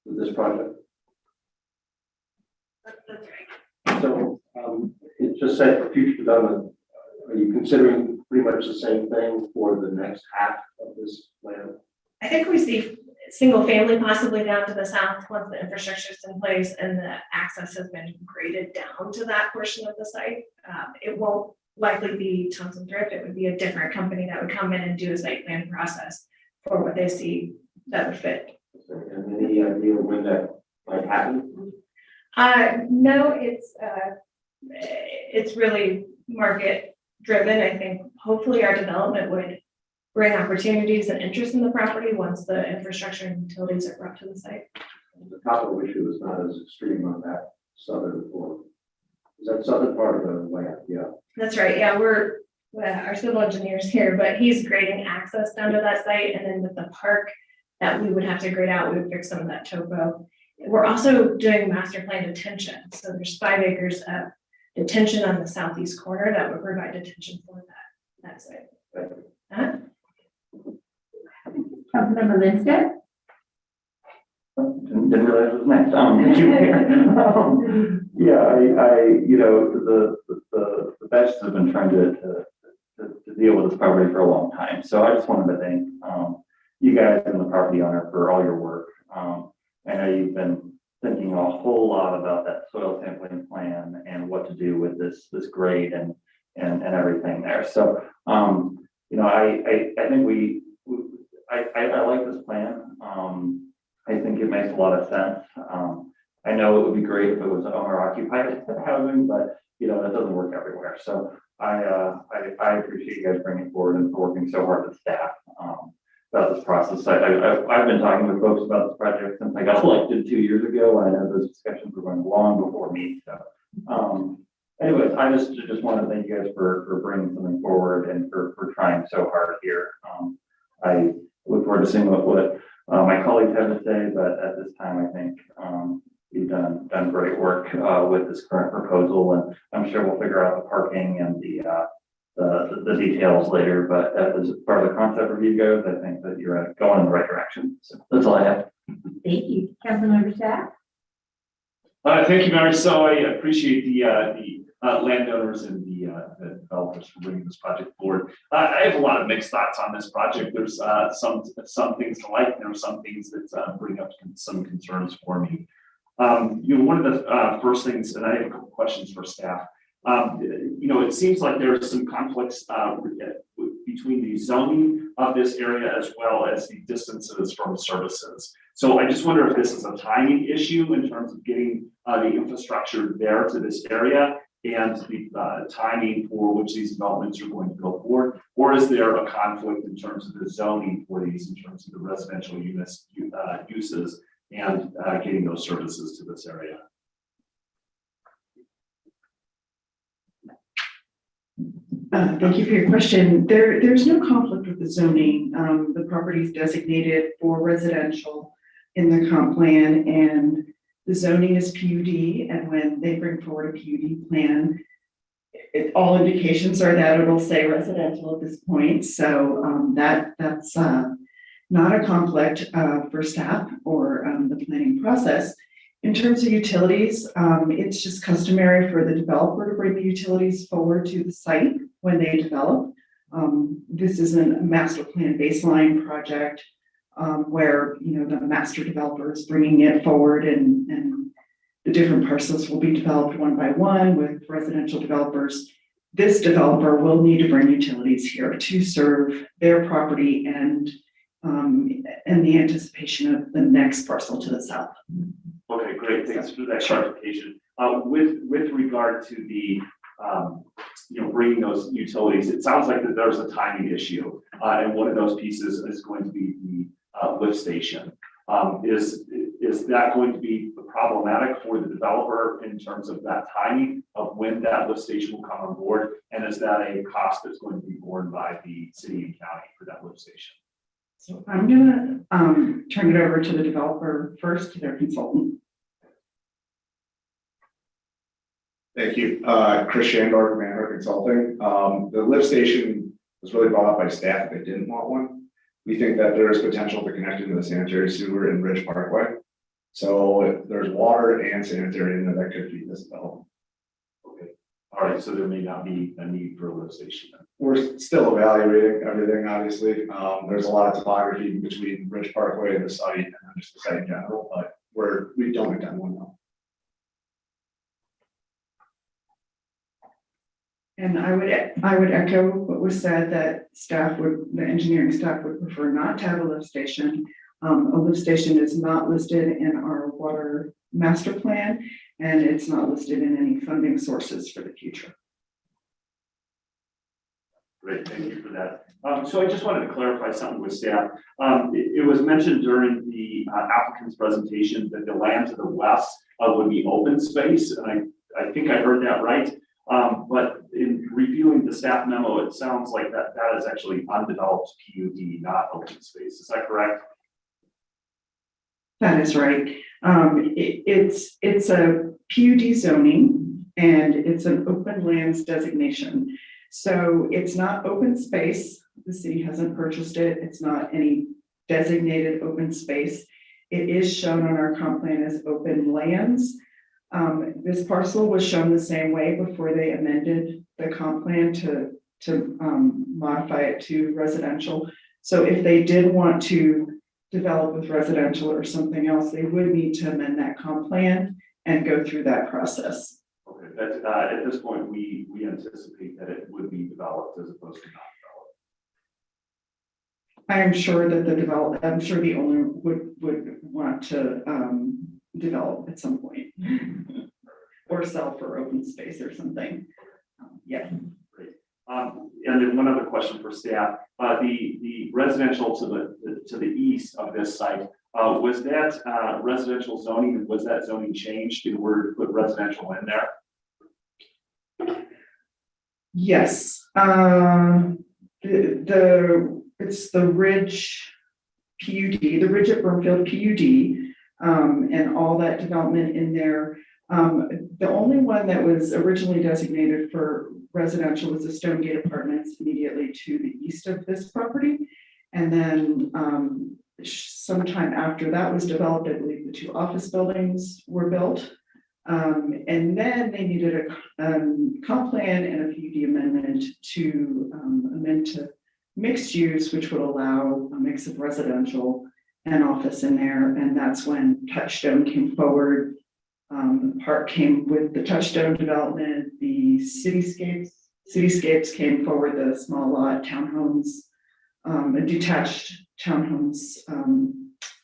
with this project? That's right. So it just said for future development, are you considering pretty much the same thing for the next half of this land? I think we see single family possibly down to the south once the infrastructure is in place and the access has been graded down to that portion of the site. It won't likely be Thompson Thrift. It would be a different company that would come in and do a site plan process for what they see that would fit. And any idea when that might happen? No, it's really market driven. I think hopefully our development would bring opportunities and interest in the property once the infrastructure and utilities are brought to the site. The capital issue is not as extreme on that southern form. Is that southern part of the land? Yeah. That's right. Yeah, we're our civil engineers here, but he's grading access down to that site. And then with the park that we would have to grade out, we would fix some of that topo. We're also doing master plan detention. So there's 5 acres of detention on the southeast corner that would provide detention for that site. Councilmember Linstead? Didn't realize it was next. Thank you, Mayor. Yeah, you know, the Betts have been trying to deal with this property for a long time. So I just wanted to thank, you guys and the property owner for all your work. I know you've been thinking a whole lot about that soil sampling plan and what to do with this grade and everything there. So, you know, I think I like this plan. I think it makes a lot of sense. I know it would be great if it was owner occupied housing, but you know, that doesn't work everywhere. So I appreciate you guys bringing it forward and for working so hard with staff about this process. I've been talking with folks about this project since I got elected 2 years ago. I know those discussions were going long before me. So anyways, I just wanted to thank you guys for bringing something forward and for trying so hard here. I look forward to seeing what my colleagues have to say, but at this time, I think you've done great work with this current proposal, and I'm sure we'll figure out the parking and the details later. But as part of the concept review goes, I think that you're going in the right direction. So that's all I have. Thank you. Councilmember Staff? Thank you, Mary. So I appreciate the landowners and the developers for bringing this project forward. I have a lot of mixed thoughts on this project. There's some things to like, and there are some things that bring up some concerns for me. You know, one of the first things, and I have a couple questions for staff. You know, it seems like there are some conflicts between the zoning of this area as well as the distances from services. So I just wonder if this is a timing issue in terms of getting the infrastructure there to this area and the timing for which these developments are going to go forward, or is there a conflict in terms of the zoning for these, in terms of the residential uses and getting those services to this area? Thank you for your question. There's no conflict with the zoning. The property is designated for residential in the comp plan, and the zoning is PUD. And when they bring forward a PUD plan, all indications are that it'll say residential at this point. So that's not a conflict for staff or the planning process. In terms of utilities, it's just customary for the developer to bring the utilities forward to the site when they develop. This isn't a master plan baseline project where, you know, the master developer is bringing it forward and the different parcels will be developed one by one with residential developers. This developer will need to bring utilities here to serve their property and the anticipation of the next parcel to the south. Okay, great. Thanks for that clarification. With regard to the, you know, bringing those utilities, it sounds like that there's a timing issue, and one of those pieces is going to be the lift station. Is that going to be problematic for the developer in terms of that timing of when that lift station will come on board? And is that a cost that's going to be borne by the city and county for that lift station? So I'm gonna turn it over to the developer first, to their consultant. Thank you. Chris Shandor, Manor Consulting. The lift station was really brought up by staff that they didn't want one. We think that there is potential to connect into the sanitary sewer in Ridge Parkway. So there's water and sanitary in there that could feed this development. Okay. All right. So there may not be a need for a lift station. We're still evaluating everything, obviously. There's a lot of topography between Ridge Parkway and the site and just the site in general, but we don't intend one now. And I would echo what was said, that the engineering staff would prefer not to have a lift station. A lift station is not listed in our water master plan, and it's not listed in any funding sources for the future. Great, thank you for that. So I just wanted to clarify something with staff. It was mentioned during the applicant's presentation that the land to the west would be open space, and I think I heard that right. But in reviewing the staff memo, it sounds like that is actually undeveloped PUD, not open space. Is that correct? That is right. It's a PUD zoning and it's an open lands designation. So it's not open space. The city hasn't purchased it. It's not any designated open space. It is shown on our comp plan as open lands. This parcel was shown the same way before they amended the comp plan to modify it to residential. So if they did want to develop with residential or something else, they would need to amend that comp plan and go through that process. Okay, that's, at this point, we anticipate that it would be developed as opposed to not developed. I am sure that I'm sure the owner would want to develop at some point or sell for open space or something. Yeah. Great. And then one other question for staff, the residential to the east of this site, was that residential zoning, and was that zoning changed in order to put residential in there? Yes, it's the Ridge PUD, the Ridge at Broomfield PUD, and all that development in there. The only one that was originally designated for residential was the Stonegate Apartments immediately to the east of this property. And then sometime after that was developed, I believe the 2 office buildings were built. And then they needed a comp plan and a PUD amendment to amend to mixed use, which would allow a mix of residential and office in there. And that's when Touchstone came forward. The park came with the Touchstone development, the cityscapes came forward, the small lot townhomes, detached townhomes.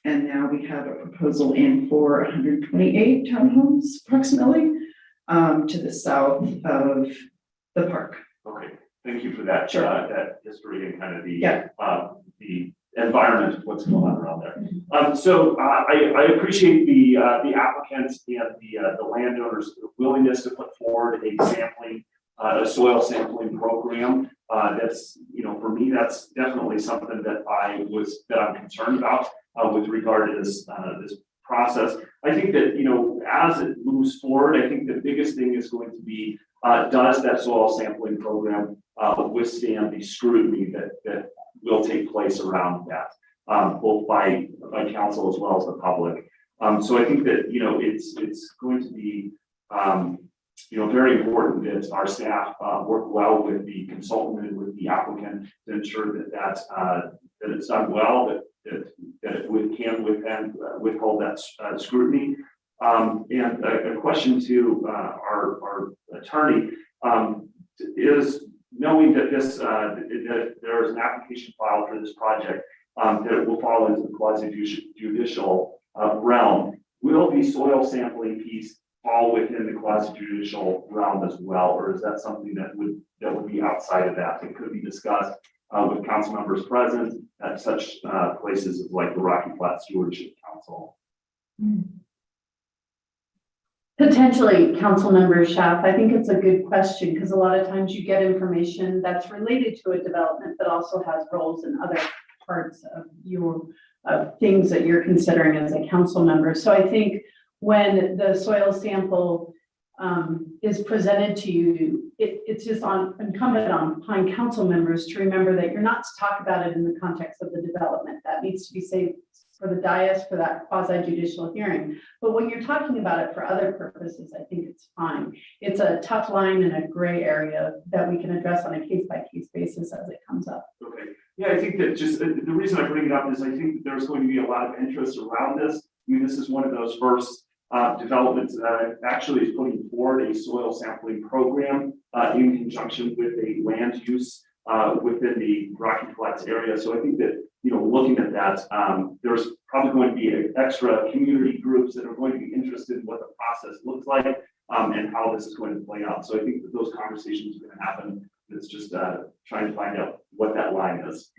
And now we have a proposal in for 128 townhomes approximately to the south of the park. Okay, thank you for that. Sure. That history and kind of the environment of what's going on around there. So I appreciate the applicants and the landowners' willingness to put forward a sampling, a soil sampling program. That's, you know, for me, that's definitely something that I'm concerned about with regard to this process. I think that, you know, as it moves forward, I think the biggest thing is going to be, does that soil sampling program withstand the scrutiny that will take place around that, both by council as well as the public. So I think that, you know, it's going to be, you know, very important that our staff work well with the consultant and with the applicant to ensure that it's done well, that it can withhold that scrutiny. And a question to our attorney is, knowing that that there is an application filed for this project, that it will fall into the quasi-judicial realm, will the soil sampling piece fall within the quasi-judicial realm as well, or is that something that would be outside of that? It could be discussed with council members present at such places as like the Rocky Flat Stewardship Council. Potentially, Councilmember Schaaf, I think it's a good question because a lot of times you get information that's related to a development, but also has roles in other parts of your things that you're considering as a council member. So I think when the soil sample is presented to you, it's just incumbent upon council members to remember that you're not to talk about it in the context of the development. That needs to be saved for the dais for that quasi-judicial hearing. But when you're talking about it for other purposes, I think it's fine. It's a tough line and a gray area that we can address on a case-by-case basis as it comes up. Okay. Yeah, I think that just the reason I bring it up is I think there's going to be a lot of interest around this. I mean, this is one of those first developments that actually is putting forward a soil sampling program in conjunction with a land use within the Rocky Flats area. So I think that, you know, looking at that, there's probably going to be extra community groups that are going to be interested in what the process looks like and how this is going to play out. So I think that those conversations are going to happen. It's just trying to find out what that line is.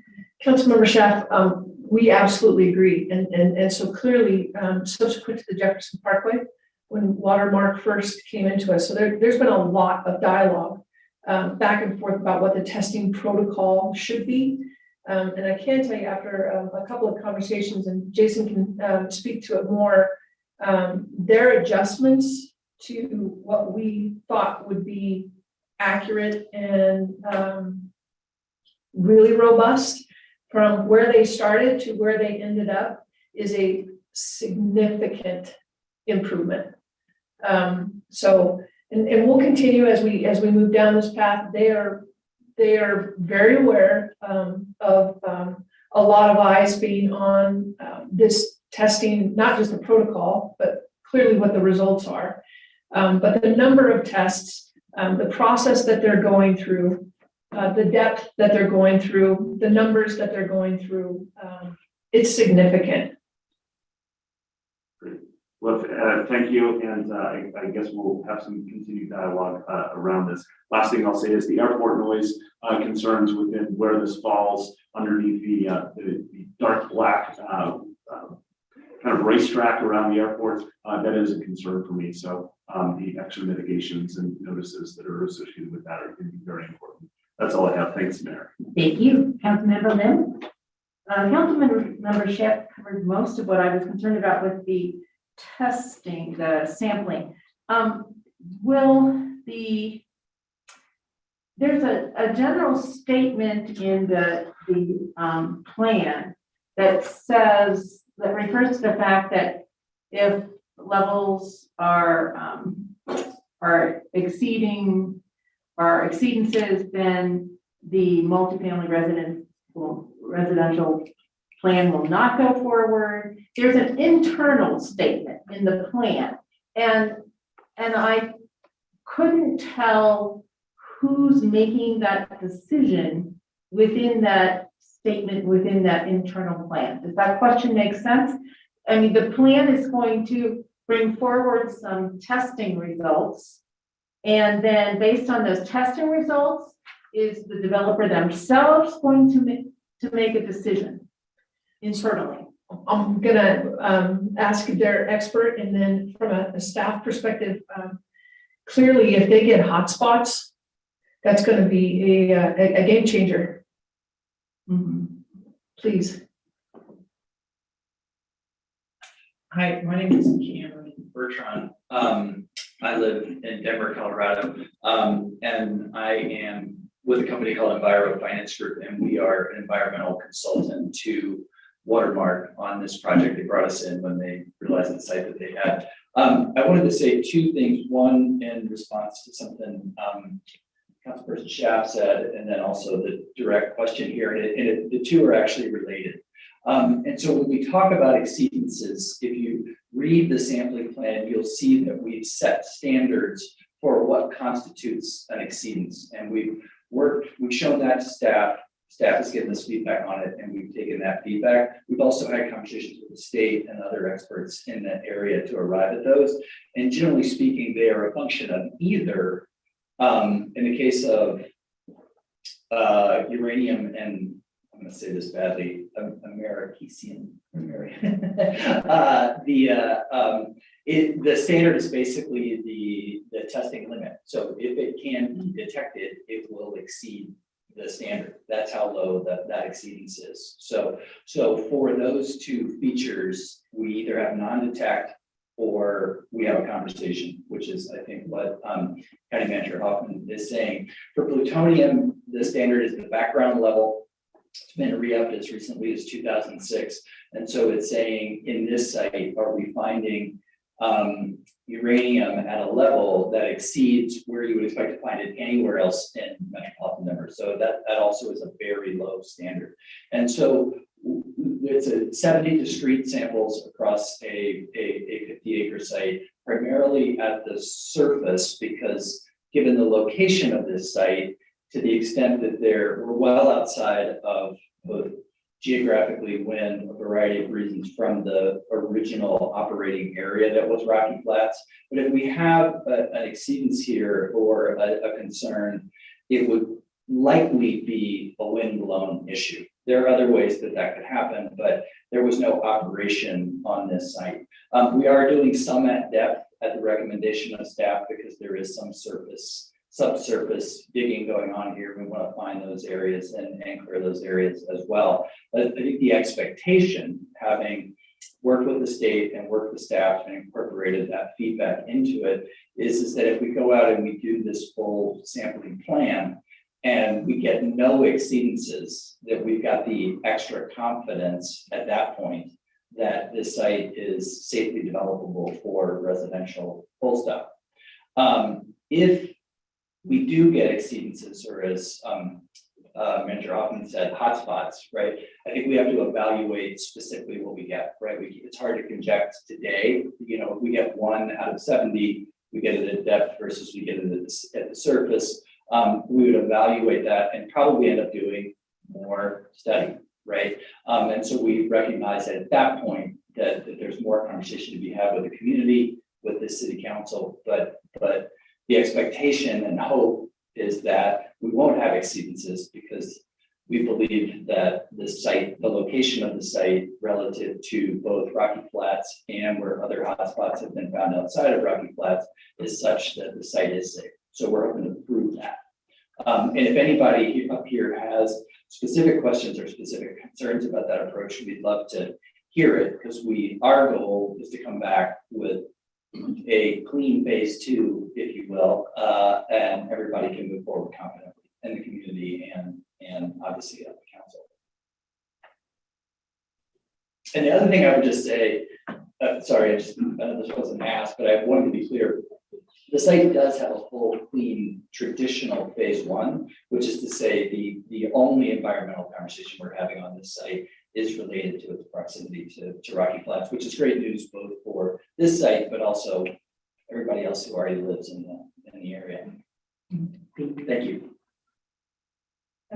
Councilmember Schaaf, we absolutely agree. And so clearly, subsequent to the Jefferson Parkway, when Watermark first came into us, so there's been a lot of dialogue back and forth about what the testing protocol should be. And I can tell you after a couple of conversations, and Jason can speak to it more, their adjustments to what we thought would be accurate and really robust from where they started to where they ended up is a significant improvement. So, and we'll continue as we move down this path. They are very aware of a lot of eyes being on this testing, not just the protocol, but clearly what the results are. But the number of tests, the process that they're going through, the depth that they're going through, the numbers that they're going through, it's significant. Well, thank you, and I guess we'll have some continued dialogue around this. Last thing I'll say is the airport noise concerns within where this falls underneath the dark black kind of racetrack around the airport, that is a concern for me. So the extra mitigations and notices that are associated with that are going to be very important. That's all I have. Thanks, Mayor. Thank you. Councilmember Lim? Councilmember Sheff covered most of what I was concerned about with the testing, the sampling. There's a general statement in the plan that says, that refers to the fact that if levels are exceeding our exceedances, then the multifamily residential plan will not go forward. There's an internal statement in the plan, and I couldn't tell who's making that decision within that statement, within that internal plan. Does that question make sense? I mean, the plan is going to bring forward some testing results, and then based on those testing results, is the developer themselves going to make a decision internally? I'm gonna ask their expert, and then from a staff perspective, clearly if they get hotspots, that's gonna be a game changer. Please. Hi, my name is Cameron Bertrand. I live in Denver, Colorado, and I am with a company called Enviro Finance Group, and we are an environmental consultant to Watermark on this project. They brought us in when they realized the site that they had. I wanted to say two things. One, in response to something Councilperson Schaaf said, and then also the direct question here, and the two are actually related. And so when we talk about exceedances, if you read the sampling plan, you'll see that we've set standards for what constitutes an exceedance. And we've shown that to staff. Staff has given us feedback on it, and we've taken that feedback. We've also had conversations with the state and other experts in that area to arrive at those. And generally speaking, they are a function of either, in the case of uranium and, I'm going to say this badly, americium. The standard is basically the testing limit. So if it can be detected, it will exceed the standard. That's how low that exceedance is. So for those two features, we either have non-detect or we have a conversation, which is, I think, what County Manager Hoffman is saying. For plutonium, the standard is the background level. It's been re-upped as recently as 2006. And so it's saying in this site, are we finding uranium at a level that exceeds where you would expect to find it anywhere else in metropolitan Denver. So that also is a very low standard. And so it's a 70 discrete samples across a 50-acre site, primarily at the surface, because given the location of this site, to the extent that we're well outside of both geographically, wind, a variety of reasons from the original operating area that was Rocky Flats. But if we have an exceedance here or a concern, it would likely be a wind-blown issue. There are other ways that could happen, but there was no operation on this site. We are doing some at depth at the recommendation of staff because there is some surface subsurface digging going on here. We want to find those areas and clear those areas as well. But I think the expectation, having worked with the state and worked with staff and incorporated that feedback into it, is that if we go out and we do this full sampling plan and we get no exceedances, that we've got the extra confidence at that point that this site is safely developable for residential full stop. If we do get exceedances, or as Manager Hoffman said, hotspots, right? I think we have to evaluate specifically what we get, right? It's hard to conject today. You know, if we get 1 out of 70, we get it at depth versus we get it at the surface. We would evaluate that and probably end up doing more study, right? And so we recognize that at that point that there's more conversation to be had with the community, with the city council, but the expectation and hope is that we won't have exceedances because we believe that the site, the location of the site relative to both Rocky Flats and where other hotspots have been found outside of Rocky Flats is such that the site is safe. So we're hoping to prove that. And if anybody up here has specific questions or specific concerns about that approach, we'd love to hear it, because our goal is to come back with a clean phase 2, if you will, and everybody can move forward confidently in the community and obviously at the council. And the other thing I would just say, sorry, I know this wasn't asked, but I wanted to be clear. The site does have a full, clean, traditional phase 1, which is to say the only environmental conversation we're having on this site is related to its proximity to Rocky Flats, which is great news both for this site, but also everybody else who already lives in the area. Thank you.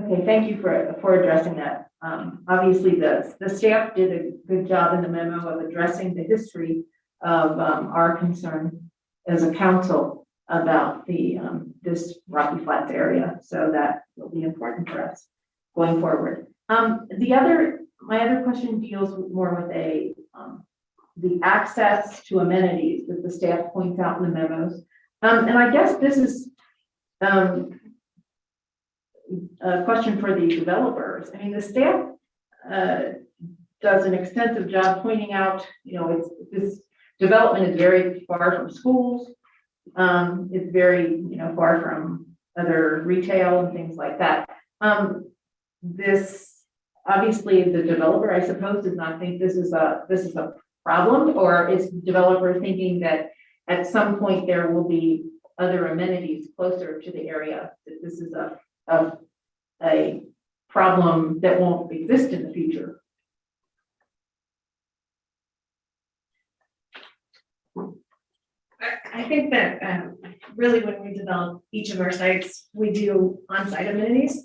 Okay, thank you for addressing that. Obviously, the staff did a good job in the memo of addressing the history of our concern as a council about this Rocky Flats area. So that will be important for us going forward. My other question deals more with the access to amenities that the staff points out in the memos. And I guess this is a question for the developers. I mean, the staff does an extensive job pointing out, this development is very far from schools. It's very, far from other retail and things like that. Obviously, the developer, I suppose, does not think this is a problem, or is the developer thinking that at some point there will be other amenities closer to the area, that this is a problem that won't exist in the future? I think that really when we develop each of our sites, we do on-site amenities,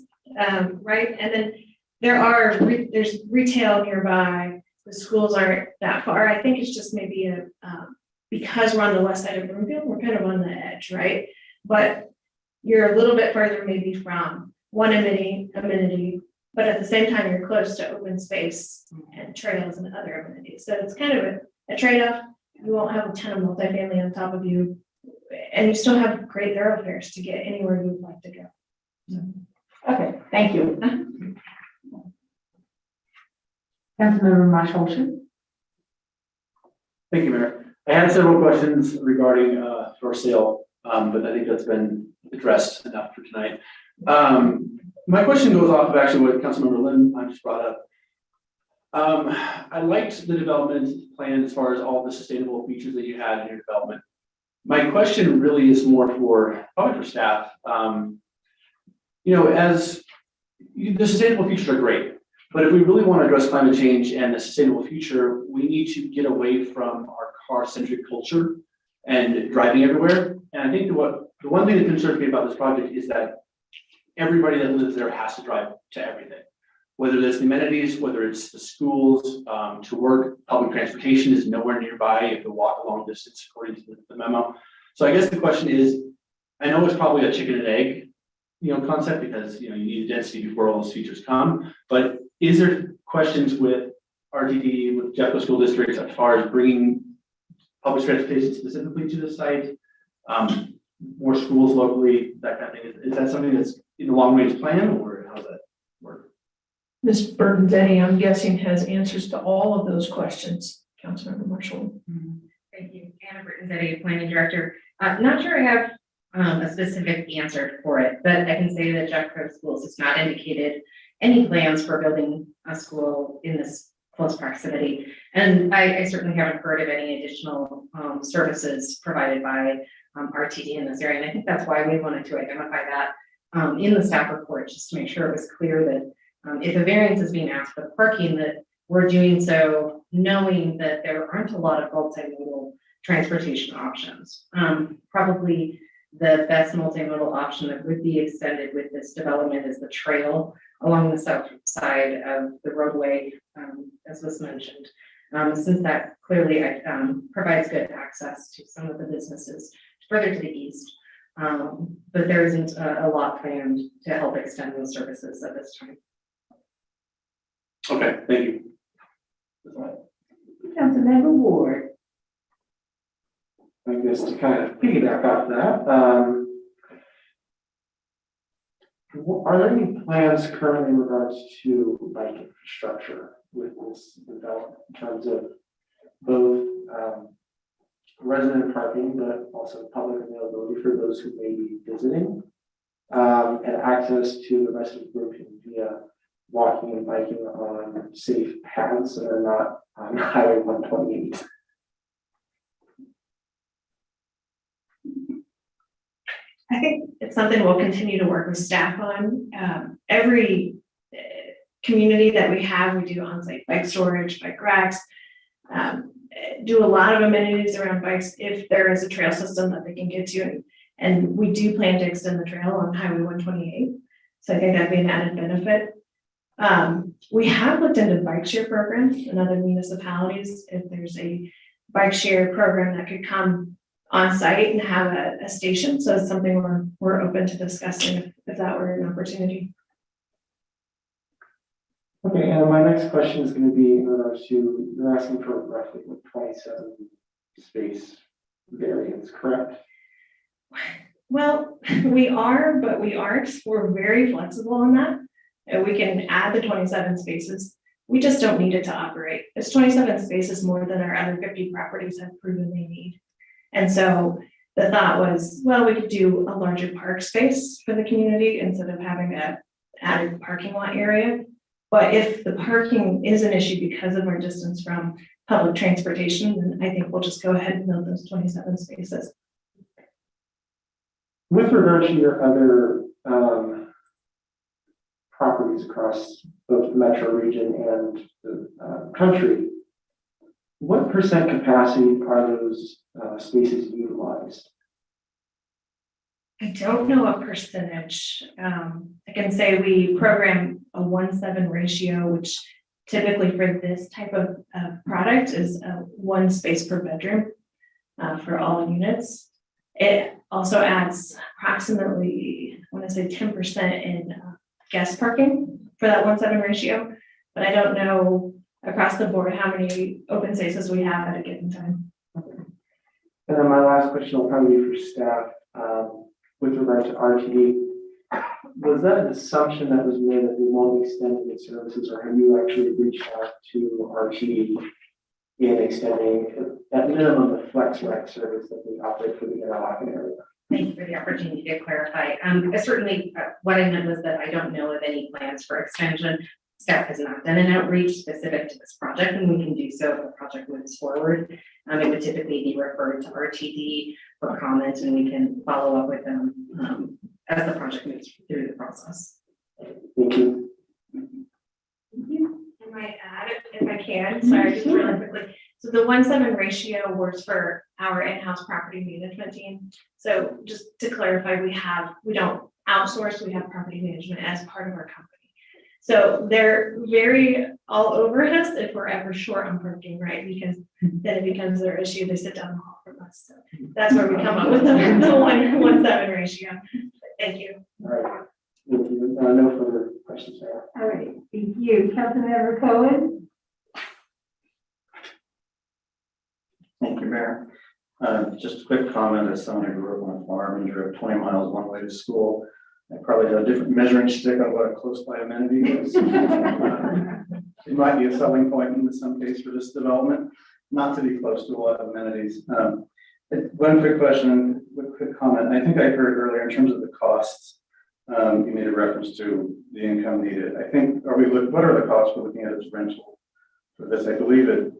right? And then there's retail nearby, the schools aren't that far. I think it's just maybe because we're on the west side of Broomfield, we're kind of on the edge, right? But you're a little bit further maybe from one amenity, but at the same time, you're close to open space and trails and other amenities. So it's kind of a trade-off. You won't have a ton of multifamily on top of you, and you still have great thoroughfares to get anywhere you'd like to go. So. Okay, thank you. Councilmember Marshall. Thank you, Mayor. I had several questions regarding for sale, but I think that's been addressed enough for tonight. My question goes off of actually what Councilmember Lynn just brought up. I liked the development plan as far as all the sustainable features that you had in your development. My question really is more probably for staff. As the sustainable features are great, but if we really want to address climate change and the sustainable future, we need to get away from our car-centric culture and driving everywhere. And I think the one thing that concerns me about this project is that everybody that lives there has to drive to everything. Whether it's the amenities, whether it's the schools, to work, public transportation is nowhere nearby if you walk a long distance according to the memo. So I guess the question is, I know it's probably a chicken and egg, concept, because you need a density before all those features come. But is there questions with RTD, with Jeffco School Districts as far as bringing public transportation specifically to the site? more schools locally, that kind of thing. Is that something that's in the long range plan, or how's that work? Ms. Burton-Denny, I'm guessing, has answers to all of those questions. Councilmember Marshall. Thank you. Anna Burton-Denny, Planning Director. Not sure I have a specific answer for it, but I can say that Jack Grove Schools has not indicated any plans for building a school in this close proximity. And I certainly haven't heard of any additional services provided by RTD in this area. And I think that's why we wanted to identify that in the staff report, just to make sure it was clear that if a variance is being asked for parking, that we're doing so knowing that there aren't a lot of multimodal transportation options. Probably the best multimodal option that would be extended with this development is the trail along the south side of the roadway, as was mentioned, since that clearly provides good access to some of the businesses further to the east. But there isn't a lot planned to help extend those services at this time. Okay, thank you. Councilmember Ward. I guess to kind of piggyback off that, are there any plans currently in regards to bike infrastructure with this development in terms of both resident parking, but also public availability for those who may be visiting, and access to the rest of the group via walking and biking on safe paths that are not on Highway 128? I think it's something we'll continue to work with staff on. Every community that we have, we do on-site bike storage, bike racks, do a lot of amenities around bikes if there is a trail system that they can get to. And we do plan to extend the trail on Highway 128. So I think that'd be an added benefit. We have looked into bike share programs in other municipalities. If there's a bike share program that could come on site and have a station. So it's something we're open to discussing if that were an opportunity. Okay, and my next question is going to be in regards to, you're asking for roughly 27 space variance, correct? Well, we are, but we aren't. We're very flexible on that. And we can add the 27 spaces. We just don't need it to operate. It's 27 spaces more than our other 50 properties have proven they need. And so the thought was, well, we could do a larger park space for the community instead of having a added parking lot area. But if the parking is an issue because of our distance from public transportation, then I think we'll just go ahead and build those 27 spaces. With regard to your other properties across both the metro region and the country, what percent capacity are those spaces utilized? I don't know a percentage. I can say we program a 1:7 ratio, which typically for this type of product is 1 space per bedroom for all units. It also adds approximately, I want to say 10% in guest parking for that 1:7 ratio, but I don't know across the board how many open spaces we have at a given time. And then my last question will probably be for staff. With regard to RTD, was that an assumption that was made that they won't extend its services, or have you actually reached out to RTD in extending at minimum the flex rec service that they operate for the Interlochen area? Thank you for the opportunity to clarify. Certainly, what I meant was that I don't know of any plans for extension. Staff has not done an outreach specific to this project, and we can do so if the project moves forward. It would typically be referred to RTD for comment, and we can follow up with them as the project moves through the process. Thank you. I might add, if I can, sorry, just really quickly. So the 1:7 ratio works for our in-house property management team. So just to clarify, we don't outsource, we have property management as part of our company. So they're very all over us if we're ever short on parking, right? Because then it becomes their issue, they sit down the hall from us. So that's where we come up with the 1:7 ratio. Thank you. All right. Thank you. No further questions there. All right, thank you. Councilmember Cohen? Thank you, Mayor. Just a quick comment, as someone who grew up on a farm and drove 20 miles one way to school, I probably had a different measuring stick on what a close by amenity is. It might be a selling point in some case for this development, not to be close to a lot of amenities. One quick question, one quick comment. I think I heard earlier in terms of the costs, you made a reference to the income needed. I think, what are the costs we're looking at as rental for this? I believe that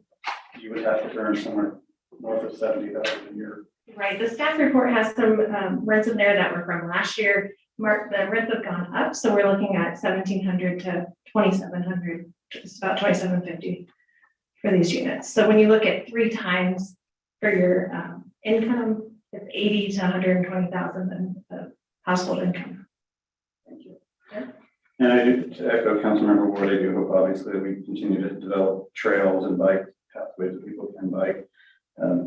you would have to earn somewhere north of 70,000 a year. Right, the staff report has some rents in there that were from last year. Mark, the rents have gone up, so we're looking at 1,700 to 2,700, it's about 2,750 for these units. So when you look at 3 times for your income, it's 80 to 120,000 in household income. Thank you. And I do, to echo Councilmember Ward, I do hope obviously that we continue to develop trails and bike pathways that people can bike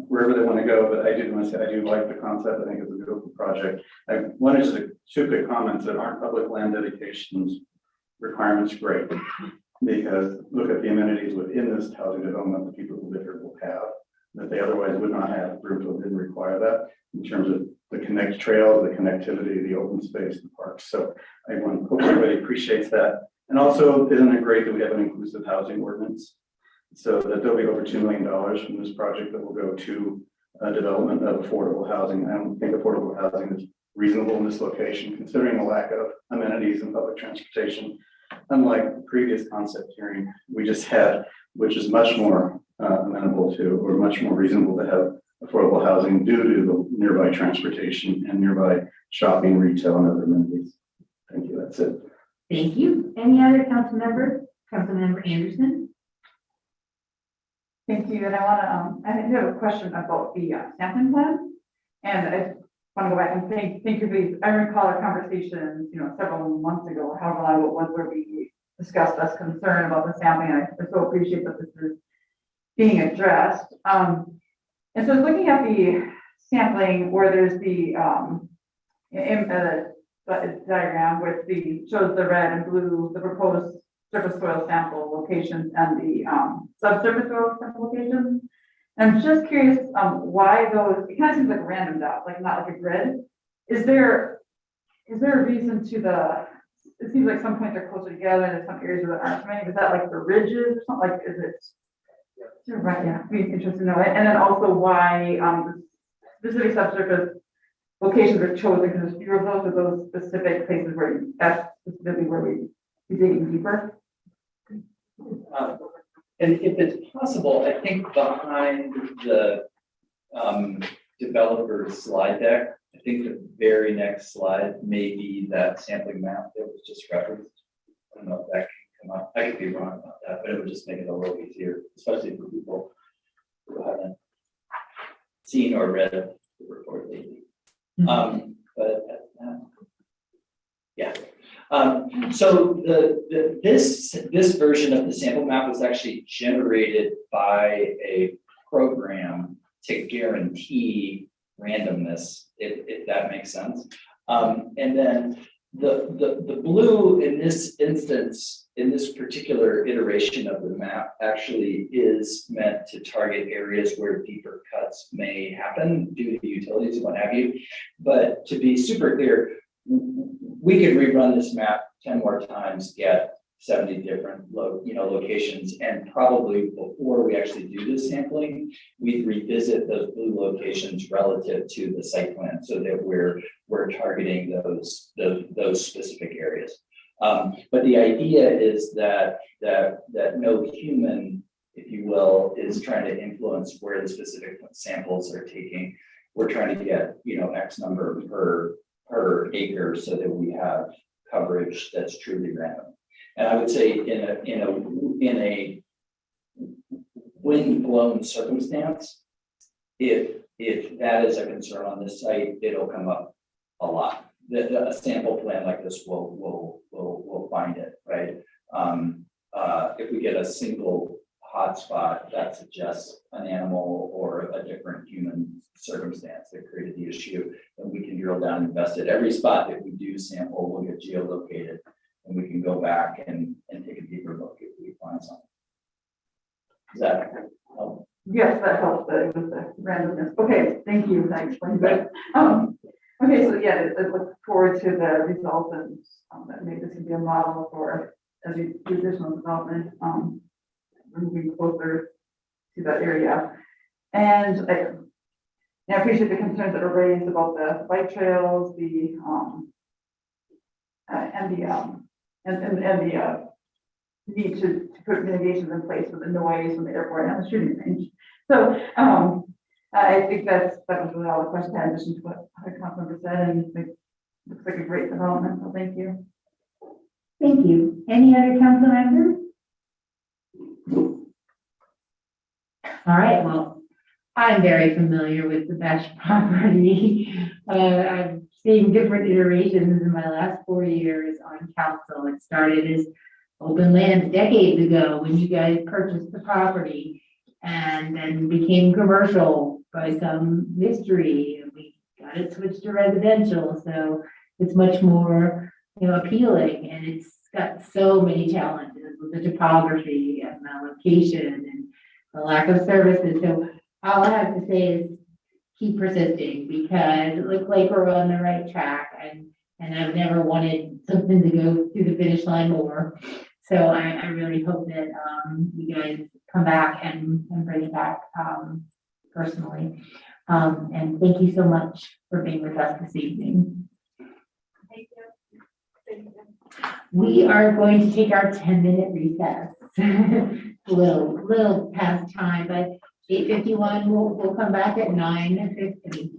wherever they want to go. But I did want to say, I do like the concept. I think it's a beautiful project. I wanted just 2 quick comments that aren't public land dedications requirements great. Because look at the amenities within this housing development the people who live here will have, that they otherwise would not have. Broomfield didn't require that in terms of the connect trails, the connectivity, the open space, the parks. So I hope everybody appreciates that. And also, isn't it great that we have an inclusive housing ordinance? So that there'll be over $2 million from this project that will go to development of affordable housing. I don't think affordable housing is reasonable in this location, considering the lack of amenities and public transportation. Unlike the previous concept hearing we just had, which is much more amenable to, or much more reasonable to have affordable housing due to the nearby transportation and nearby shopping, retail, and other amenities. Thank you. That's it. Thank you. Any other council members? Councilmember Anderson? Thank you, and I want to, I have a question about the sampling plan. And I want to go back and thank you for these. I recall our conversations, several months ago, however long it was, where we discussed this concern about the sampling. I so appreciate that this is being addressed. And so looking at the sampling where there's the diagram with shows the red and blue, the proposed surface soil sample locations and the subsurface soil sample locations. And I'm just curious why those, it kind of seems like random dots, like not like a grid. Is there a reason to it seems like some points are closer together and there's some areas where there aren't so many. Is that like the ridges or something? Like, is it? Right, yeah, be interested to know it. And then also why the specific subsurface locations are chosen, because there's fewer of those specific places where that's specifically where we be digging deeper. And if it's possible, I think behind the developer's slide deck, I think the very next slide may be that sampling map that was just referenced. I don't know if that can come up. I could be wrong about that, but it would just make it a little easier, especially for people who haven't seen or read the report lately. Yeah. So this version of the sample map was actually generated by a program to guarantee randomness, if that makes sense. And then the blue in this instance, in this particular iteration of the map, actually is meant to target areas where deeper cuts may happen due to utilities and what have you. But to be super clear, we could rerun this map 10 more times, get 70 different locations, and probably before we actually do the sampling, we'd revisit those blue locations relative to the site plan so that we're targeting those specific areas. But the idea is that no human, if you will, is trying to influence where the specific samples are taking. We're trying to get X number per acre so that we have coverage that's truly random. And I would say in a wind-blown circumstance, if that is a concern on this site, it'll come up a lot. A sample plan like this will find it, right? If we get a single hotspot that suggests an animal or a different human circumstance that created the issue, then we can drill down and investigate every spot that we do sample will get geolocated, and we can go back and take a deeper look if we find something. Does that help? Yes, that helps, that it was the randomness. Okay, thank you, that explains that. Okay, so yeah, I look forward to the results and that maybe this can be a model for as we do additional development, moving closer to that area. And I appreciate the concerns that were raised about the bike trails, and the need to put mitigations in place for the noise from the airport and the shooting range. So, I think that was really all the question I had, in addition to what other council members said, and it looks like a great development, so thank you. Thank you. Any other council members? All right, well, I'm very familiar with the Besh property. I've seen different iterations in my last 4 years on council. It started as open land decades ago when you guys purchased the property, and then became commercial by some mystery, and we got it switched to residential, so it's much more, appealing, and it's got so many challenges with the topography and the location and the lack of services. So all I have to say is keep persisting, because it looks like we're on the right track, and I've never wanted something to go through the finish line more. So I really hope that you guys come back and bring it back personally. And thank you so much for being with us this evening. Thank you. Thank you. We are going to take our 10-minute recess. A little past time, but 8:51, we'll come back at 9:50.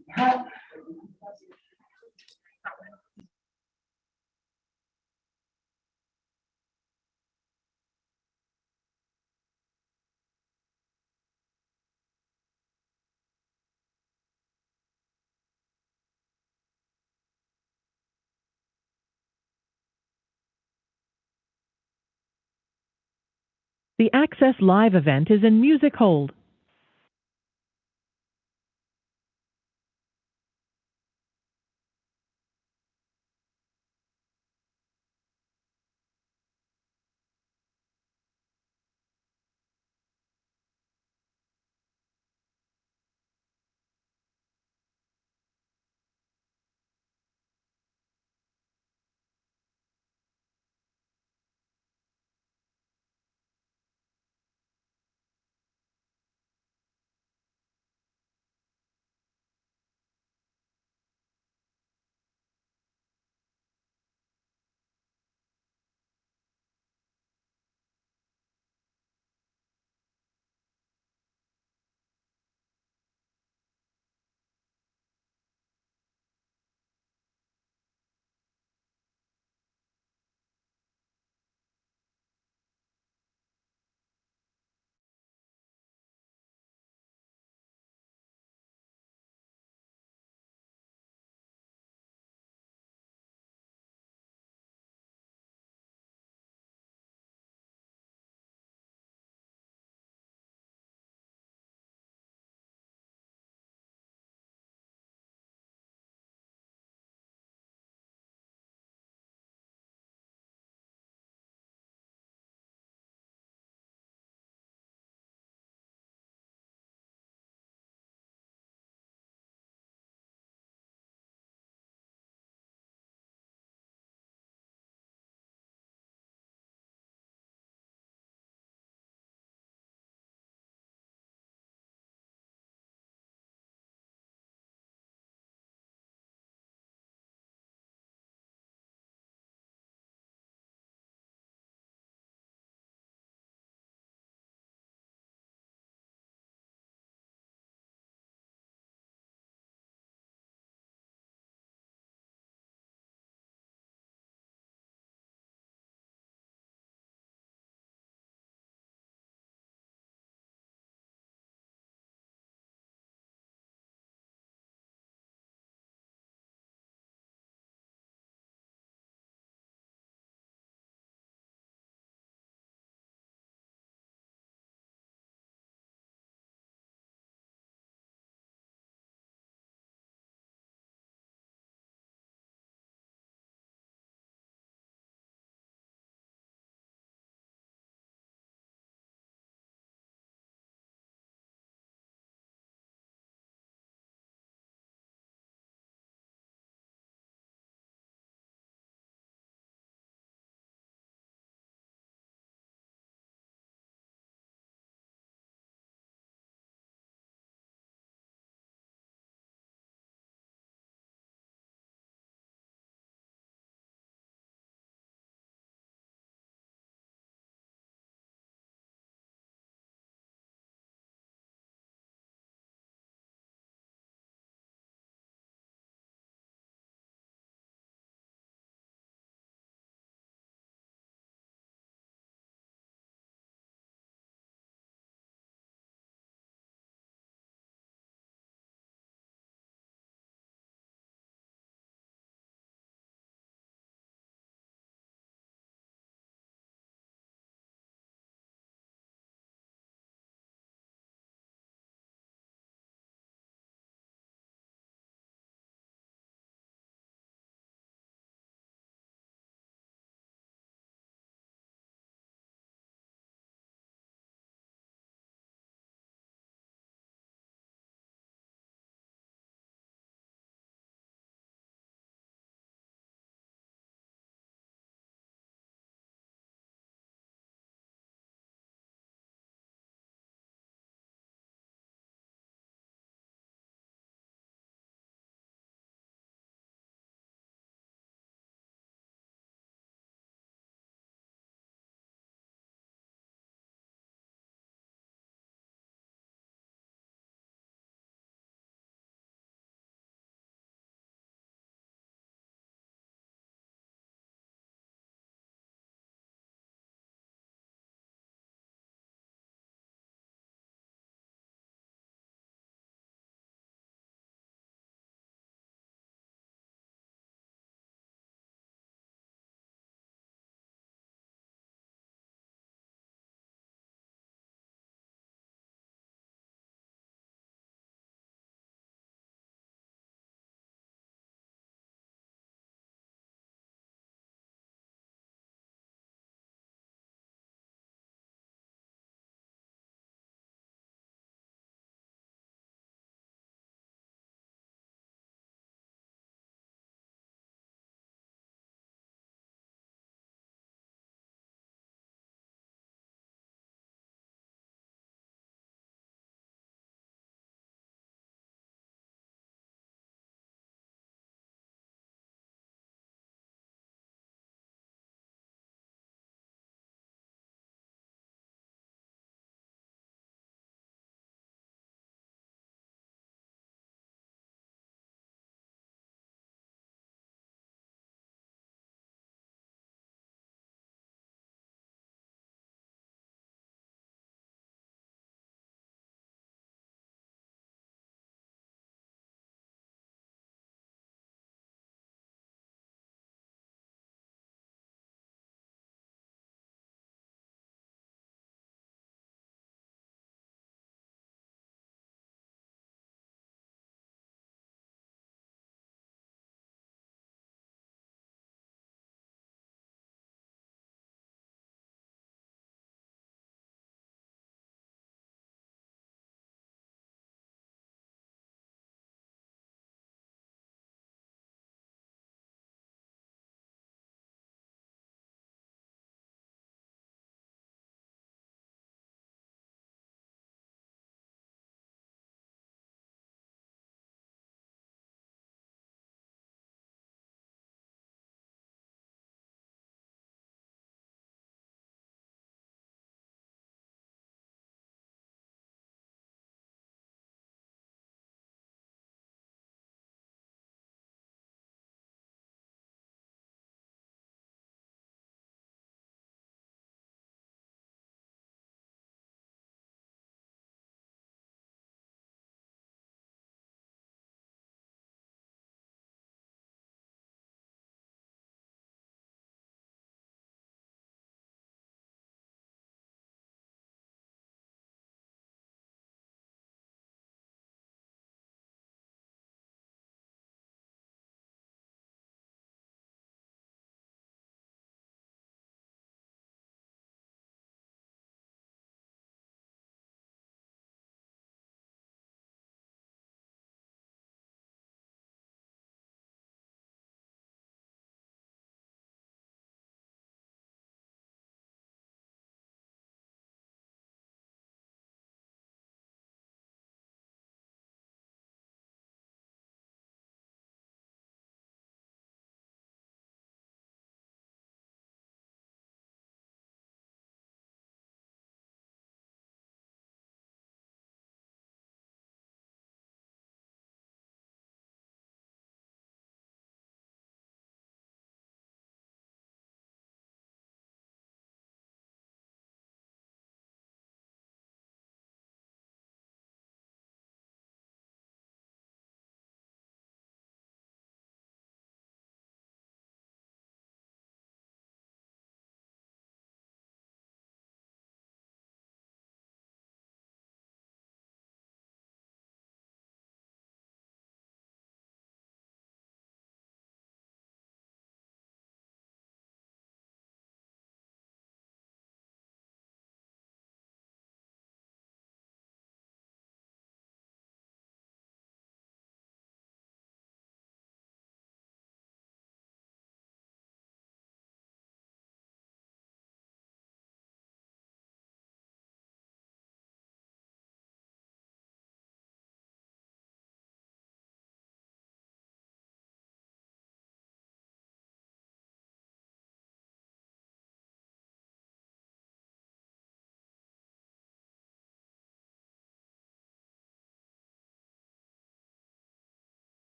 The Access Live event is in music hold.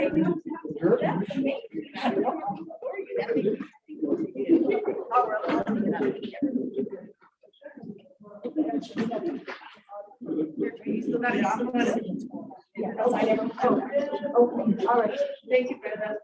All right, thank you for that.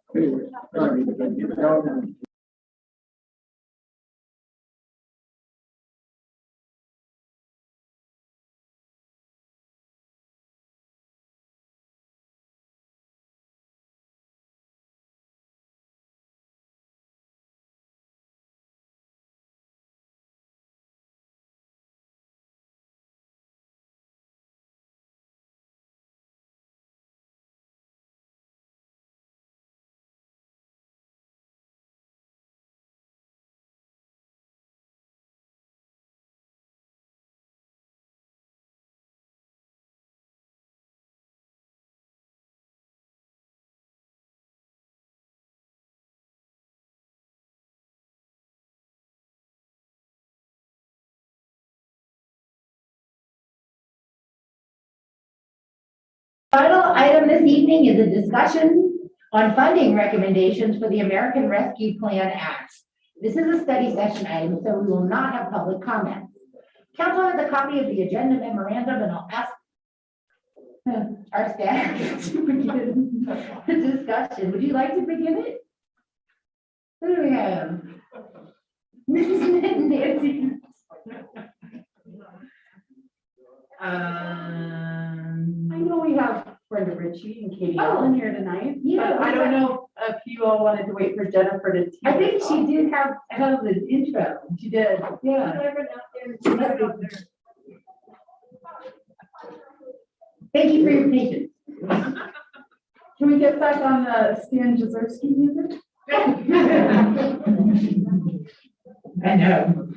Final item this evening is a discussion on funding recommendations for the American Rescue Plan Act. This is a study session item, so we will not have public comments. Council has a copy of the agenda memorandum, and I'll ask our staff to begin the discussion. Would you like to begin it? Who do we have? Mrs. Nancy. I know we have Brenda Ritchie and Katie Oh. Allen here tonight. Yeah, But I don't know if you all wanted to wait for Jennifer to. I think she did have the intro. She did. Yeah. Thank you for your patience. Can we get back on the Stan Jazerski music? I know.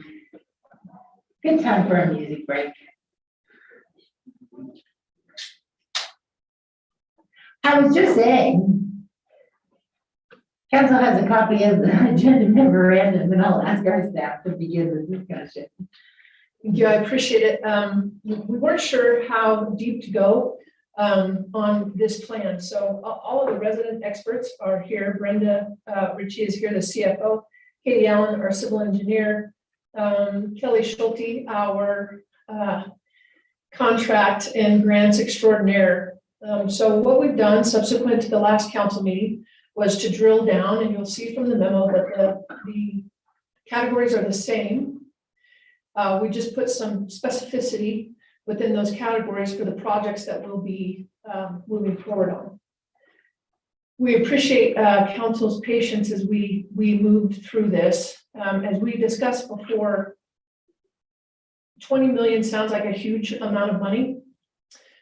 Good time for a music break. I was just saying, council has a copy of the agenda memorandum, and I'll ask our staff to begin the discussion. Thank you, I appreciate it. We weren't sure how deep to go on this plan. So all of the resident experts are here. Brenda Ritchie is here, the CFO. Katie Allen, our civil engineer. Kelly Schulte, our contract and grants extraordinaire. So what we've done subsequent to the last council meeting was to drill down, and you'll see from the memo that the categories are the same. We just put some specificity within those categories for the projects that we'll be moving forward on. We appreciate council's patience as we moved through this. As we discussed before, 20 million sounds like a huge amount of money,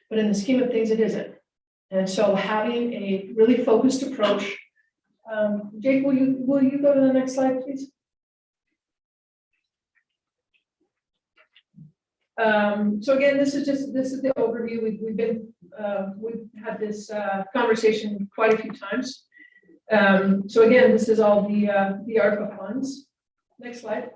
but in the scheme of things, it isn't. And so having a really focused approach. Jake, will you go to the next slide, please? So again, this is the overview. We've had this conversation quite a few times. So again, this is all the ARPA funds. Next slide.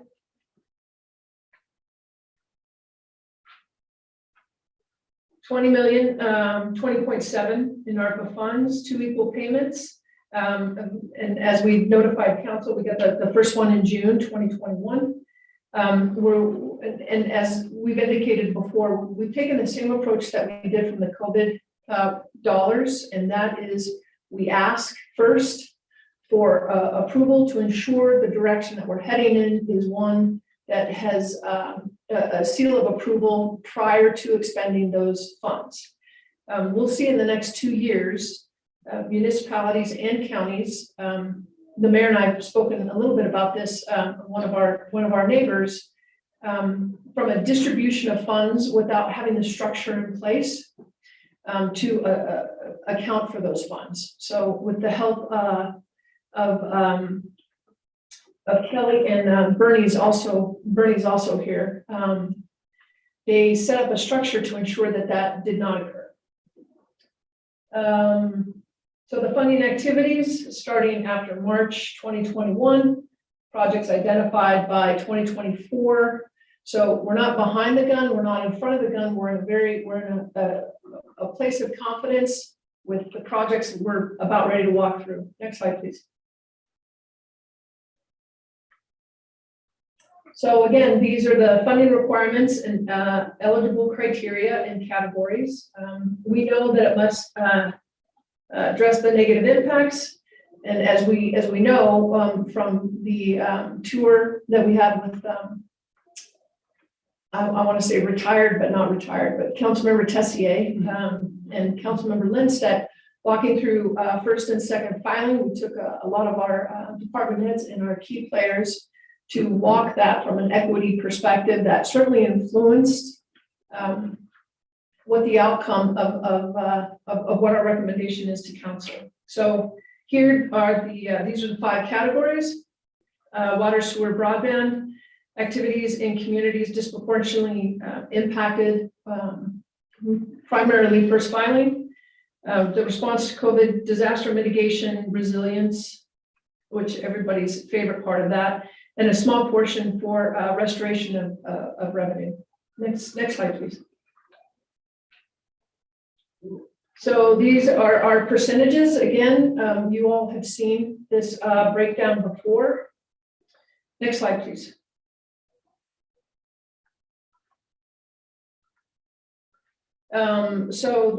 $20 million, 20.7 in ARPA funds, 2 equal payments. And as we notified council, we got the first one in June 2021. And as we've indicated before, we've taken the same approach that we did from the COVID dollars, and that is we ask first for approval to ensure the direction that we're heading in is one that has a seal of approval prior to expending those funds. We'll see in the next 2 years, municipalities and counties. The mayor and I have spoken a little bit about this. One of our neighbors, from a distribution of funds without having the structure in place to account for those funds. So with the help of Kelly and Bernie's also here. They set up a structure to ensure that did not occur. So the funding activities starting after March 2021, projects identified by 2024. So we're not behind the gun, we're not in front of the gun, we're in a place of confidence with the projects we're about ready to walk through. Next slide, please. So again, these are the funding requirements and eligible criteria and categories. We know that it must address the negative impacts. And as we know from the tour that we had with, I want to say retired, but not retired, but Councilmember Tessier and Councilmember Lindstedt, walking through first and second filing, we took a lot of our department heads and our key players to walk that from an equity perspective that certainly influenced what the outcome of what our recommendation is to council. So here are these are the 5 categories: water, sewer, broadband, activities in communities disproportionately impacted, primarily first filing, the response to COVID, disaster mitigation, resilience, which everybody's favorite part of that, and a small portion for restoration of revenue. Next slide, please. So these are our percentages. Again, you all have seen this breakdown before. Next slide, please. So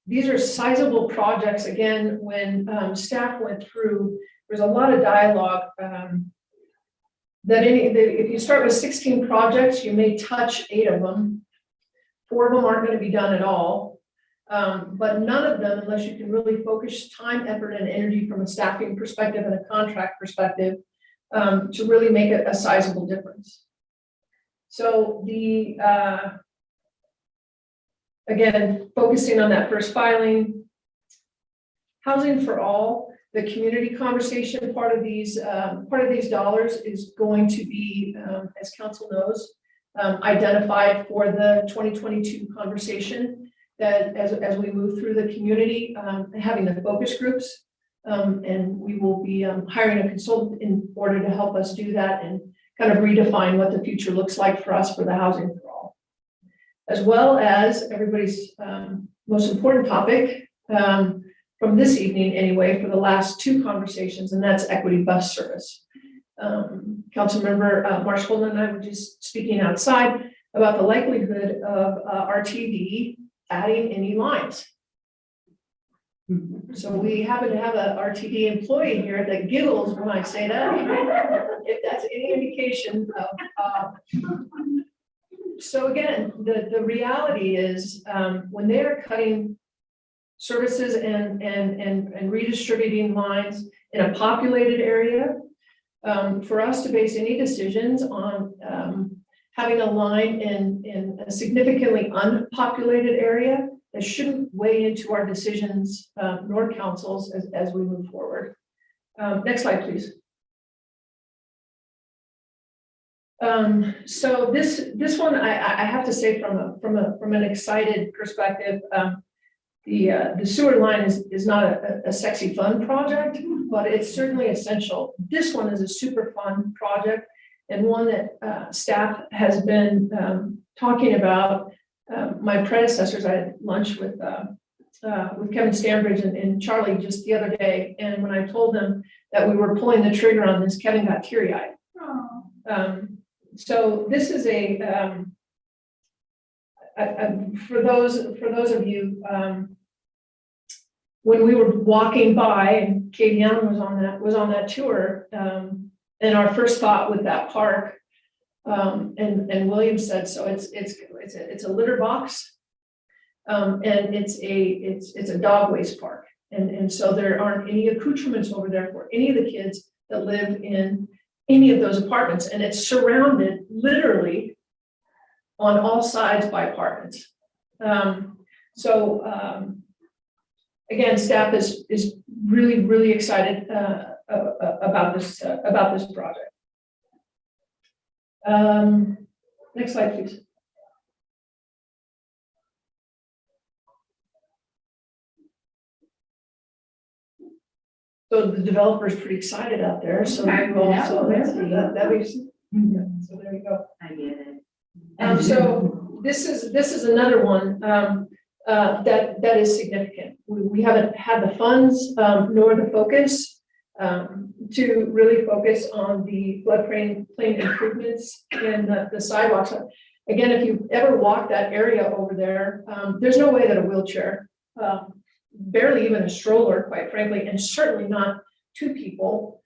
these are sizable projects. Again, when staff went through, there's a lot of dialogue if you start with 16 projects, you may touch 8 of them. 4 of them aren't going to be done at all. But none of them, unless you can really focus time, effort, and energy from a staffing perspective and a contract perspective, to really make a sizable difference. So again, focusing on that first filing, housing for all, the community conversation part of these dollars is going to be, as council knows, identified for the 2022 conversation, that as we move through the community, having the focus groups, and we will be hiring a consultant in order to help us do that and kind of redefine what the future looks like for us for the housing for all, as well as everybody's most important topic from this evening anyway, for the last 2 conversations, and that's equity bus service. Councilmember Marshall and I were just speaking outside about the likelihood of RTD adding any lines. So we happen to have a RTD employee here that giggles when I say that, if that's any indication of. So again, the reality is when they're cutting services and redistributing lines in a populated area, for us to base any decisions on having a line in a significantly unpopulated area, that shouldn't weigh into our decisions, nor councils as we move forward. Next slide, please. So this one, I have to say from an excited perspective, the sewer line is not a sexy fun project, but it's certainly essential. This one is a super fun project, and one that staff has been talking about. My predecessors, I had lunch with Kevin Stanbridge and Charlie just the other day, and when I told them that we were pulling the trigger on this, Kevin got teary-eyed. So this is for those of you, when we were walking by, and Katie Young was on that tour, and our first thought with that park, and William said, so it's a litter box, and it's a dog waste park, and so there aren't any accoutrements over there for any of the kids that live in any of those apartments, and it's surrounded literally on all sides by apartments. Again, staff is really excited about this project. Next slide, please. So the developer is pretty excited out there. So let's see. That makes, so there you go. I get it. So this is another one. that is significant. We haven't had the funds, nor the focus, to really focus on the floodplain improvements and the sidewalks. Again, if you've ever walked that area over there, there's no way that a wheelchair, barely even a stroller, quite frankly, and certainly not two people,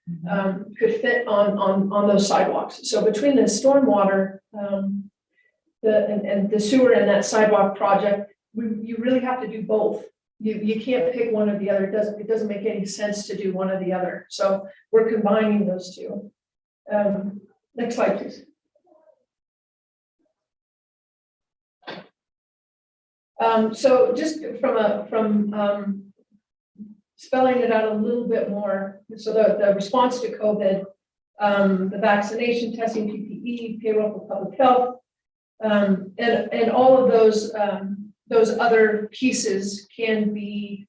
could fit on those sidewalks. So between the stormwater, and the sewer and that sidewalk project, you really have to do both. You can't pick one or the other. It doesn't make any sense to do one or the other. So we're combining those two. Next slide, please. So just from spelling it out a little bit more. So the response to COVID, the vaccination, testing, PPE, payroll for public health, and all of those other pieces can be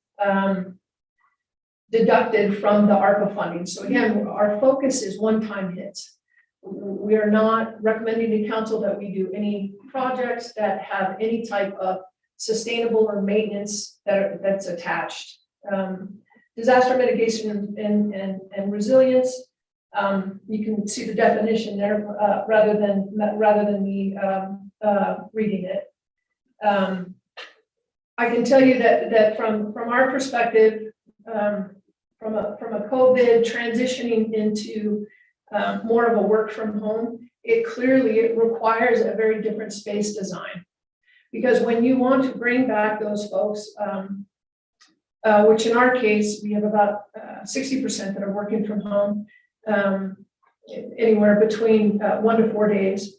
deducted from the ARPA funding. So again, our focus is one-time hits. We are not recommending to council that we do any projects that have any type of sustainable or maintenance that's attached. Disaster mitigation and resilience. You can see the definition there rather than me reading it. I can tell you that from our perspective, from a COVID transitioning into more of a work from home, it requires a very different space design. Because when you want to bring back those folks, which in our case, we have about 60% that are working from home, anywhere between 1 to 4 days.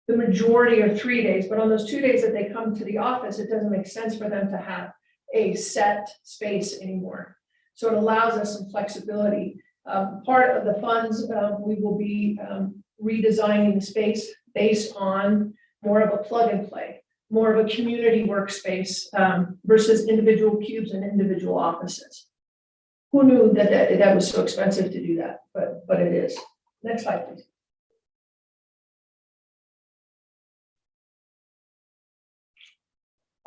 The majority are 3 days, but on those 2 days that they come to the office, it doesn't make sense for them to have a set space anymore. So it allows us some flexibility. Part of the funds, we will be redesigning the space based on more of a plug and play, more of a community workspace versus individual cubes and individual offices. Who knew that was so expensive to do that, but it is. Next slide, please.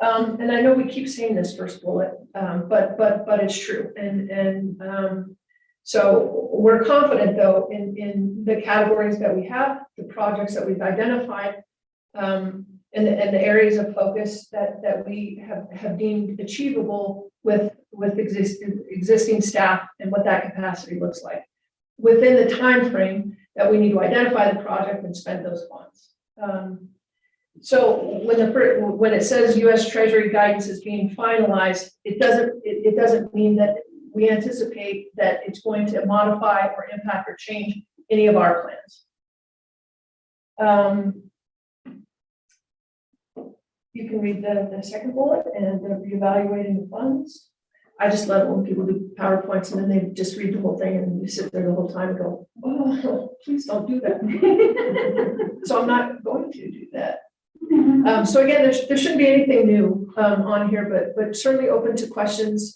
And I know we keep saying this first bullet, but it's true. So we're confident though in the categories that we have, the projects that we've identified, and the areas of focus that we have deemed achievable with existing staff and what that capacity looks like within the time frame that we need to identify the project and spend those funds. So when it says U.S. Treasury guidance is being finalized, it doesn't mean that we anticipate that it's going to modify or impact or change any of our plans. You can read the second bullet and reevaluating the funds. I just love when people do PowerPoints and then they just read the whole thing and you sit there the whole time and go, oh, please don't do that. So I'm not going to do that. So again, there shouldn't be anything new on here, but certainly open to questions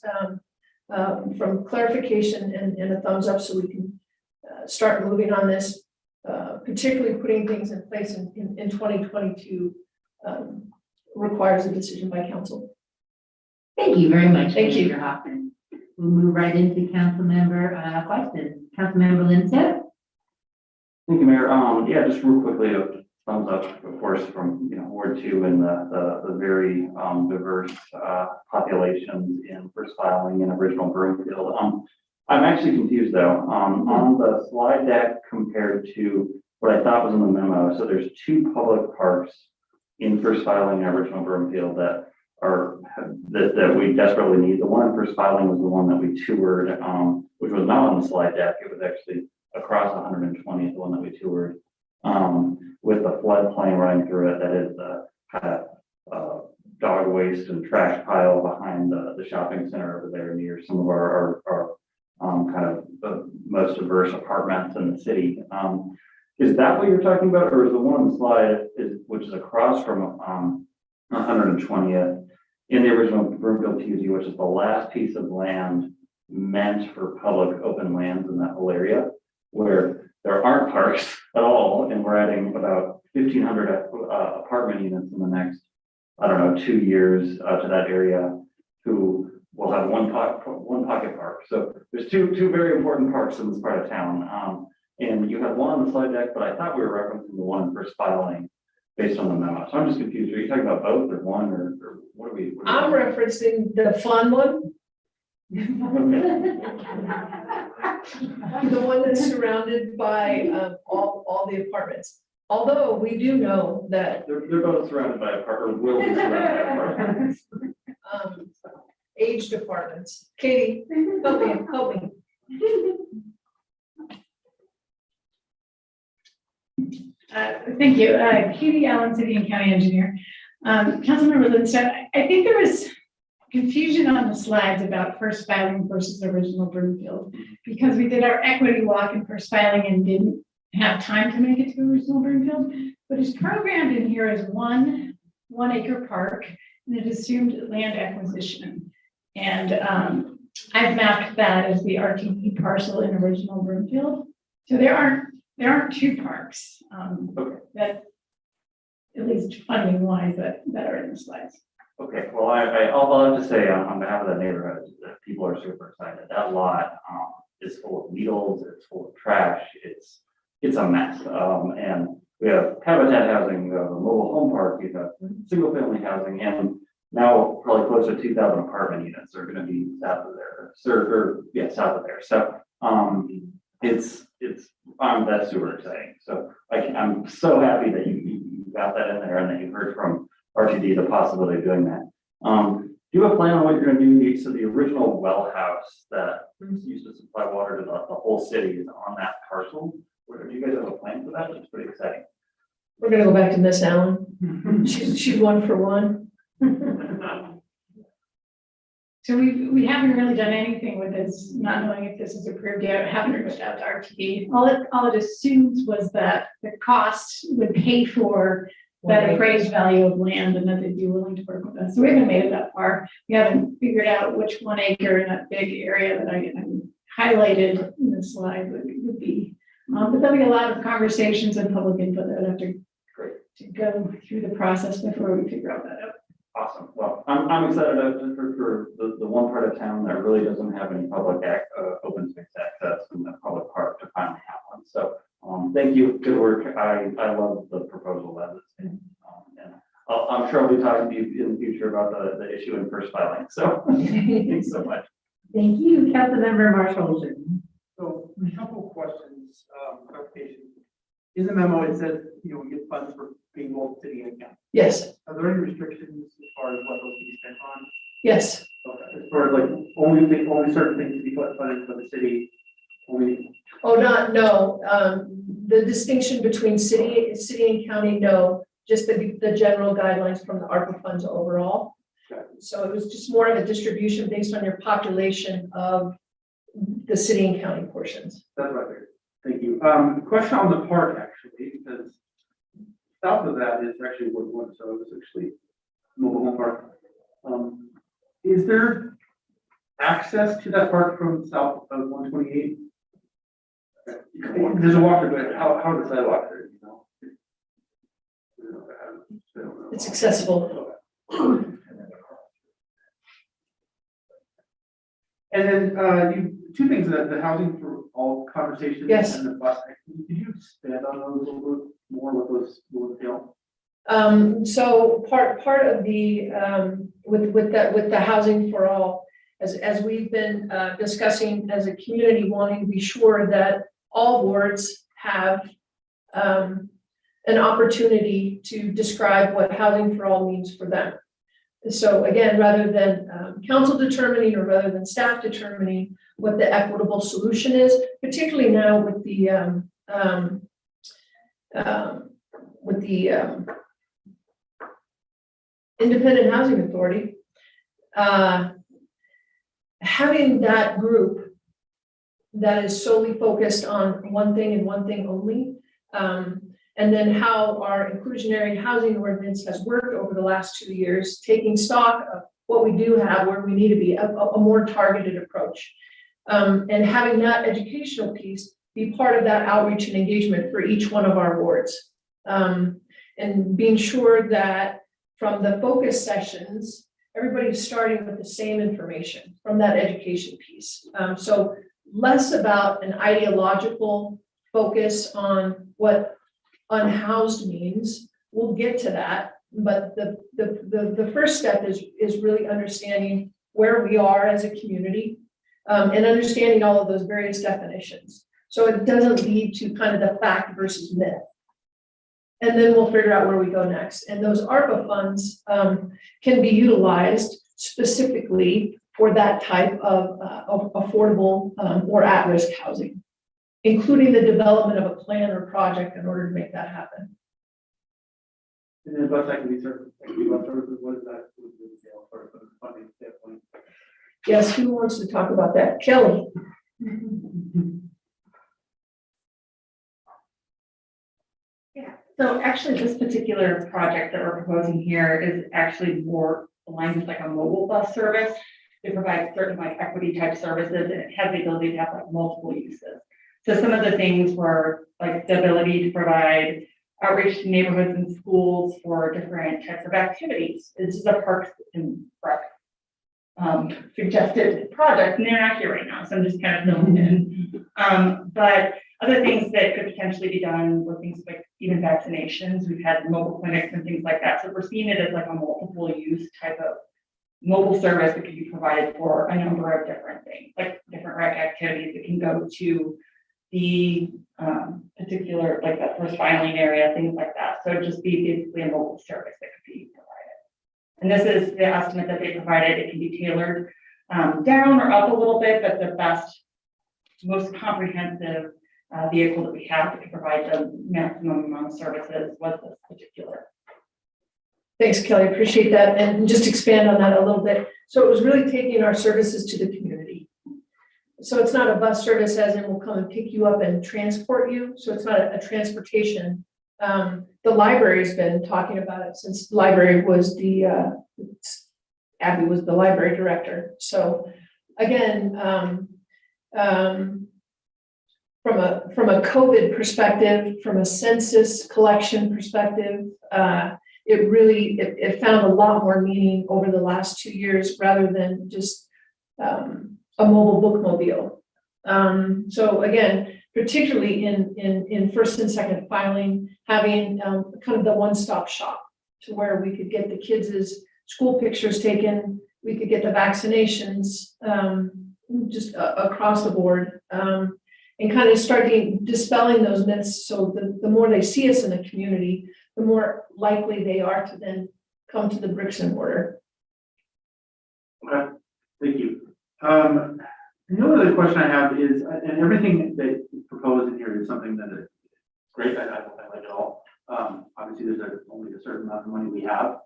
from clarification and a thumbs up so we can start moving on this, particularly putting things in place in 2022 requires a decision by council. Thank you very much, Thank you. Manager Hoffman. We'll move right into council member questions. Councilmember Lindsay. Thank you, Mayor. Yeah, just real quickly, a thumbs up, of course, from Ward 2 and the very diverse populations in first filing and original Broomfield. I'm actually confused though. On the slide deck compared to what I thought was in the memo, so there's 2 public parks in first filing and original Broomfield that we desperately need. The one in first filing was the one that we toured, which was not on the slide deck. It was actually across 120th, the one that we toured, with the floodplain running through it. That is the kind of dog waste and trash pile behind the shopping center over there near some of our kind of the most diverse apartments in the city. Is that what you're talking about, or is the one on the slide which is across from 120th in the original Broomfield PUD, which is the last piece of land meant for public open lands in that whole area, where there aren't parks at all, and we're adding about 1,500 apartment units in the next I don't know, 2 years to that area, who will have one pocket park. So there's two very important parks in this part of town. And you have one on the slide deck, but I thought we were referencing the one in first filing based on the memo. So I'm just confused. Are you talking about both or one or what are we? I'm referencing the fun one, the one that's surrounded by all the apartments. Although we do know that They're both surrounded by apartments, will be surrounded by apartments. aged apartments. Katie, help me. Thank you. Katie Allen, City and County Engineer. Councilmember Lindstone, I think there was confusion on the slides about first filing versus original Broomfield, because we did our equity walk in first filing and didn't have time to make it to original Broomfield, but it's programmed in here as one acre park, and it assumed land acquisition. And I've mapped that as the RTD parcel in original Broomfield. So there aren't two parks that, at least funding wise, that are in the slides. Okay, well, I'll have to say on behalf of the neighborhood, that people are super excited. That lot is full of needles, it's full of trash, it's a mess. And we have habitat housing, we have a mobile home park, we have single family housing, and now probably close to 2,000 apartment units are gonna be south of there. South of there. So that's super exciting. So I'm so happy that you got that in there and that you heard from RTD the possibility of doing that. Do you have a plan on what you're gonna do? So the original well house that used to supply water to the whole city is on that parcel. Do you guys have a plan for that? It's pretty exciting. We're gonna go back to Miss Allen. She's 1 for 1. So we haven't really done anything with this, not knowing if this is approved yet, haven't reached out to RTD. All it assumes was that the cost would pay for that appraised value of land and that they'd be willing to work with us. So we haven't made it that far. We haven't figured out which 1 acre in that big area that I highlighted in the slide would be. But there'll be a lot of conversations and public input that would have to go through the process before we figure out that out. Awesome. Well, I'm excited for the one part of town that really doesn't have any public open space access in the public park to finally have one. So thank you. Good work. I love the proposal as it's been. And I'm sure I'll be talking to you in the future about the issue in first filing. So thanks so much. Thank you, Councilmember Marshall. So a couple of questions, clarification. In the memo, it says, we get funds for being both city and county. Yes, Are there any restrictions as far as what those can be spent on? yes. As far as like only certain things to be funded for the city, only. Oh, no. The distinction between city and county, no, just the general guidelines from the ARPA funds overall. Okay. So it was just more of a distribution based on your population of the city and county portions. That's right there. Thank you. Question on the park actually, because south of that is actually Woodland, so it's actually mobile home park. Is there access to that park from south of 128? There's a walker, but how does that walk there? It's accessible. And then two things, the housing for all conversations. Yes. And the bus. Could you expand on those a little bit more, what those will entail? So part of the with the housing for all, as we've been discussing as a community, wanting to be sure that all wards have an opportunity to describe what housing for all means for them. So again, rather than council determining or rather than staff determining what the equitable solution is, particularly now with the Independent Housing Authority, having that group that is solely focused on one thing and one thing only, and then how our inclusionary housing ordinance has worked over the last 2 years, taking stock of what we do have, where we need to be, a more targeted approach. And having that educational piece be part of that outreach and engagement for each one of our wards. And being sure that from the focus sessions, everybody's starting with the same information from that education piece. So less about an ideological focus on what unhoused means. We'll get to that, but the first step is really understanding where we are as a community, and understanding all of those various definitions. So it doesn't lead to kind of the fact versus myth. And then we'll figure out where we go next. And those ARPA funds can be utilized specifically for that type of affordable or at-risk housing, including the development of a plan or project in order to make that happen. And then bus activity services, what is that? What does it entail for the funding standpoint? Yes, who wants to talk about that? Kelly. Yeah, so actually this particular project that we're proposing here is actually more aligned with like a mobile bus service. They provide certain like equity type services, and it has the ability to have like multiple uses. So some of the things were like the ability to provide outreach to neighborhoods and schools for different types of activities. This is a Parks and Rec suggested project, and they're not here right now, so I'm just kind of filling in. But other things that could potentially be done were things like even vaccinations. We've had mobile clinics and things like that. So we're seeing it as like a multiple use type of mobile service that can be provided for a number of different things, like different rec activities that can go to the particular, like that first filing area, things like that. So it'd just be basically a mobile service that could be provided. And this is the estimate that they provided. It can be tailored down or up a little bit, but the best, most comprehensive vehicle that we have that can provide the maximum amount of services was this particular. Thanks, Kelly. Appreciate that. And just expand on that a little bit. So it was really taking our services to the community. So it's not a bus service as in we'll come and pick you up and transport you. So it's not a transportation. The library's been talking about it since the library was Abby was the library director. So again, from a COVID perspective, from a census collection perspective, it found a lot more meaning over the last 2 years rather than just a mobile bookmobile. So again, particularly in first and second filing, having kind of the one-stop shop to where we could get the kids' school pictures taken, we could get the vaccinations just across the board, and kind of starting dispelling those myths. So the more they see us in the community, the more likely they are to then come to the bricks and mortar. Okay, thank you. The only other question I have is, and everything that is proposed in here is something that is great. I like it all. Obviously, there's only a certain amount of money we have.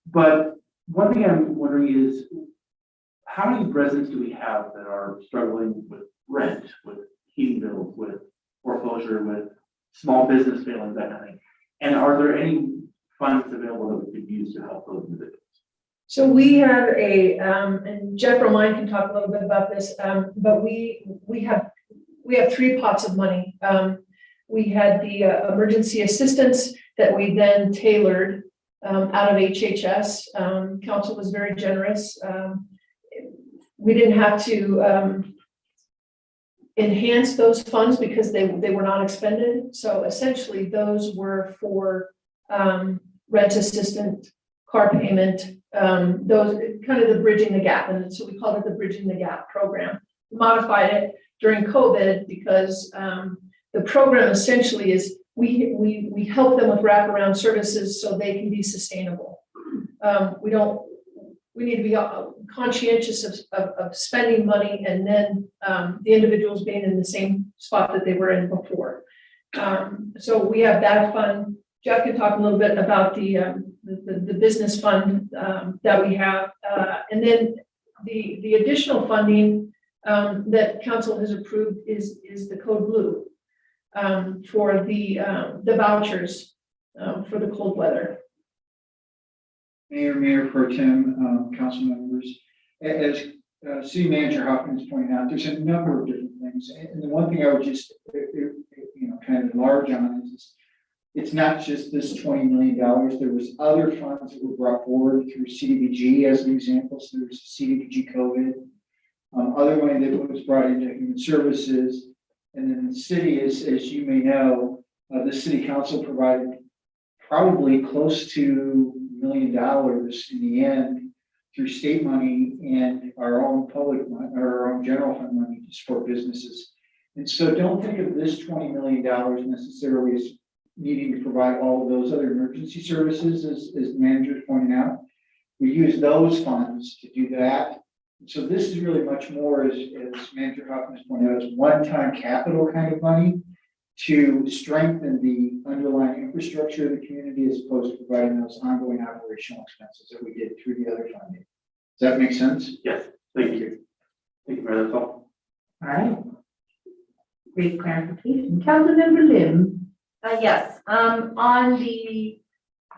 But one thing I'm wondering is, how many residents do we have that are struggling with rent, with heating bills, with foreclosure, with small business failings, that kind of thing? And are there any funds available that we could use to help those individuals? So we have and Jeff Romine can talk a little bit about this, but we have 3 pots of money. We had the emergency assistance that we then tailored out of HHS. Council was very generous. We didn't have to enhance those funds because they were not expended. So essentially those were for rent assistance, car payment, those kind of the bridging the gap. And so we called it the Bridging the Gap program. We modified it during COVID because the program essentially is we help them with wraparound services so they can be sustainable. We need to be conscientious of spending money and then the individuals being in the same spot that they were in before. So we have that fund. Jeff can talk a little bit about the business fund that we have. And then the additional funding that council has approved is the Code Blue for the vouchers for the cold weather. Mayor Pro Tem, council members, as City Manager Hoffman is pointing out, there's a number of different things. And the one thing I would just, kind of enlarge on is it's not just this $20 million. There was other funds that were brought forward through CDBG as an example. So there's CDBG COVID. Other money that was brought into human services. And then the city is, as you may know, the city council provided probably close to $1 million in the end through state money and our own public money, or our own general fund money to support businesses. And so don't think of this $20 million necessarily as needing to provide all of those other emergency services, as the manager pointed out. We use those funds to do that. So this is really much more, as Manager Hoffman has pointed out, as one-time capital kind of money to strengthen the underlying infrastructure of the community as opposed to providing those ongoing operational expenses that we did through the other funding. Does that make sense? Yes, thank you. Thank you, Mayor, that's all. All right. Brief clarification. Councilmember Lim. Yes, on the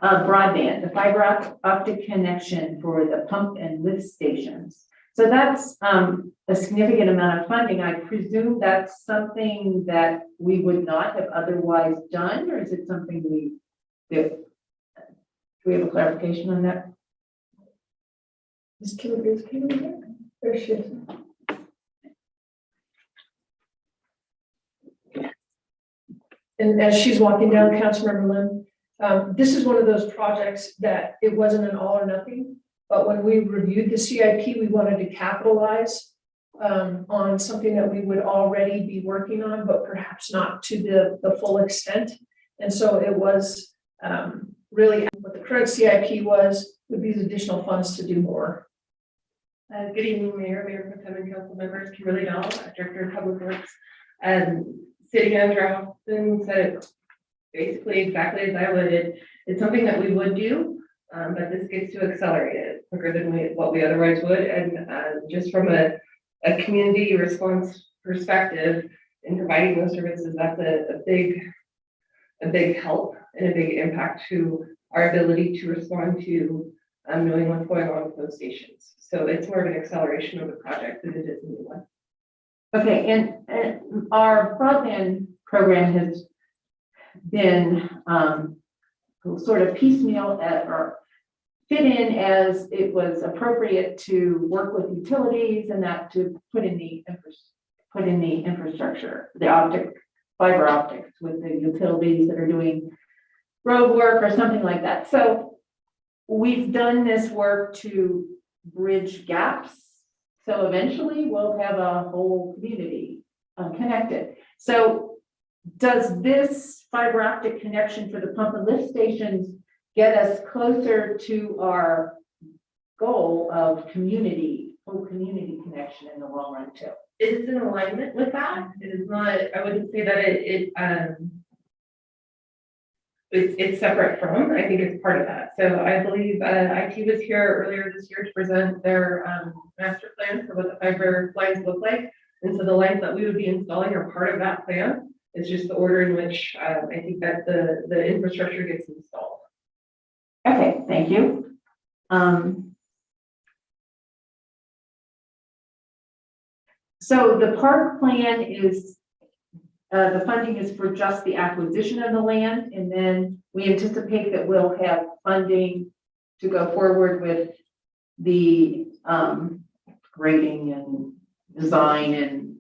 broadband, the fiber optic connection for the pump and lift stations. So that's a significant amount of funding. I presume that's something that we would not have otherwise done, or is it something we did? Do we have a clarification on that? Is Kimberly here? There she is. And as she's walking down, Councilmember Lim, this is one of those projects that it wasn't an all or nothing, but when we reviewed the CIP, we wanted to capitalize on something that we would already be working on, but perhaps not to the full extent. And so it was really what the current CIP was with these additional funds to do more. Good evening, Mayor Pro Tem and council members. Kimberly Dahl, Director of Public Works. City Manager Hoffman said it basically exactly as I would. It's something that we would do, but this gets to accelerate it quicker than what we otherwise would. And just from a community response perspective in providing those services, that's a big help and a big impact to our ability to respond to knowing what's going on with those stations. So it's more of an acceleration of the project than it is a new one. Okay, and our broadband program has been sort of piecemeal or fit in as it was appropriate to work with utilities and that to put in the infrastructure, the fiber optics with the utilities that are doing road work or something like that. So we've done this work to bridge gaps. So eventually we'll have a whole community connected. So does this fiber optic connection for the pump and lift stations get us closer to our goal of full community connection in the long run too? It is in alignment with that. It is not, I wouldn't say that it's separate from, I think it's part of that. So I believe IT was here earlier this year to present their master plan for what the fiber lines look like. And so the lines that we would be installing are part of that plan. It's just the order in which I think that the infrastructure gets installed. Okay, thank you. So the park plan is the funding is for just the acquisition of the land, and then we anticipate that we'll have funding to go forward with the grading and design and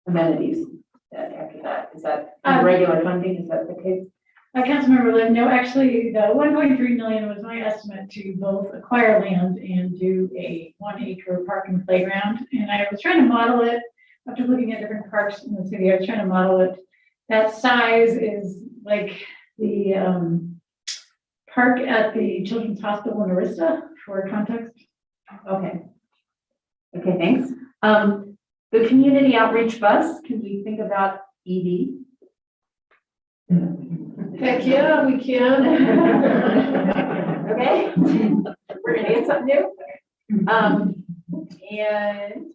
amenities after that. Is that regular funding? Is that the case? Councilmember Lynn, no, actually, the 1.3 million was my estimate to both acquire land and do a 1 acre park and playground. And I was trying to model it after looking at different parks in the city. I was trying to model it. That size is like the park at the Children's Hospital in Arista for context. Okay. Okay, thanks. The community outreach bus, can we think about EV? Heck yeah, we can. Okay, we're gonna get something new. And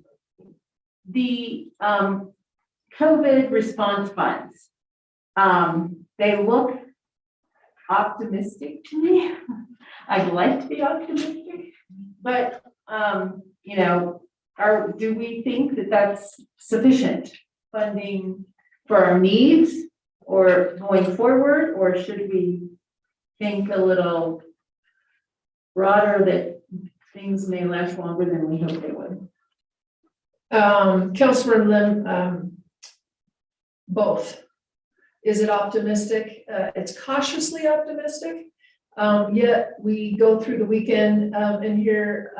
the COVID response funds, they look optimistic to me. I'd like to be optimistic, but you know, do we think that that's sufficient funding for our needs? or going forward, or should we think a little broader that things may last longer than we hope they would? Councilor Lim, both. Is it optimistic? It's cautiously optimistic. Yet we go through the weekend and hear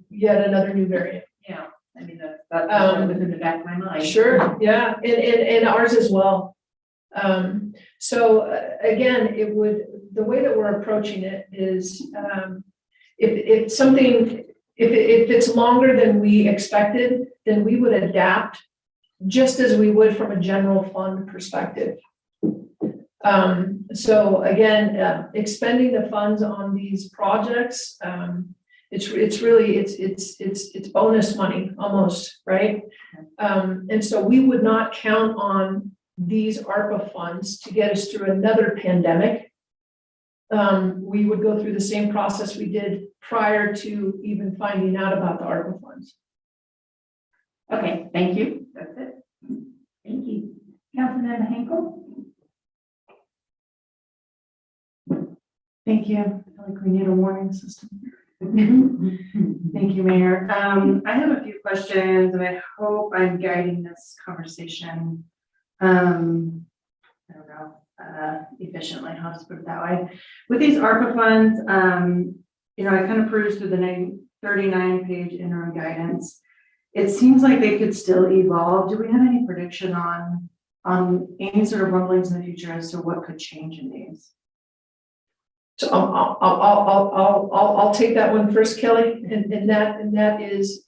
yet another new variant. Yeah, I mean, that's within the back of my mind. Sure, yeah, and ours as well. So again, the way that we're approaching it is, if something, if it's longer than we expected, then we would adapt just as we would from a general fund perspective. So again, expending the funds on these projects, it's really, it's bonus money almost, right? And so we would not count on these ARPA funds to get us through another pandemic. We would go through the same process we did prior to even finding out about the ARPA funds. Okay, thank you. That's it. Thank you. Councilmember Henkel? Thank you. I feel like we need a warning system. Thank you, Mayor. I have a few questions and I hope I'm guiding this conversation, I don't know, efficiently, how to put it that way. With these ARPA funds, you know, I kind of perused through the 39-page interim guidance. It seems like they could still evolve. Do we have any prediction on any sort of rumblings in the future as to what could change in these? So I'll take that one first, Kelly, and that is,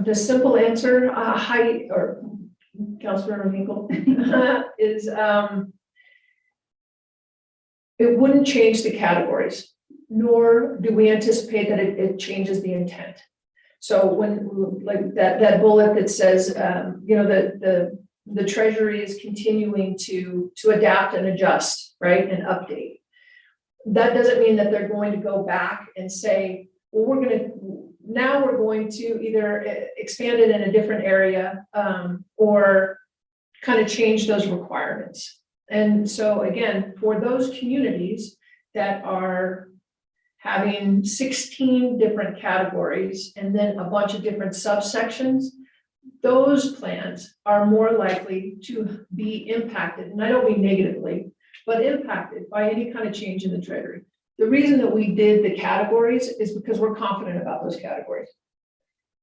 the simple answer, Heidi, or Councilor Hinkle, is, it wouldn't change the categories, nor do we anticipate that it changes the intent. So when, like that bullet that says, you know, the Treasury is continuing to adapt and adjust, right, and update. That doesn't mean that they're going to go back and say, well, we're going to either expand it in a different area or kind of change those requirements. And so again, for those communities that are having 16 different categories and then a bunch of different subsections, those plans are more likely to be impacted, and I don't mean negatively, but impacted by any kind of change in the Treasury. The reason that we did the categories is because we're confident about those categories.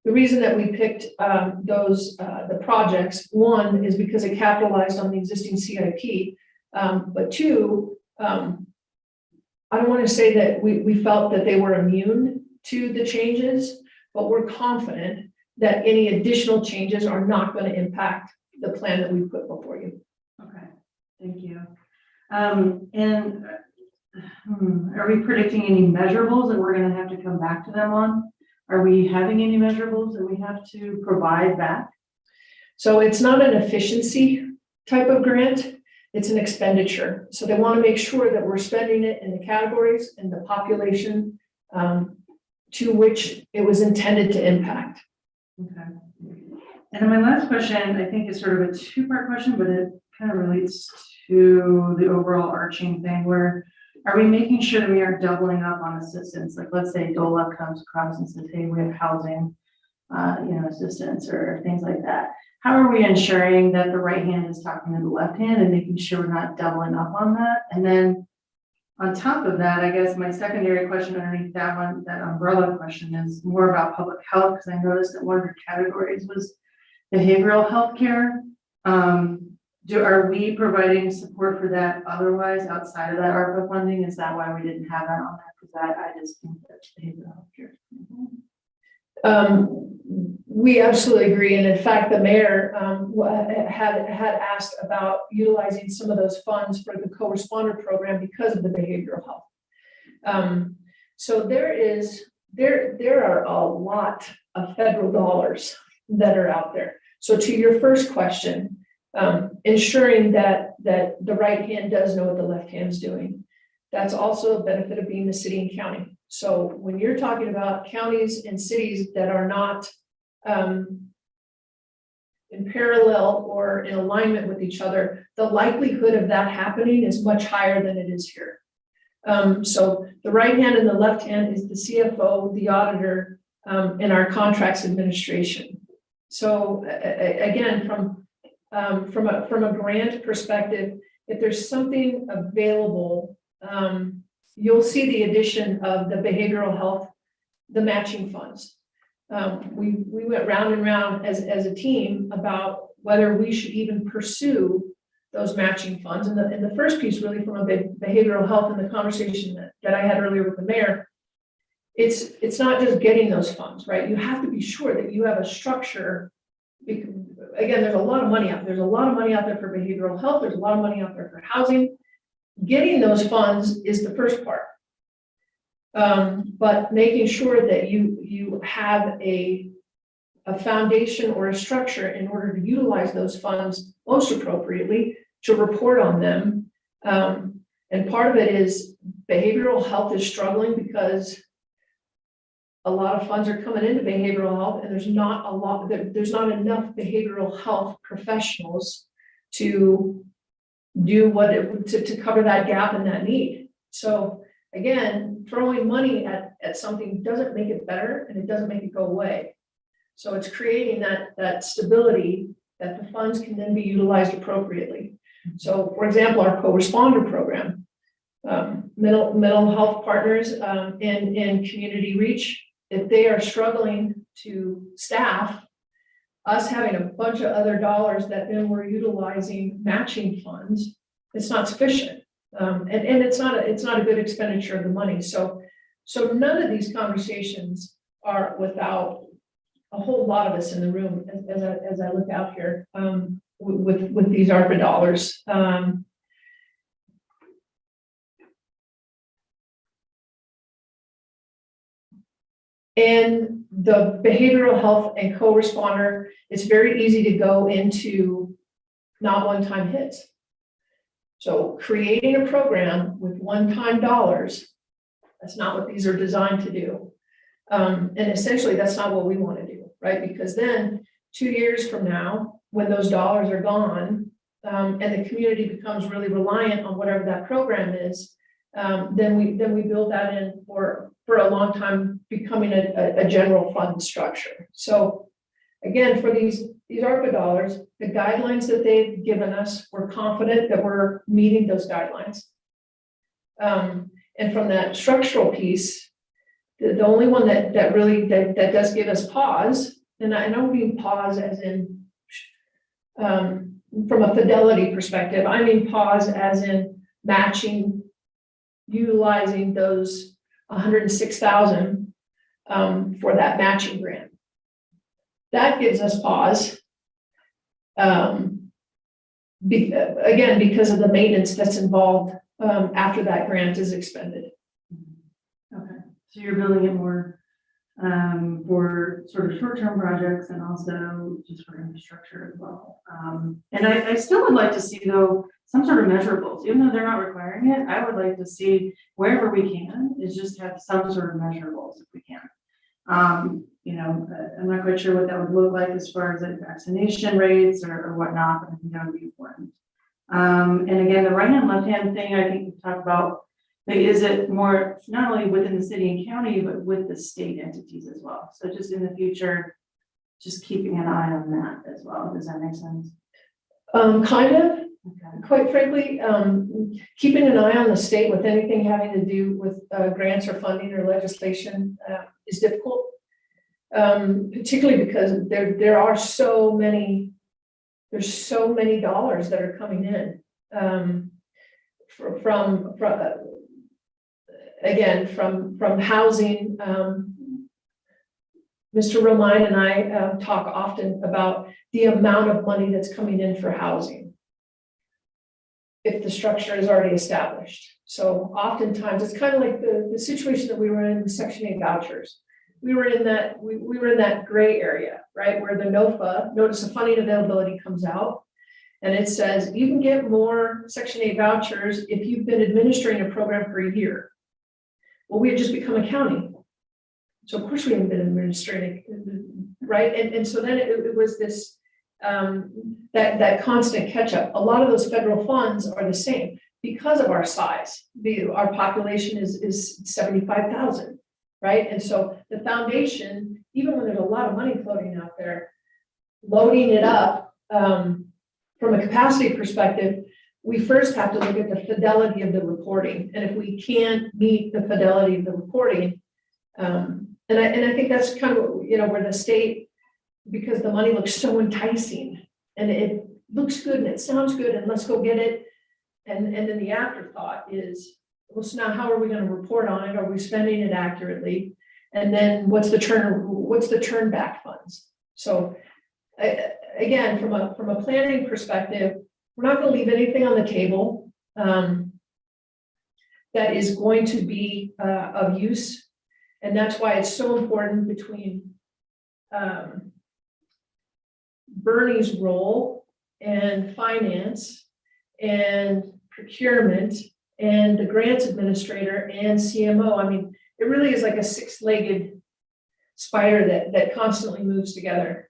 The reason that we picked the projects, one, is because it capitalized on the existing CIP, but two, I don't want to say that we felt that they were immune to the changes, but we're confident that any additional changes are not going to impact the plan that we put before you. Okay, thank you. And are we predicting any measurables that we're going to have to come back to them on? Are we having any measurables that we have to provide back? So it's not an efficiency type of grant, it's an expenditure. So they want to make sure that we're spending it in the categories and the population to which it was intended to impact. Okay. And then my last question, I think, is sort of a two-part question, but it kind of relates to the overall arching thing where are we making sure that we aren't doubling up on assistance? Like, let's say DOLA comes across and says, hey, we have housing, assistance or things like that. How are we ensuring that the right hand is talking to the left hand and making sure we're not doubling up on that? And then on top of that, I guess my secondary question underneath that one, that umbrella question, is more about public health, because I noticed that one of your categories was behavioral health care. Are we providing support for that otherwise outside of that ARPA funding? Is that why we didn't have that on there? Because I just think that's behavioral health care. We absolutely agree. And in fact, the mayor had asked about utilizing some of those funds for the co-responder program because of the behavioral health. So there are a lot of federal dollars that are out there. So to your first question, ensuring that the right hand does know what the left hand is doing. That's also a benefit of being the city and county. So when you're talking about counties and cities that are not in parallel or in alignment with each other, the likelihood of that happening is much higher than it is here. So the right hand and the left hand is the CFO, the auditor, and our contracts administration. So again, from a grant perspective, if there's something available, you'll see the addition of the behavioral health, the matching funds. We went round and round as a team about whether we should even pursue those matching funds. And the first piece really from a behavioral health and the conversation that I had earlier with the mayor, it's not just getting those funds, right? You have to be sure that you have a structure. Again, there's a lot of money out there. There's a lot of money out there for behavioral health. There's a lot of money out there for housing. Getting those funds is the first part. But making sure that you have a foundation or a structure in order to utilize those funds most appropriately, to report on them. And part of it is behavioral health is struggling because a lot of funds are coming into behavioral health, and there's not enough behavioral health professionals to do to cover that gap and that need. So again, throwing money at something doesn't make it better, and it doesn't make it go away. So it's creating that stability that the funds can then be utilized appropriately. So for example, our co-responder program, mental health partners and community reach, if they are struggling to staff, us having a bunch of other dollars that then we're utilizing matching funds, it's not sufficient. And it's not a good expenditure of the money. So none of these conversations are without a whole lot of us in the room as I look out here with these ARPA dollars. And the behavioral health and co-responder, it's very easy to go into not one-time hits. So creating a program with one-time dollars, that's not what these are designed to do. And essentially that's not what we want to do, right? Because then 2 years from now, when those dollars are gone, and the community becomes really reliant on whatever that program is, then we build that in for a long time, becoming a general fund structure. So again, for these ARPA dollars, the guidelines that they've given us, we're confident that we're meeting those guidelines. And from that structural piece, the only one that really does give us pause, and I don't mean pause as in from a fidelity perspective, I mean pause as in matching, utilizing those 106,000 for that matching grant. That gives us pause. Again, because of the maintenance that's involved after that grant is expended. Okay, so you're building it more for sort of short-term projects and also just for infrastructure as well. And I still would like to see though some sort of measurables, even though they're not requiring it. I would like to see wherever we can is just have some sort of measurables if we can. You know, I'm not quite sure what that would look like as far as like vaccination rates or whatnot, but I think that would be important. And again, the right hand, left hand thing, I think we talked about, like, is it more not only within the city and county, but with the state entities as well? So just in the future, just keeping an eye on that as well. Does that make sense? Kind of. Okay. Quite frankly, keeping an eye on the state with anything having to do with grants or funding or legislation is difficult, particularly because there are so many, there's so many dollars that are coming in from housing. Mr. Romine and I talk often about the amount of money that's coming in for housing if the structure is already established. So oftentimes it's kind of like the situation that we were in with Section 8 vouchers. We were in that gray area, right? Where the NOFA, notice of funding availability, comes out and it says you can get more Section 8 vouchers if you've been administering a program for a year. Well, we had just become a county. So of course we haven't been administrating, right? And so then it was this that constant catch up. A lot of those federal funds are the same because of our size. Our population is 75,000, right? And so the foundation, even when there's a lot of money floating out there, loading it up, from a capacity perspective, we first have to look at the fidelity of the reporting. And if we can't meet the fidelity of the reporting, and I think that's kind of, where the state, because the money looks so enticing and it looks good and it sounds good and let's go get it. And then the afterthought is, well, so now how are we going to report on it? Are we spending it accurately? And then what's the turn back funds? So again, from a planning perspective, we're not going to leave anything on the table that is going to be of use. And that's why it's so important between Bernie's role and finance and procurement and the grants administrator and CMO. I mean, it really is like a six-legged spider that constantly moves together.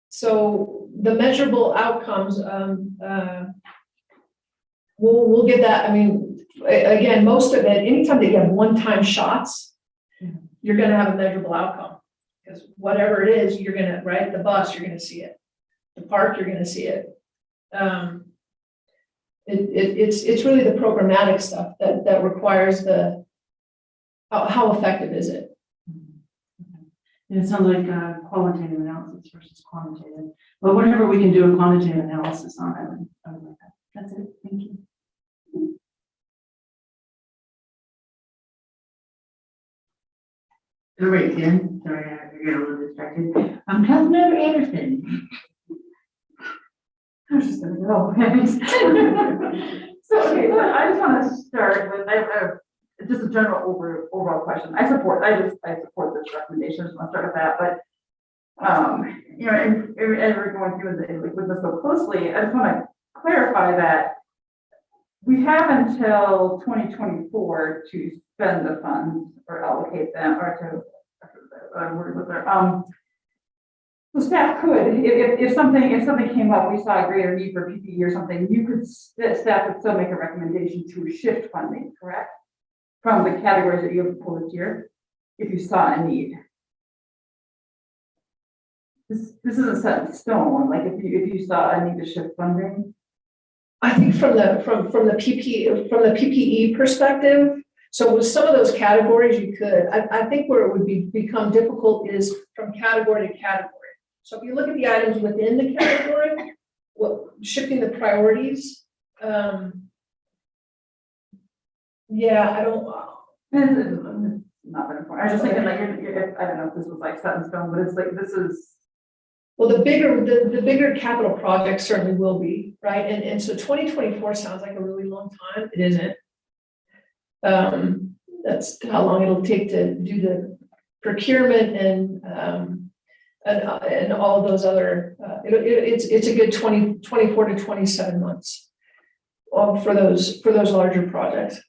So the measurable outcomes, we'll get that. I mean, again, most of it, anytime that you have one-time shots, you're going to have a measurable outcome. Because whatever it is, you're going to, right? The bus, you're going to see it. The park, you're going to see it. It's really the programmatic stuff that requires the, how effective is it? And it sounds like qualitative analysis versus quantitative, but whenever we can do a quantitative analysis on it, I would like that. That's it. Thank you. All right, Jen, sorry, I got a little distracted. Councilmember Anderson. I was just gonna go. So, okay, so I just want to start with, I have just a general overall question. I support this recommendation. I just want to start with that, but and we're going through with this so closely, I just want to clarify that we have until 2024 to spend the funds or allocate them or to so staff could, if something came up, we saw a greater need for PPE or something, staff could still make a recommendation to shift funding, correct? From the categories that you have proposed here, if you saw a need. This isn't set in stone, like if you saw a need to shift funding. I think from the PPE perspective, so with some of those categories you could, I think where it would become difficult is from category to category. So if you look at the items within the category, shifting the priorities, yeah, I don't. Not that important. I was just thinking like, I don't know if this was like set in stone, but it's like, this is. Well, the bigger capital projects certainly will be, right? And so 2024 sounds like a really long time. It isn't. That's how long it'll take to do the procurement and all of those other, it's a good 24 to 27 months for those larger projects.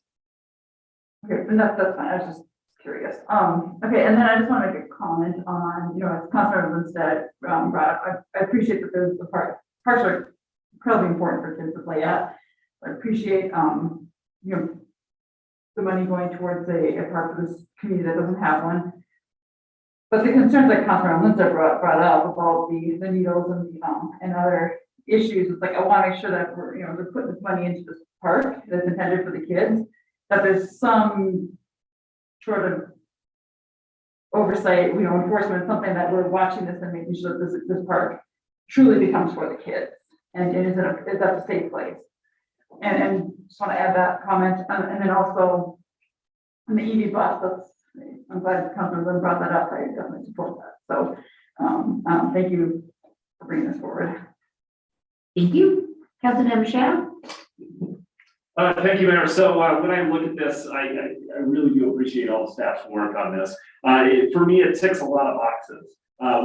Okay, and that's fine. I was just curious. Okay, and then I just want to make a comment on, as Councilor Lindstedt brought up, I appreciate that there's the parks are incredibly important for kids to play at. I appreciate, the money going towards a park for this community that doesn't have one. But the concerns that Councilor Lindstedt brought up about the needles and other issues, it's like, I want to make sure that we're putting this money into this park that's intended for the kids, that there's some sort of oversight, enforcement, something that we're watching this and making sure that this park truly becomes for the kids and is that a safe place. And just want to add that comment, and then also on the EV bus, I'm glad Councilor Lynn brought that up. I definitely support that. So thank you for bringing this forward. Thank you. Councilmember Shao. Thank you, Mayor. So when I look at this, I really do appreciate all the staff's work on this. For me, it ticks a lot of boxes.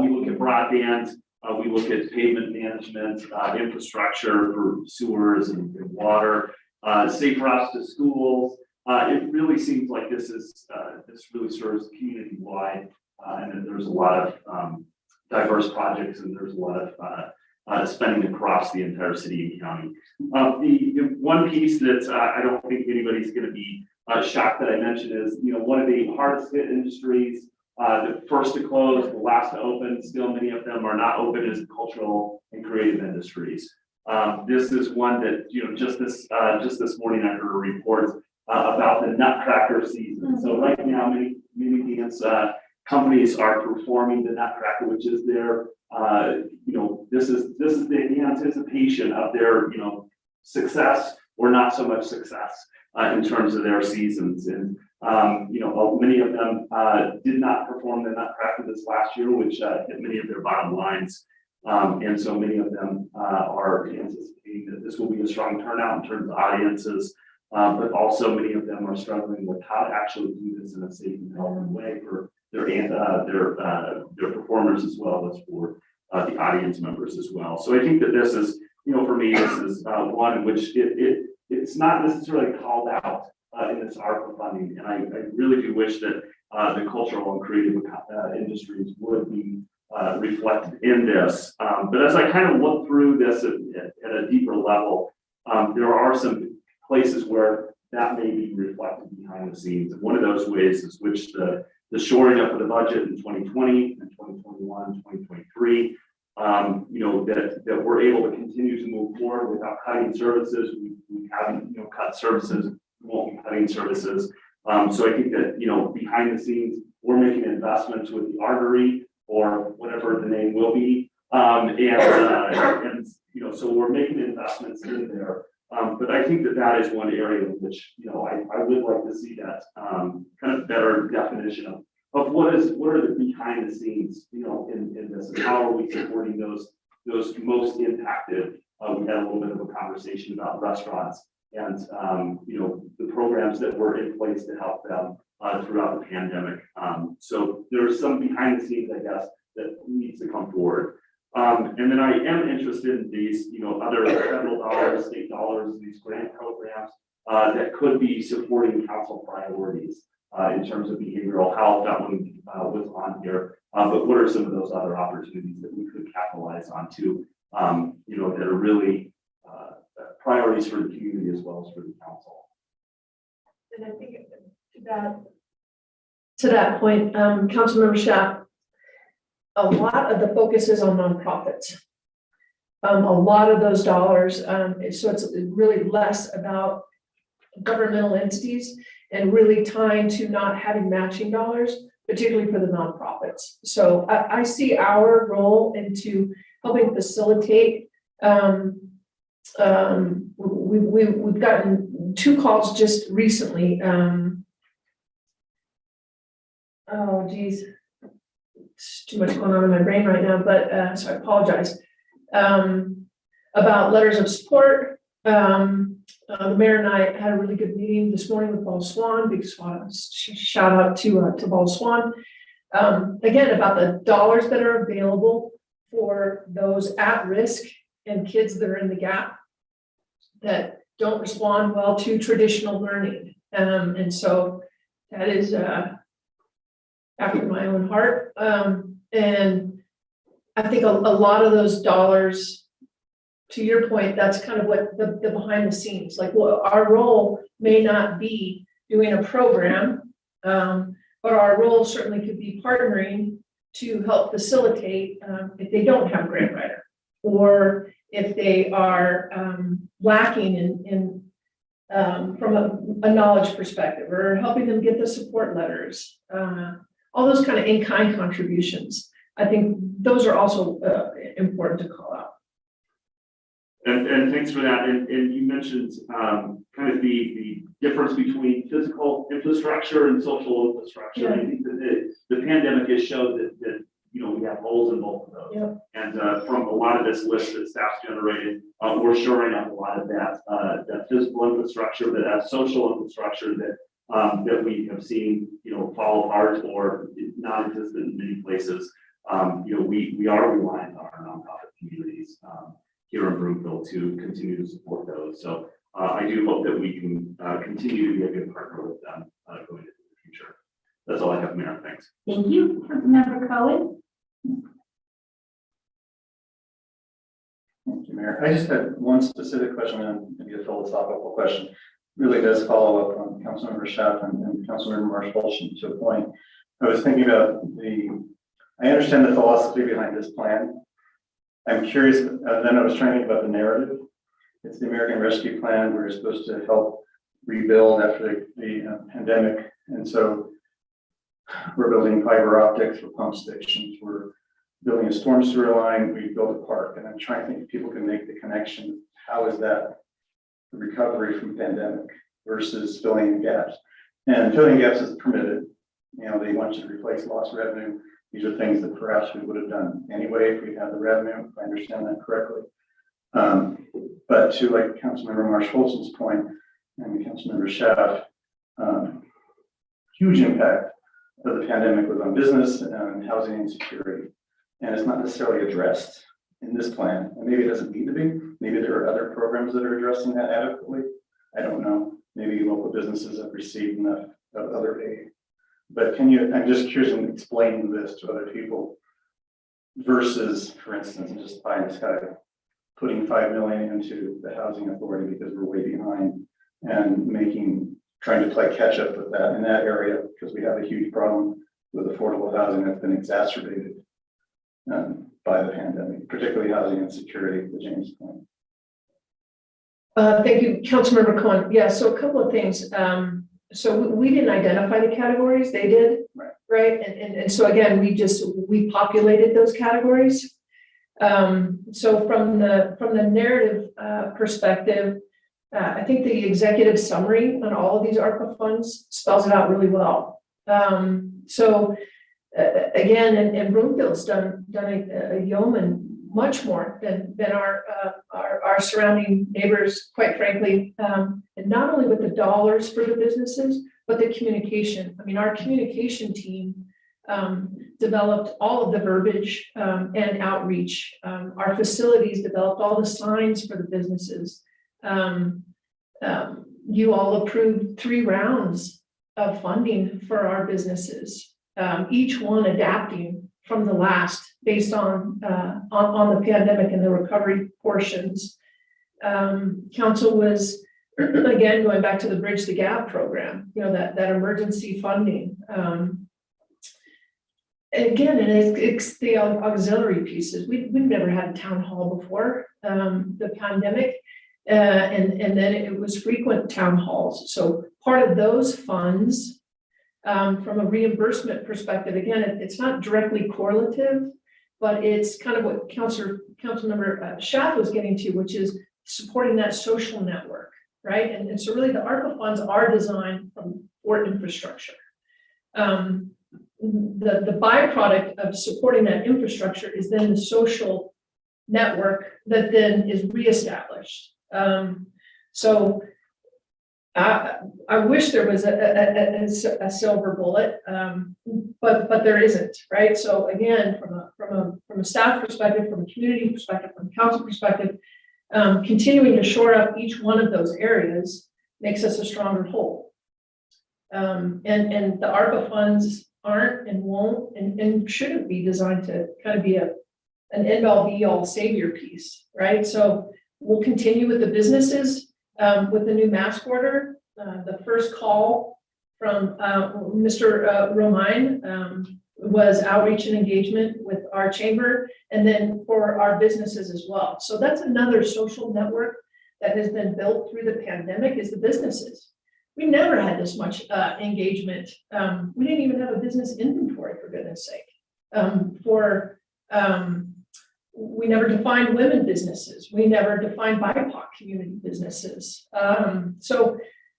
We look at broadband, we look at pavement management, infrastructure for sewers and water, safe routes to schools. It really seems like this really serves community wide, and that there's a lot of diverse projects, and there's a lot of spending across the entire city and county. The one piece that I don't think anybody's going to be shocked that I mentioned is, one of the hardest hit industries, the first to close, the last to open, still many of them are not open, is cultural and creative industries. This is one that, just this morning I heard a report about the Nutcracker season. So right now, many dance companies are performing the Nutcracker, which is their, this is the anticipation of their, success or not so much success in terms of their seasons. And, many of them did not perform the Nutcracker this last year, which hit many of their bottom lines. And so many of them are anticipating that this will be a strong turnout in terms of audiences, but also many of them are struggling with how to actually do this in a safe and healthy way for their performers as well as for the audience members as well. So I think that this is, for me, this is one in which it's not necessarily called out in this ARPA funding, and I really do wish that the cultural and creative industries would be reflected in this. But as I kind of look through this at a deeper level, there are some places where that may be reflected behind the scenes. And one of those ways is which the shoring up of the budget in 2020 and 2021, 2023, that we're able to continue to move forward without cutting services. We haven't, cut services, won't be cutting services. So I think that, behind the scenes, we're making investments with the artery or whatever the name will be. So we're making investments in there. But I think that is one area in which, I would like to see that kind of better definition of what are the behind the scenes, in this, and how are we supporting those most impacted. We had a little bit of a conversation about restaurants and, the programs that were in place to help them throughout the pandemic. So there's some behind the scenes, I guess, that needs to come forward. And then I am interested in these, other federal dollars, state dollars, these grant programs that could be supporting council priorities in terms of behavioral health. That one was on here. But what are some of those other opportunities that we could capitalize on to, that are really priorities for the community as well as for the council? And I think to that point, Councilmember Schaaf, a lot of the focus is on nonprofits. A lot of those dollars, so it's really less about governmental entities and really tying to not having matching dollars, particularly for the nonprofits. So I see our role into helping facilitate. We've gotten 2 calls just recently. Oh geez, it's too much going on in my brain right now, but so I apologize. About letters of support. The mayor and I had a really good meeting this morning with Ball Swan, big shout out to Ball Swan. Again, about the dollars that are available for those at risk and kids that are in the gap that don't respond well to traditional learning. And so that is after my own heart. And I think a lot of those dollars, to your point, that's kind of what the behind the scenes, like, well, our role may not be doing a program, but our role certainly could be partnering to help facilitate if they don't have a grant writer, or if they are lacking in from a knowledge perspective, or helping them get the support letters, all those kind of in-kind contributions. I think those are also important to call out. And thanks for that. And you mentioned kind of the difference between physical infrastructure and social infrastructure. Yeah. I think that the pandemic has showed that we have holes in both of those. Yep. And from a lot of this list that staff generated, we're shoring up a lot of that physical infrastructure, but that social infrastructure that we have seen fall apart or non-existent in many places. We are reliant on our nonprofit communities here in Broomfield to continue to support those. So I do hope that we can continue to be a good partner with them going into the future. That's all I have, Mayor. Thanks. Thank you, Councilmember Cohen. you, Mayor. I just had one specific question and maybe a philosophical question. Really does follow up on Councilmember Schaaf and Councilmember Marsh-Fulton to a point. I was thinking about I understand the philosophy behind this plan. I'm curious, then I was trying to think about the narrative. It's the American Rescue Plan. We're supposed to help rebuild after the pandemic. And so we're building fiber optics for pump stations. We're building a storm sewer line. We built a park. And I'm trying to think if people can make the connection. How is that the recovery from pandemic versus filling in gaps? And filling gaps is permitted. You know, they want you to replace lost revenue. These are things that perhaps we would have done anyway if we had the revenue, if I understand that correctly. But to like Councilmember Marsh-Fulton's point and Councilmember Schaaf, huge impact of the pandemic was on business and housing insecurity. And it's not necessarily addressed in this plan. And maybe it doesn't need to be. Maybe there are other programs that are addressing that adequately. I don't know. Maybe local businesses have received enough of other aid. But I'm just curious in explaining this to other people versus, for instance, just pie in the sky, putting $5 million into the housing authority because we're way behind and trying to play catch up with that in that area because we have a huge problem with affordable housing that's been exacerbated by the pandemic, particularly housing insecurity, the James point. Thank you, Councilmember Cohen. Yeah, so a couple of things. So we didn't identify the categories, they did, right? And so again, we populated those categories. So from the narrative perspective, I think the executive summary on all of these ARPA funds spells it out really well. So again, and Broomfield's done a yeoman much more than our surrounding neighbors, quite frankly, and not only with the dollars for the businesses, but the communication. I mean, our communication team developed all of the verbiage and outreach. Our facilities developed all the signs for the businesses. You all approved 3 rounds of funding for our businesses, each one adapting from the last based on the pandemic and the recovery portions. Council was, again, going back to the Bridge the Gap program, you know, that emergency funding. Again, and it's the auxiliary pieces. We've never had a town hall before the pandemic, and then it was frequent town halls. So part of those funds, from a reimbursement perspective, again, it's not directly correlative, but it's kind of what Councilmember Schaaf was getting to, which is supporting that social network, right? And so really the ARPA funds are designed for infrastructure. The byproduct of supporting that infrastructure is then the social network that then is reestablished. So I wish there was a silver bullet, but there isn't, right? So again, from a staff perspective, from a community perspective, from a council perspective, continuing to shore up each one of those areas makes us a stronger whole. And the ARPA funds aren't and won't and shouldn't be designed to kind of be an end-all be-all savior piece, right? So we'll continue with the businesses. With the new mask order, the first call from Mr. Romine was outreach and engagement with our chamber, and then for our businesses as well. So that's another social network that has been built through the pandemic is the businesses. We never had this much engagement. We didn't even have a business inventory, for goodness sake. We never defined women businesses. We never defined BIPOC community businesses. So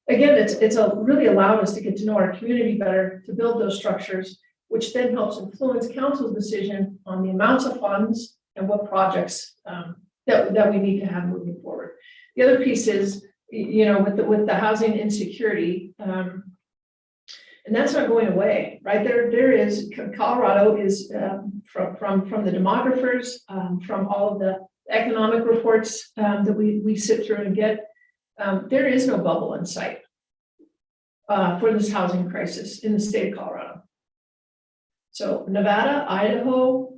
again, it's really allowed us to get to know our community better, to build those structures, which then helps influence council's decision on the amounts of funds and what projects that we need to have moving forward. The other piece is, you know, with the housing insecurity, and that's not going away, right? There is, Colorado is from the demographers, from all of the economic reports that we sit through and get, there is no bubble in sight for this housing crisis in the state of Colorado. So Nevada, Idaho,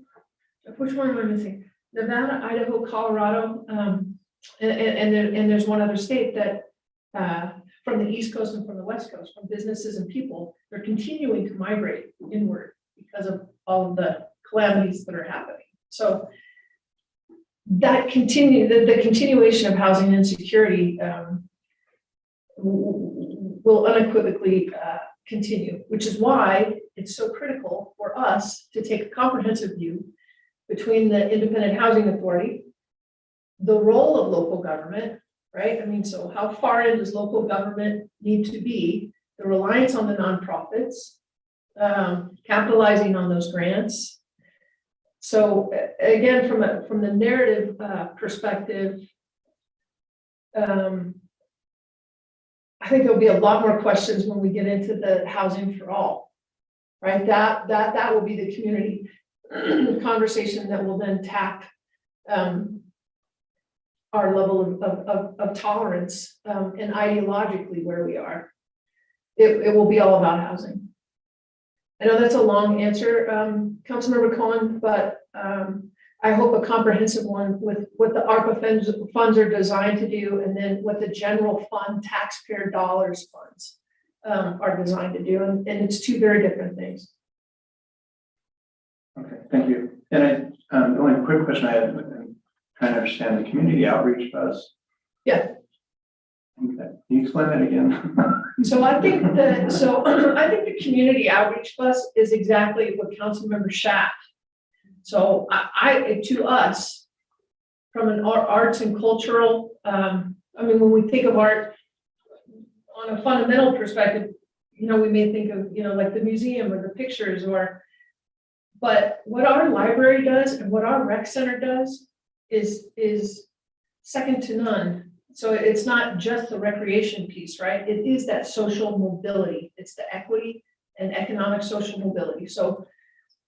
which one am I missing? Nevada, Idaho, Colorado, and there's one other state that, from the East Coast and from the West Coast, from businesses and people, they're continuing to migrate inward because of all of the calamities that are happening. So that the continuation of housing insecurity will unequivocally continue, which is why it's so critical for us to take a comprehensive view between the Independent Housing Authority, the role of local government, right? I mean, so how far in does local government need to be? The reliance on the nonprofits, capitalizing on those grants. So again, from the narrative perspective, I think there'll be a lot more questions when we get into the housing for all, right? That will be the community conversation that will then tap our level of tolerance and ideologically where we are. It will be all about housing. I know that's a long answer, Councilmember Cohen, but I hope a comprehensive one with what the ARPA funds are designed to do, and then what the general fund taxpayer dollars funds are designed to do, and it's two very different things. Okay, thank you. And the only quick question I had, I'm trying to understand the community outreach bus. Yeah. Okay, can you explain that again? So I think the community outreach bus is exactly what Councilmember Schaaf. So to us, from an arts and cultural, I mean, when we think of art on a fundamental perspective, you know, we may think of, you know, like the museum or the pictures but what our library does and what our rec center does is second to none. So it's not just the recreation piece, right? It is that social mobility. It's the equity and economic social mobility. So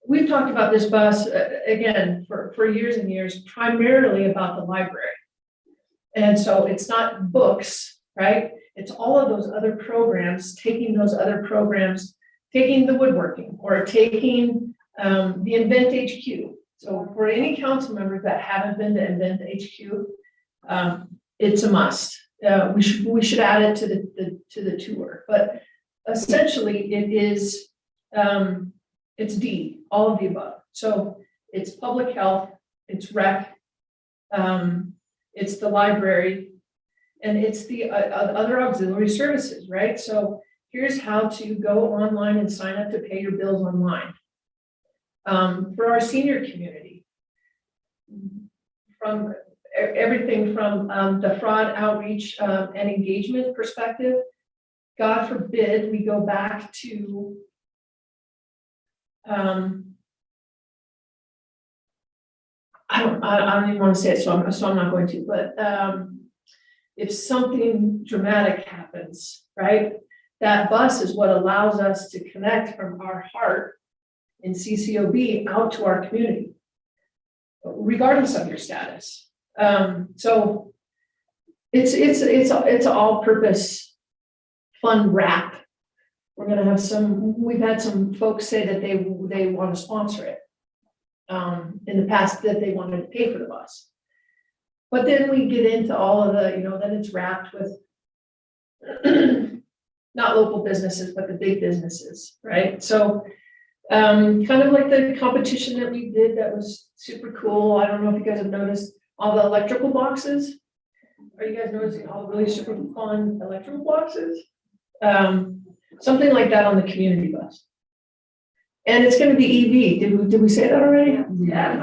we've talked about this bus again for years and years, primarily about the library. And so it's not books, right? It's all of those other programs, taking the woodworking or taking the Invent HQ. So for any council members that haven't been to Invent HQ, it's a must. We should add it to the tour. But essentially, it is it's D, all of the above. So it's public health, it's rec, it's the library, and it's the other auxiliary services, right? So here's how to go online and sign up to pay your bills online. For our senior community, from everything from the fraud outreach and engagement perspective, God forbid we go back to I don't even want to say it, so I'm not going to, but if something dramatic happens, right, that bus is what allows us to connect from our heart in CCOB out to our community, regardless of your status. So it's an all-purpose fund wrap. We're going to have we've had some folks say that they want to sponsor it. In the past that they wanted to pay for the bus. But then we get into all of the, then it's wrapped with not local businesses, but the big businesses, right? So kind of like the competition that we did that was super cool. I don't know if you guys have noticed all the electrical boxes. Are you guys noticing all the really super fun electrical boxes? Something like that on the community bus. And it's going to be EV. Did we say that already? Yeah.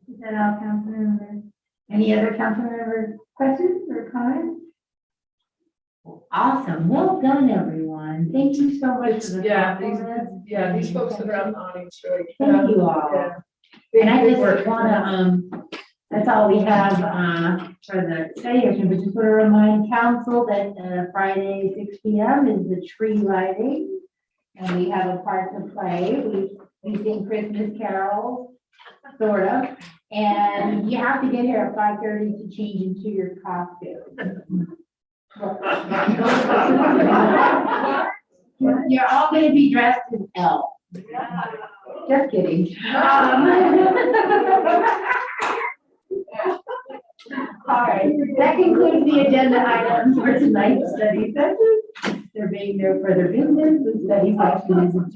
Is that all, council members? Any other council member questions or comments? Awesome. Well done, everyone. Thank you so much for the These folks that are out in the audience, really. Thank you all. Yeah. And I just want to, that's all we have for the study session, but just want to remind council that Friday, 6 p.m. is the tree lighting, and we have a part to play. We sing Christmas carols, sort of, and you have to get here at 5:30 to change into your costume. You're all going to be dressed as elves. Just kidding. All right, that concludes the agenda items for tonight's study session. There being no further business, the study session is adjourned.